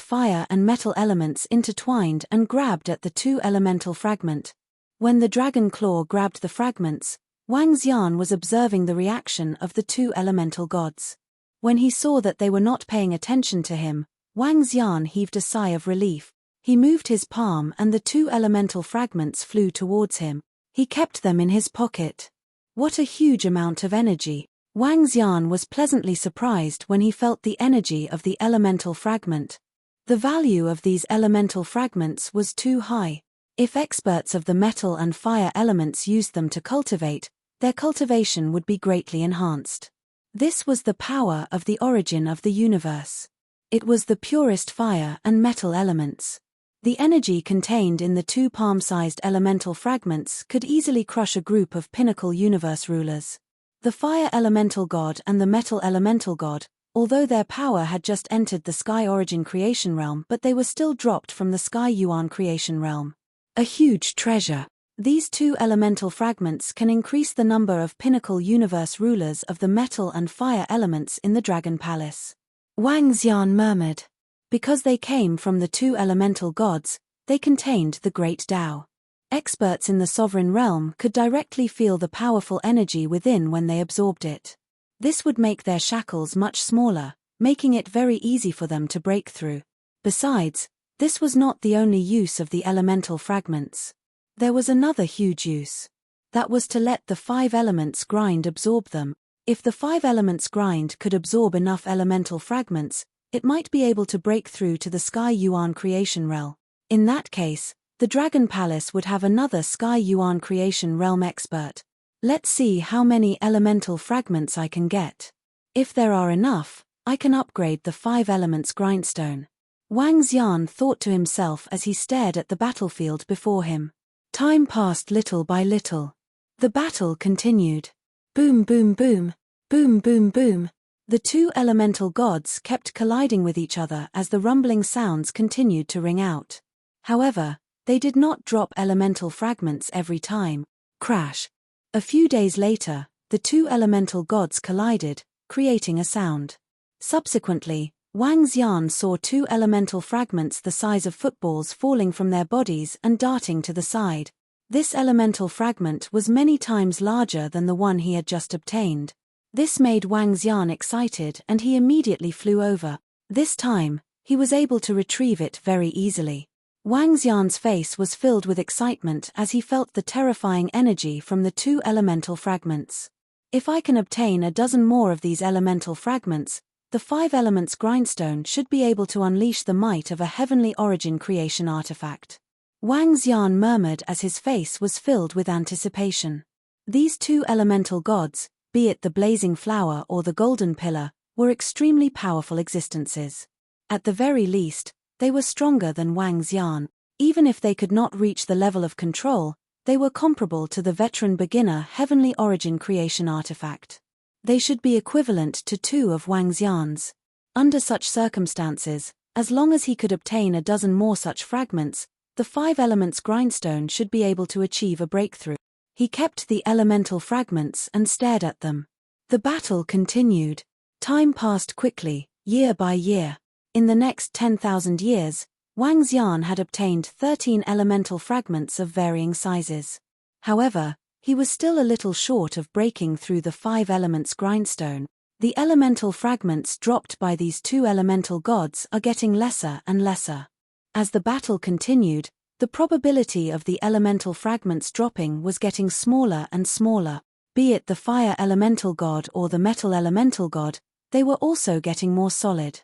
fire and metal elements intertwined and grabbed at the two elemental fragment. When the dragon claw grabbed the fragments, Wang Xian was observing the reaction of the two elemental gods. When he saw that they were not paying attention to him, Wang Xian heaved a sigh of relief. He moved his palm and the two elemental fragments flew towards him. He kept them in his pocket. What a huge amount of energy! Wang Xian was pleasantly surprised when he felt the energy of the elemental fragment. The value of these elemental fragments was too high. If experts of the metal and fire elements used them to cultivate, their cultivation would be greatly enhanced. This was the power of the origin of the universe. It was the purest fire and metal elements. The energy contained in the two palm-sized elemental fragments could easily crush a group of pinnacle universe rulers. The fire elemental god and the metal elemental god, although their power had just entered the Sky Origin creation realm, but they were still dropped from the Sky Yuan creation realm. A huge treasure. These two elemental fragments can increase the number of pinnacle universe rulers of the metal and fire elements in the Dragon Palace. Wang Xian murmured. Because they came from the two elemental gods, they contained the great Tao. Experts in the sovereign realm could directly feel the powerful energy within when they absorbed it. This would make their shackles much smaller, making it very easy for them to break through. Besides, this was not the only use of the elemental fragments. There was another huge use. That was to let the five elements grind absorb them. If the five elements grind could absorb enough elemental fragments, it might be able to break through to the Sky Yuan creation realm. In that case, the Dragon Palace would have another Sky Yuan creation realm expert. Let's see how many elemental fragments I can get. If there are enough, I can upgrade the five elements grindstone. Wang Xian thought to himself as he stared at the battlefield before him. Time passed little by little. The battle continued. Boom boom boom, boom boom boom. The two elemental gods kept colliding with each other as the rumbling sounds continued to ring out. However, they did not drop elemental fragments every time. Crash. A few days later, the two elemental gods collided, creating a sound. Subsequently, Wang Xian saw two elemental fragments the size of footballs falling from their bodies and darting to the side. This elemental fragment was many times larger than the one he had just obtained. This made Wang Xian excited and he immediately flew over. This time, he was able to retrieve it very easily. Wang Xian's face was filled with excitement as he felt the terrifying energy from the 2 elemental fragments. If I can obtain a dozen more of these elemental fragments, the 5 elements grindstone should be able to unleash the might of a heavenly origin creation artifact. Wang Xian murmured as his face was filled with anticipation. These 2 elemental gods, be it the blazing flower or the golden pillar, were extremely powerful existences. At the very least, they were stronger than Wang Xian. Even if they could not reach the level of control, they were comparable to the veteran beginner heavenly origin creation artifact. They should be equivalent to 2 of Wang Xian's. Under such circumstances, as long as he could obtain a dozen more such fragments, the 5 elements grindstone should be able to achieve a breakthrough. He kept the elemental fragments and stared at them. The battle continued. Time passed quickly, year by year. In the next 10,000 years, Wang Xian had obtained 13 elemental fragments of varying sizes. However, he was still a little short of breaking through the 5 elements grindstone. The elemental fragments dropped by these 2 elemental gods are getting lesser and lesser. As the battle continued, the probability of the elemental fragments dropping was getting smaller and smaller. Be it the fire elemental god or the metal elemental god, they were also getting more solid.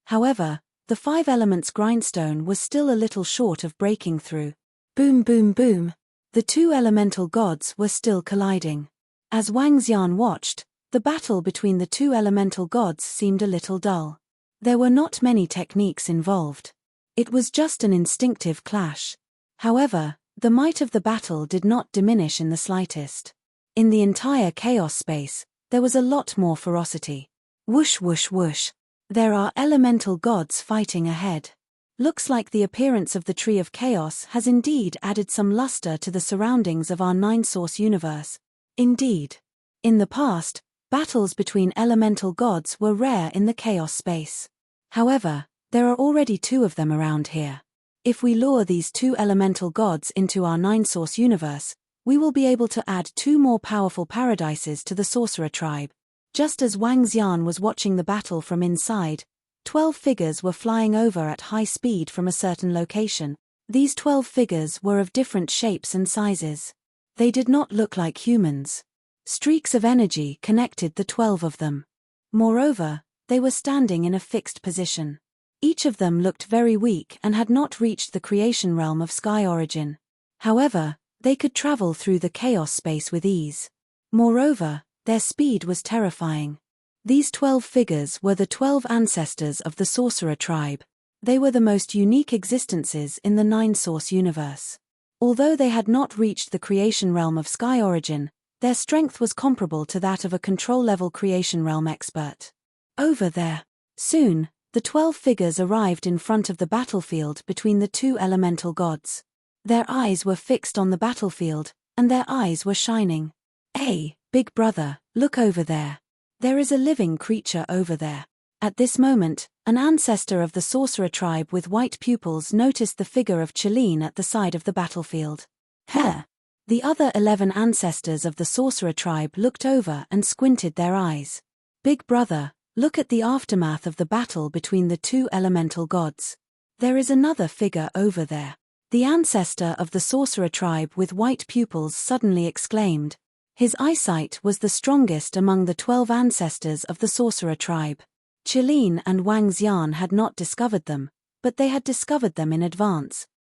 However, the 5 elements grindstone was still a little short of breaking through. Boom boom boom. The 2 elemental gods were still colliding. As Wang Xian watched, the battle between the 2 elemental gods seemed a little dull. There were not many techniques involved. It was just an instinctive clash. However, the might of the battle did not diminish in the slightest. In the entire chaos space, there was a lot more ferocity. Whoosh whoosh whoosh. There are elemental gods fighting ahead. Looks like the appearance of the Tree of Chaos has indeed added some luster to the surroundings of our 9-source universe. Indeed. In the past, battles between elemental gods were rare in the chaos space. However, there are already 2 of them around here. If we lure these 2 elemental gods into our 9-source universe, we will be able to add 2 more powerful paradises to the sorcerer tribe. Just as Wang Xian was watching the battle from inside, 12 figures were flying over at high speed from a certain location. These 12 figures were of different shapes and sizes. They did not look like humans. Streaks of energy connected the 12 of them. Moreover, they were standing in a fixed position. Each of them looked very weak and had not reached the creation realm of sky origin. However, they could travel through the chaos space with ease. Moreover, their speed was terrifying. These 12 figures were the 12 ancestors of the sorcerer tribe. They were the most unique existences in the 9-source universe. Although they had not reached the creation realm of sky origin, their strength was comparable to that of a control-level creation realm expert. Over there. Soon, the 12 figures arrived in front of the battlefield between the 2 elemental gods. Their eyes were fixed on the battlefield, and their eyes were shining. Hey, big brother, look over there. There is a living creature over there. At this moment, an ancestor of the sorcerer tribe with white pupils noticed the figure of Cheline at the side of the battlefield. Huh! The other 11 ancestors of the sorcerer tribe looked over and squinted their eyes. Big brother, look at the aftermath of the battle between the 2 elemental gods. There is another figure over there. The ancestor of the sorcerer tribe with white pupils suddenly exclaimed. His eyesight was the strongest among the 12 ancestors of the sorcerer tribe. Cheline and Wang Xian had not discovered them, but they had discovered them in advance.